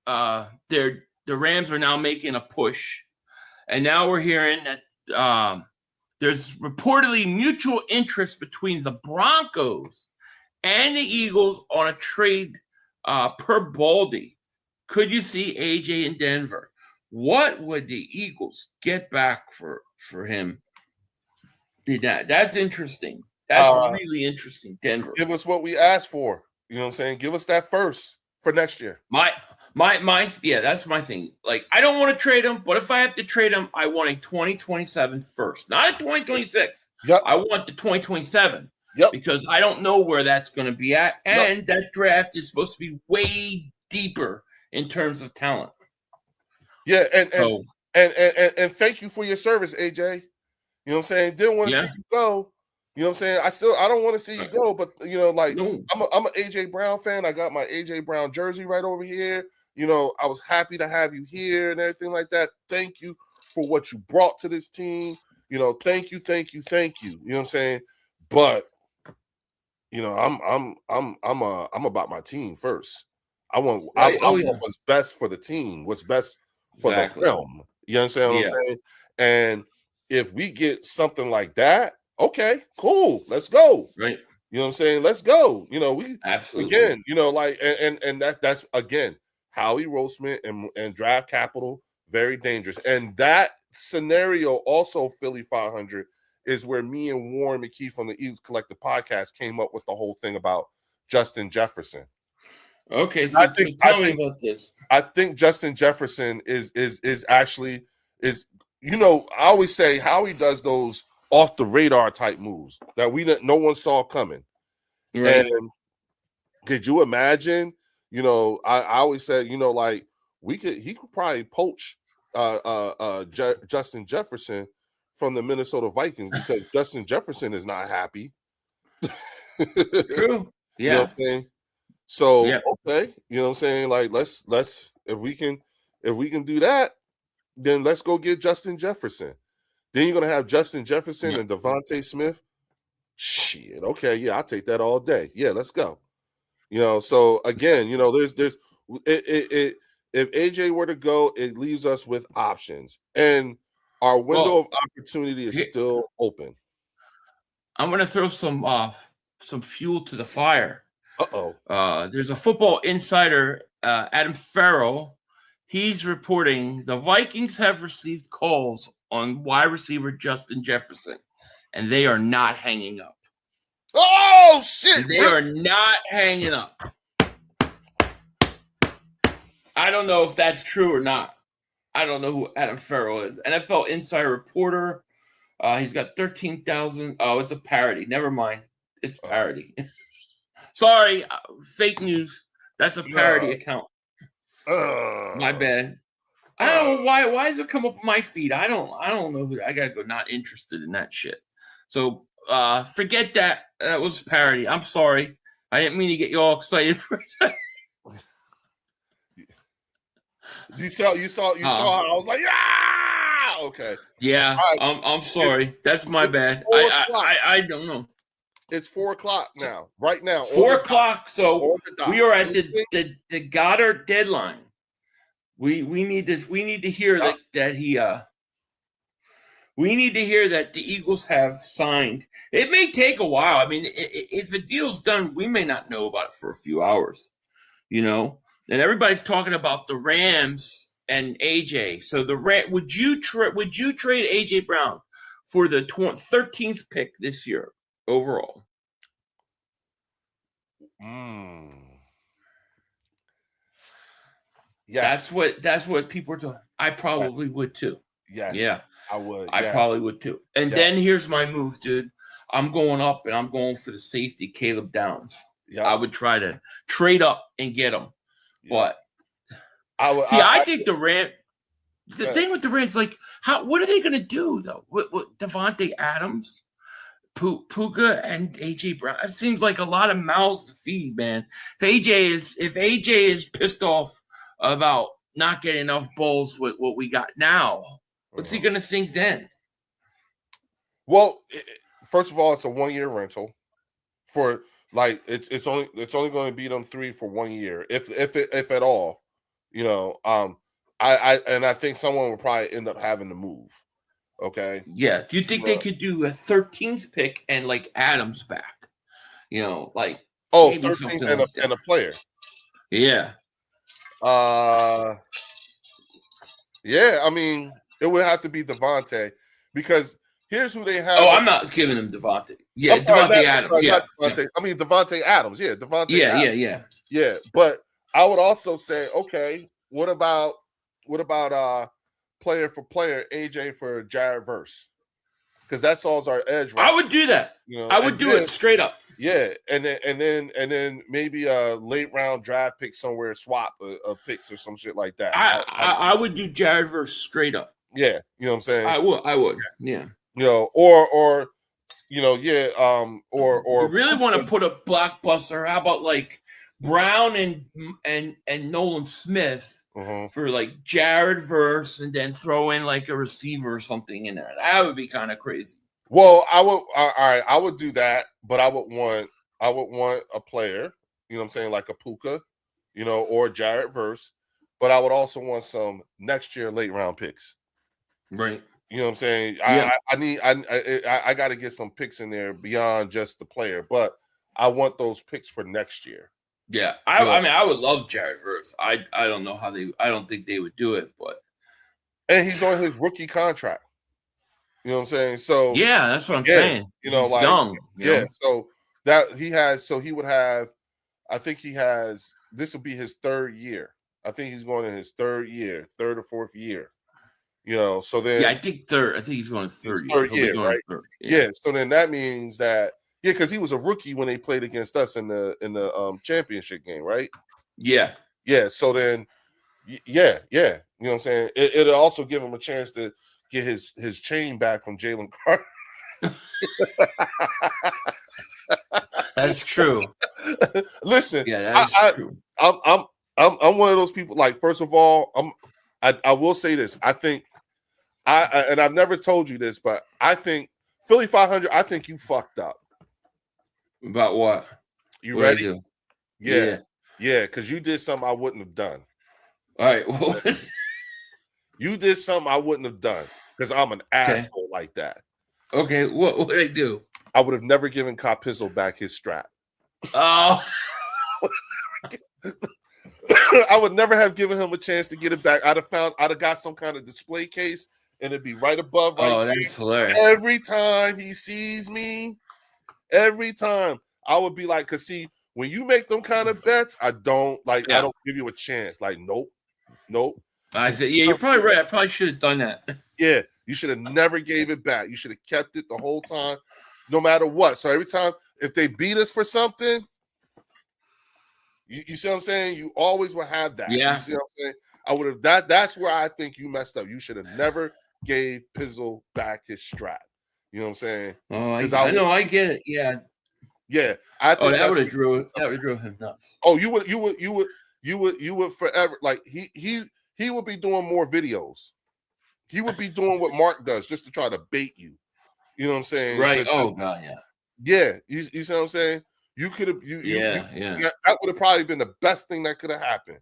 the Rams are now making a push, and now we're hearing that there's reportedly mutual interest between the Broncos and the Eagles on a trade per Baldy. Could you see AJ in Denver? What would the Eagles get back for him? That's interesting. That's really interesting. Denver. Give us what we asked for. You know what I'm saying? Give us that first for next year. That's my thing. Like, I don't want to trade him, but if I have to trade him, I want a 2027 first, not a 2026. Yep. I want the 2027. Yep. Because I don't know where that's going to be at, and that draft is supposed to be way deeper in terms of talent. Yeah, and thank you for your service, AJ. You know what I'm saying? Didn't want to see you go. You know what I'm saying? I don't want to see you go, but you know, like I'm an AJ Brown fan. I got my AJ Brown jersey right over here. You know, I was happy to have you here and everything like that. Thank you for what you brought to this team. You know, thank you. You know what I'm saying? But you know, I'm about my team first. I want what's best for the team, what's best for the realm. You understand what I'm saying? And if we get something like that, okay, cool, let's go. Right. You know what I'm saying? Let's go. You know, we absolutely again, you know, like and that's again, Howie Roseman and draft capital, very dangerous. And that scenario also, Philly 500, is where me and Warren McKee from the Eagles Collective podcast came up with the whole thing about Justin Jefferson. Okay, so tell me about this. I think Justin Jefferson is actually, you know, I always say Howie does those off the radar type moves that no one saw coming. Right. And could you imagine? You know, I always said, you know, like he could probably poach Justin Jefferson from the Minnesota Vikings because Justin Jefferson is not happy. True. Yeah. You know what I'm saying? So okay, you know what I'm saying? Like let's if we can do that, then let's go get Justin Jefferson. Then you're gonna have Justin Jefferson and Devontae Smith. Shit, okay, yeah, I'll take that all day. Yeah, let's go. You know, so again, you know, there's if AJ were to go, it leaves us with options, and our window of opportunity is still open. I'm gonna throw some fuel to the fire. There's a Football Insider, Adam Farrell. He's reporting the Vikings have received calls on wide receiver Justin Jefferson, and they are not hanging up. Oh, shit. They are not hanging up. I don't know if that's true or not. I don't know who Adam Farrell is. NFL Insider reporter. He's got 13,000. Oh, it's a parody. Never mind. It's parody. Sorry, fake news. That's a parody account. My bad. I don't know why does it come up on my feed? I don't know who. I gotta go. Not interested in that shit. So forget that. That was parody. I'm sorry. I didn't mean to get you all excited for that. You saw how I was like, yeah. Okay. Yeah. Right. I'm sorry. That's my bad. I don't know. It's 4:00 now. Right now. 4:00. So we are at the Goddard deadline. We need to hear that he we need to hear that the Eagles have signed. It may take a while. I mean, if the deal's done, we may not know about it for a few hours, you know. And everybody's talking about the Rams and AJ. So would you trade AJ Brown for the 13th pick this year overall? Yeah, that's what people are doing. I probably would too. Yes. Yeah, I would. I probably would too. And then here's my move, dude. I'm going up and I'm going for the safety, Caleb Downs. Yeah, I would try to trade up and get him. Yeah. But I think the Rams. The thing with the Rams, like, what are they going to do though? With Devontae Adams, Puka, and AJ Brown? It seems like a lot of mouths to feed, man. If AJ is pissed off about not getting enough balls with what we got now, what's he going to think then? Well, first of all, it's a 1-year rental for. Like it's only going to be them 3 for 1 year, if at all, you know. I think someone will probably end up having to move. Okay. Yeah. Do you think they could do a 13th pick and like Adams back? You know, like 13th and a player. Yeah. Yeah. I mean, it would have to be Devontae because. Here's who they have. Oh, I'm not giving him Devontae. Yeah, Devontae Adams. Yeah. I mean, Devontae Adams. Yeah, Devontae Adams. Yeah, but I would also say, okay, what about player for player, AJ for Jared Verse? Because that solves our edge. Right? I would do that. You know, I would do it straight up. Yeah, and then maybe a late round draft pick somewhere, swap of picks or some shit like that. I would do Jared Verse straight up. Yeah, you know what I'm saying. I would. Yeah. You know, or you know, or you really want to put a blockbuster? How about like Brown and Nolan Smith for like Jared Verse, and then throw in like a receiver or something in there? That would be kind of crazy. Well, I would. All right, I would do that, but I would want a player. You know what I'm saying, like a Puka, you know, or Jared Verse, but I would also want some next year late round picks. Right. You know what I'm saying? Yeah. I got to get some picks in there beyond just the player, but I want those picks for next year. Yeah, I mean, I would love Jared Verse. I don't know how I don't think they would do it, but and he's on his rookie contract. You know what I'm saying? So yeah, that's what I'm saying. You know, he's like young. Yeah, so that he has. So he would have. I think he has. This will be his 3rd year. I think he's going in his 3rd year, 3rd or 4th year. You know, so then I think 3rd. I think he's going 3rd year, right? 3rd. Yeah. So then that means that because he was a rookie when they played against us in the championship game, right? Yeah. So then, yeah. You know what I'm saying? It'll also give him a chance to get his chain back from Jalen Carter. That's true. Listen, yeah, that's true. I'm one of those people. Like, first of all, I will say this. I think and I've never told you this, but I think Philly 500. I think you fucked up. About what? You ready? Yeah, because you did something I wouldn't have done. All right. You did something I wouldn't have done because I'm an asshole like that. Okay, what did I do? I would have never given Capizzle back his strap. Oh. I would never have given him a chance to get it back. I'd have got some kind of display case, and it'd be right above. Oh, that's hilarious. Every time he sees me, every time I would be like, cause see, when you make them kind of bets, I don't give you a chance. Like, nope. I said, yeah, you're probably right. I probably should have done that. Yeah, you should have never gave it back. You should have kept it the whole time, no matter what. So every time, if they beat us for something, you see what I'm saying? You always will have that. Yeah. You see what I'm saying? I would have that's where I think you messed up. You should have never gave Pizzle back his strap. You know what I'm saying? Oh, I know, I get it. Yeah. Yeah. I think that would have drew him nuts. Oh, you would forever, like he would be doing more videos. He would be doing what Mark does just to try to bait you. You know what I'm saying? Right. God, yeah. Yeah. You see what I'm saying? You could have yeah. That would have probably been the best thing that could have happened.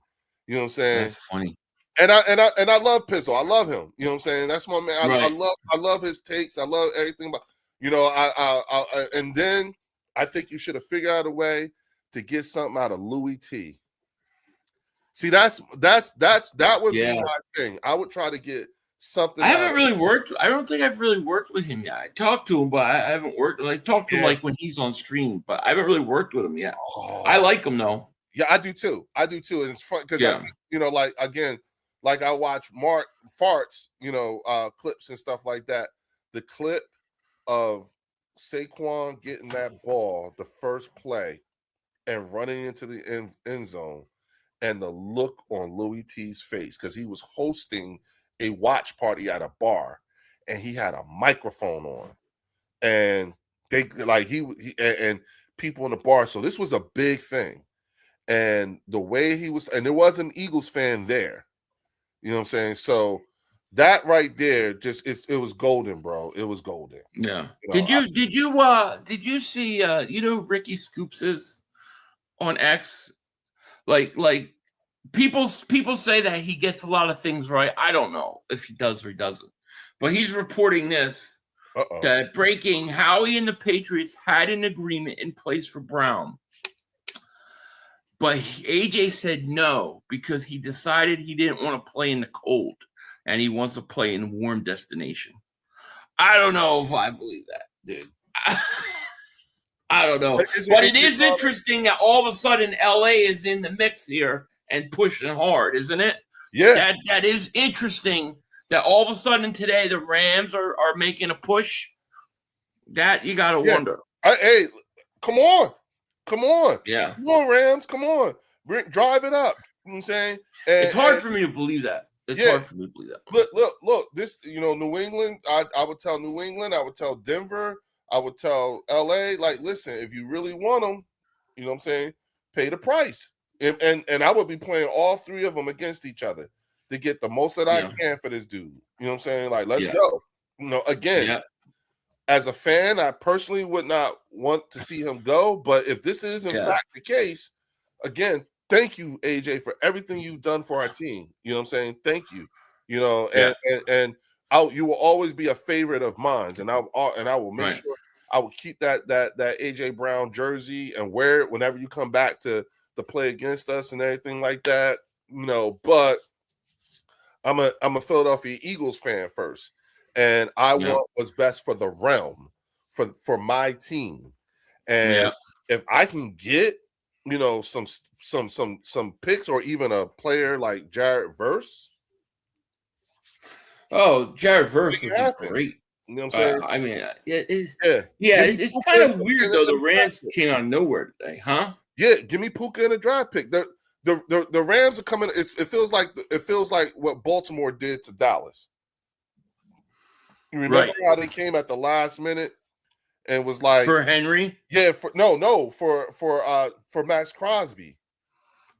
You know what I'm saying? That's funny. And I love Pizzle. I love him. You know what I'm saying? That's my man. I love his takes. I love everything about, you know, I and then I think you should have figured out a way to get something out of Louis T. See, that would be my thing. I would try to get something. I don't think I've really worked with him yet. I talked to him, but I haven't worked. Like talked to him like when he's on stream, but I haven't really worked with him yet. Oh. I like him though. Yeah, I do too. And it's fun because you know, like again, like I watch Mark Farts, you know, clips and stuff like that. The clip of Saquon getting that ball, the first play, and running into the end zone, and the look on Louis T's face, because he was hosting a watch party at a bar, and he had a microphone on, and they like he and people in the bar. So this was a big thing, and the way he was, and there was an Eagles fan there. You know what I'm saying? So that right there, it was golden, bro. It was golden. Yeah. You know, Did you see you know who Ricky Scoops is on X? Like people say that he gets a lot of things right. I don't know if he does or he doesn't. But he's reporting this that breaking Howie and the Patriots had an agreement in place for Brown. But AJ said no because he decided he didn't want to play in the cold and he wants to play in warm destination. I don't know if I believe that, dude. I don't know. But it is interesting that all of a sudden LA is in the mix here and pushing hard, isn't it? Yeah. That is interesting that all of a sudden today the Rams are making a push. That you got to wonder. Hey, come on. Yeah. Come on, Rams. Come on. Drive it up. You know what I'm saying? It's hard for me to believe that. It's hard for me to believe that. Look. This, you know, New England, I would tell New England, I would tell Denver, I would tell LA, like, listen, if you really want them, you know what I'm saying, pay the price. And I would be playing all three of them against each other to get the most that I can for this dude. You know what I'm saying? Like, let's go. You know, again, as a fan, I personally would not want to see him go. But if this is in fact the case, again, thank you, AJ, for everything you've done for our team. You know what I'm saying? Thank you. You know, and you will always be a favorite of mine, and I will make sure I will keep that AJ Brown jersey and wear it whenever you come back to play against us and everything like that. You know, but I'm a Philadelphia Eagles fan first, and I want what's best for the realm, for my team, and if I can get, you know, some picks or even a player like Jared Verse. Oh, Jared Verse would be great. You know what I'm saying? I mean, it's kind of weird though. The Rams came out of nowhere today, huh? Yeah, give me Puka in a draft pick. The Rams are coming. It feels like what Baltimore did to Dallas. You remember how they came at the last minute and was like for Henry? Yeah, for Maxx Crosby.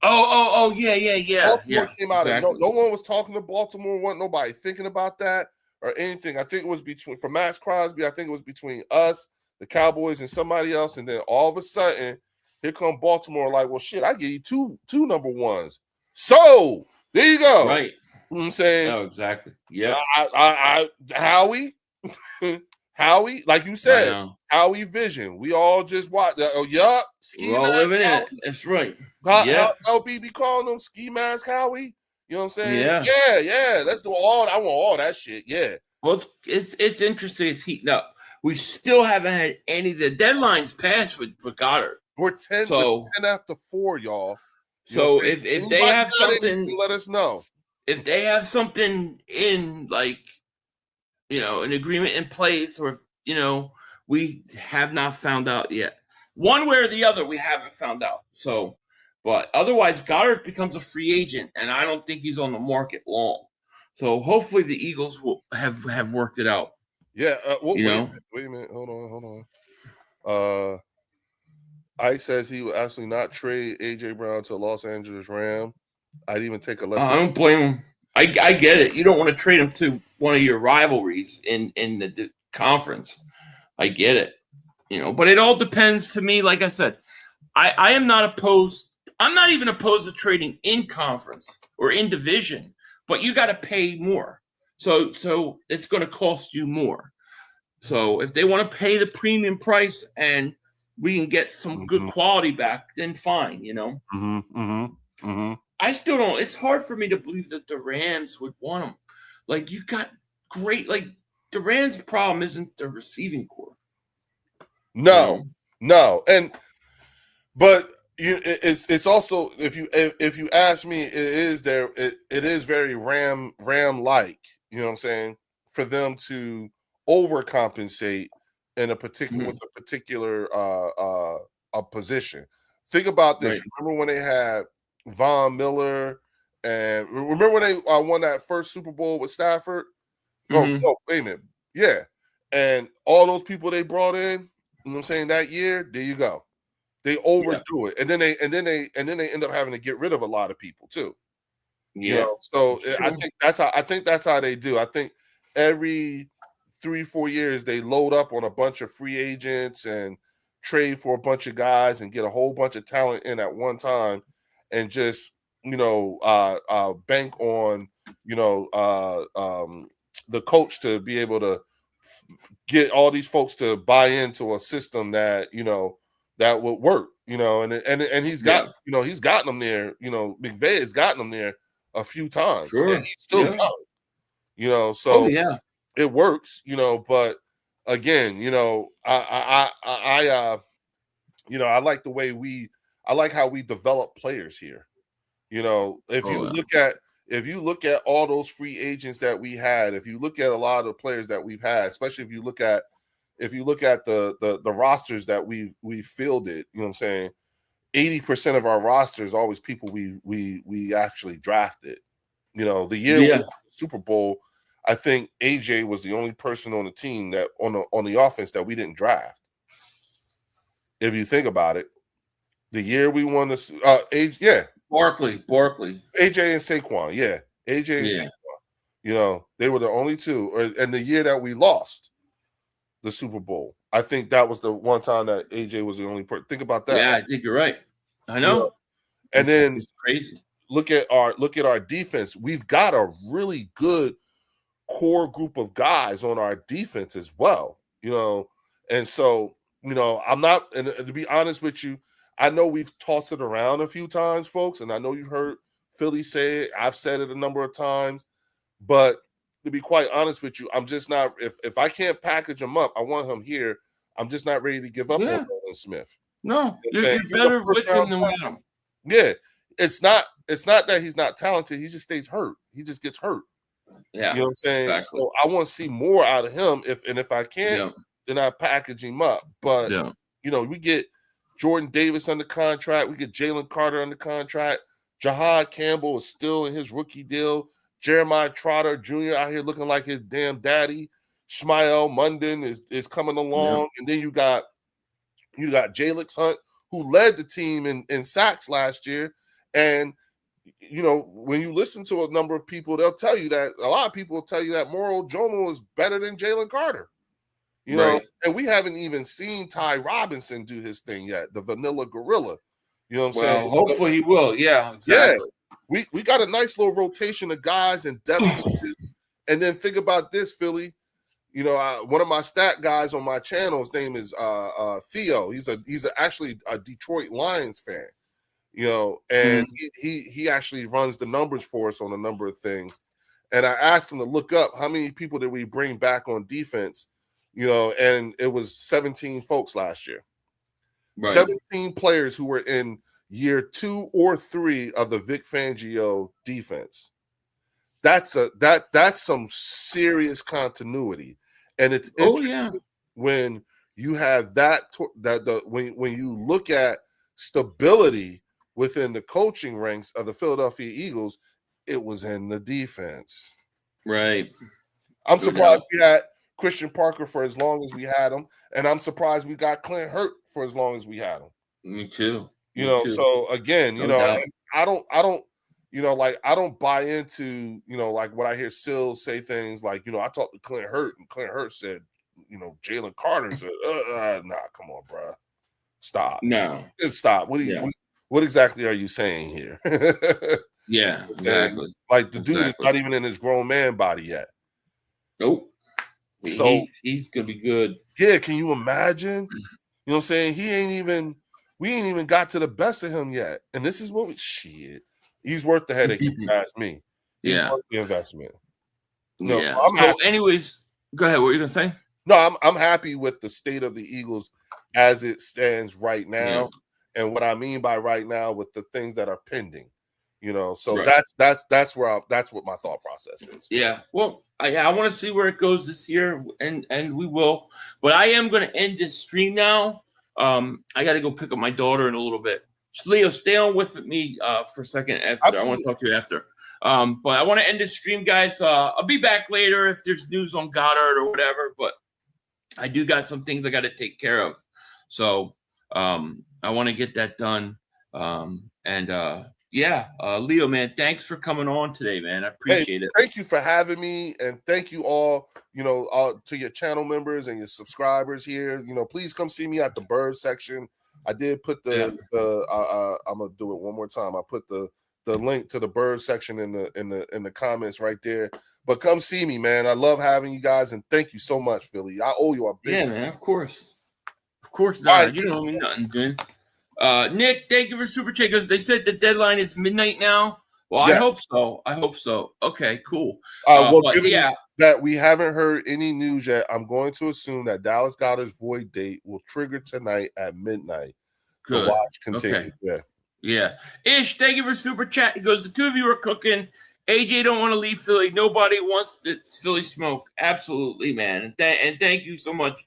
Oh, yeah. Baltimore came out and no one was talking to Baltimore. Wasn't nobody thinking about that or anything. I think it was for Maxx Crosby. I think it was between us, the Cowboys, and somebody else. And then all of a sudden, here come Baltimore. Like, well, shit, I give you two number ones. So there you go. Right. You know what I'm saying? Oh, exactly. Yeah. Howie, like you said, Howie vision. We all just watch. We're all living in it. That's right. Yeah. LB be calling them ski mask Howie. You know what I'm saying? Yeah. Yeah. Let's do all. I want all that shit. Yeah. Well, it's interesting. It's heating up. We still haven't had any. The deadline's passed with Goedert. We're 10 after 4, y'all. So if they have something, let us know. If they have something in, like, an agreement in place, or we have not found out yet. One way or the other, we haven't found out. So, but otherwise, Goedert becomes a free agent, and I don't think he's on the market long. So hopefully the Eagles will have worked it out. Yeah. Wait a minute. Hold on. Ike says he will absolutely not trade A.J. Brown to Los Angeles Ram. I'd even take a lesson. I don't blame him. I get it. You don't want to trade him to one of your rivalries in the conference. I get it. But it all depends to me. Like I said, I am not opposed. I'm not even opposed to trading in conference or in division, but you got to pay more. So it's going to cost you more. So if they want to pay the premium price and we can get some good quality back, then fine, I still don't. It's hard for me to believe that the Rams would want him. Like, you got great. Like, the Rams' problem isn't the receiving core. No. But it's also, if you ask me, it is very Ram like. You know what I'm saying? For them to overcompensate in a particular with a particular a position. Think about this. Right. Remember when they had Von Miller, and remember when they won that first Super Bowl with Stafford? No, wait a minute. Yeah. And all those people they brought in, you know what I'm saying, that year, there you go. They overdo it. And then they end up having to get rid of a lot of people too. Yeah. So I think that's how they do. I think every 3-4 years they load up on a bunch of free agents and trade for a bunch of guys and get a whole bunch of talent in at one time, and just bank on the coach to be able to get all these folks to buy into a system that that would work, and he's got he's gotten them there. McVay has gotten them there a few times. Sure. And he's still young. So it works, but again, I like the way I like how we develop players here. If you look at all those free agents that we had, if you look at a lot of the players that we've had, especially if you look at the rosters that we've fielded, 80% of our roster is always people we actually drafted. The year we won the Super Bowl, I think AJ was the only person on the team that on the offense that we didn't draft. If you think about it, the year we won the Barkley, AJ and Saquon, AJ and Saquon, they were the only two. And the year that we lost the Super Bowl, I think that was the one time that AJ was the only person. Think about that. Yeah, I think you're right. I know. And then it's crazy. Look at our defense. We've got a really good core group of guys on our defense as well. And so I'm not. And to be honest with you, I know we've tossed it around a few times, folks, and I know you've heard Philly say it. I've said it a number of times, but to be quite honest with you, I'm just not. If I can't package him up, I want him here. I'm just not ready to give up on Nolan Smith. No, you're better with him than without him. Yeah, it's not that he's not talented. He just stays hurt. He just gets hurt. Yeah, you know what I'm saying. Exactly. So I want to see more out of him. If I can, then I package him up. But we get Jordan Davis under contract. We get Jalen Carter under contract. Jahad Campbell is still in his rookie deal. Jeremiah Trotter Jr. out here looking like his damn daddy. Shmael Munden is coming along. And then you got Jalyx Hunt, who led the team in sacks last year. And, when you listen to a number of people, they'll tell you that a lot of people will tell you that Moro Jomo is better than Jalen Carter. And we haven't even seen Ty Robinson do his thing yet, the vanilla gorilla. You know what I'm saying? Hopefully he will. Yeah, exactly. Yeah. We got a nice little rotation of guys and depth. And then think about this, Philly. One of my stat guys on my channel, his name is Theo. He's actually a Detroit Lions fan. and he actually runs the numbers for us on a number of things. And I asked him to look up how many people did we bring back on defense, and it was 17 folks last year. Right. 17 players who were in year 2 or 3 of the Vic Fangio defense. That's some serious continuity. And it's interesting when you have when you look at stability within the coaching ranks of the Philadelphia Eagles, it was in the defense. Right. I'm surprised we had Christian Parker for as long as we had him, and I'm surprised we got Clint Hurt for as long as we had him. Me too. So again, I don't I don't buy into, like what I hear Sills say things like, I talked to Clint Hurt and Clint Hurt said, Jalen Carter said, nah, come on, bro. Stop. No. Stop. What exactly are you saying here? Yeah, exactly. Like the dude is not even in his grown man body yet. Nope. So he's gonna be good. Yeah, can you imagine? You know what I'm saying? We ain't even got to the best of him yet. And this is what he's worth the headache, if you ask me. He's worth the investment. Anyways, go ahead. What were you gonna say? No, I'm happy with the state of the Eagles as it stands right now. Yeah. And what I mean by right now with the things that are pending. So that's what my thought process is. Yeah. Well, I want to see where it goes this year, and we will. But I am going to end this stream now. I got to go pick up my daughter in a little bit. Just Leo, stay on with me for a second. I want to talk to you after. But I want to end this stream, guys. I'll be back later if there's news on Goedert or whatever. But I do got some things I got to take care of. So I want to get that done. Leo, man, thanks for coming on today, man. I appreciate it. Thank you for having me, and thank you all, to your channel members and your subscribers here. Please come see me at the bird section. I did put I'm gonna do it one more time. I put the link to the bird section in the comments right there. But come see me, man. I love having you guys, and thank you so much, Philly. I owe you a big man. Of course not. Right. You don't owe me nothing, dude. Nick, thank you for super chat because they said the deadline is midnight now. Well, yeah. I hope so. Okay, cool. That we haven't heard any news yet. I'm going to assume that Dallas Goedert's void date will trigger tonight at midnight. Good. The watch continues. Okay. Yeah. Ish, thank you for super chat. He goes, the two of you are cooking. AJ don't want to leave Philly. Nobody wants the Philly smoke. Absolutely, man. And thank you so much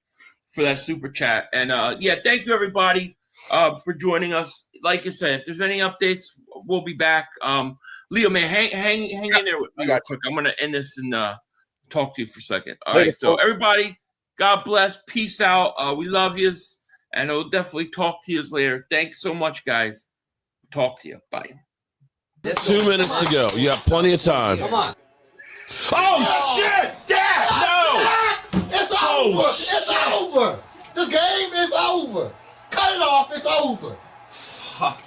for that super chat. And thank you everybody for joining us. Like I said, if there's any updates, we'll be back. Leo, man, hang in there with me real quick. I'm gonna end this and talk to you for a second. All right. So everybody, God bless. Peace out. We love yous, and I'll definitely talk to yous later. Thanks so much, guys. Talk to you. Bye. 2 minutes to go. You have plenty of time. Come on. Oh, shit! Dad! No! It's over! It's over! This game is over! Cut it off! It's over! Fuck.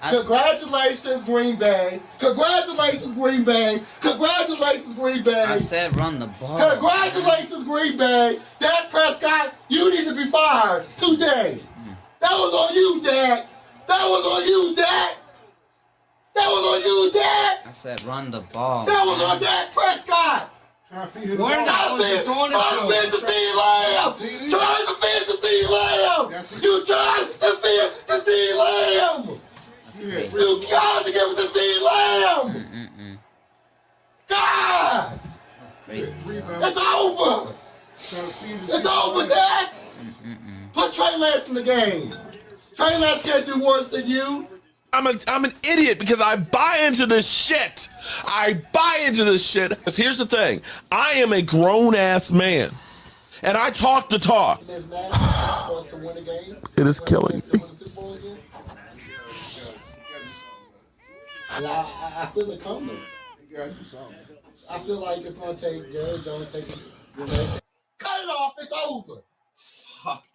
Congratulations, Green Bay! Congratulations, Green Bay! Congratulations, Green Bay! I said run the ball. Congratulations, Green Bay! Dak Prescott, you need to be fired today! That was on you, Dak! That was on you, Dak! That was on you, Dad! I said run the ball. That was on Dak Prescott! Trying to feed the Lambs! Trying to feed the Lambs! You tried to feed the Lambs! You tried to give it to Lamb! God! It's over! It's over, Dad! Put Trey Lance in the game. Trey Lance can't do worse than you. I'm an idiot because I buy into this shit. Because here's the thing. I am a grown-ass man. And I talk the talk. It is killing me. I feel it coming. I feel like it's going to take Jerry Jones taking. Cut it off. It's over. Fuck.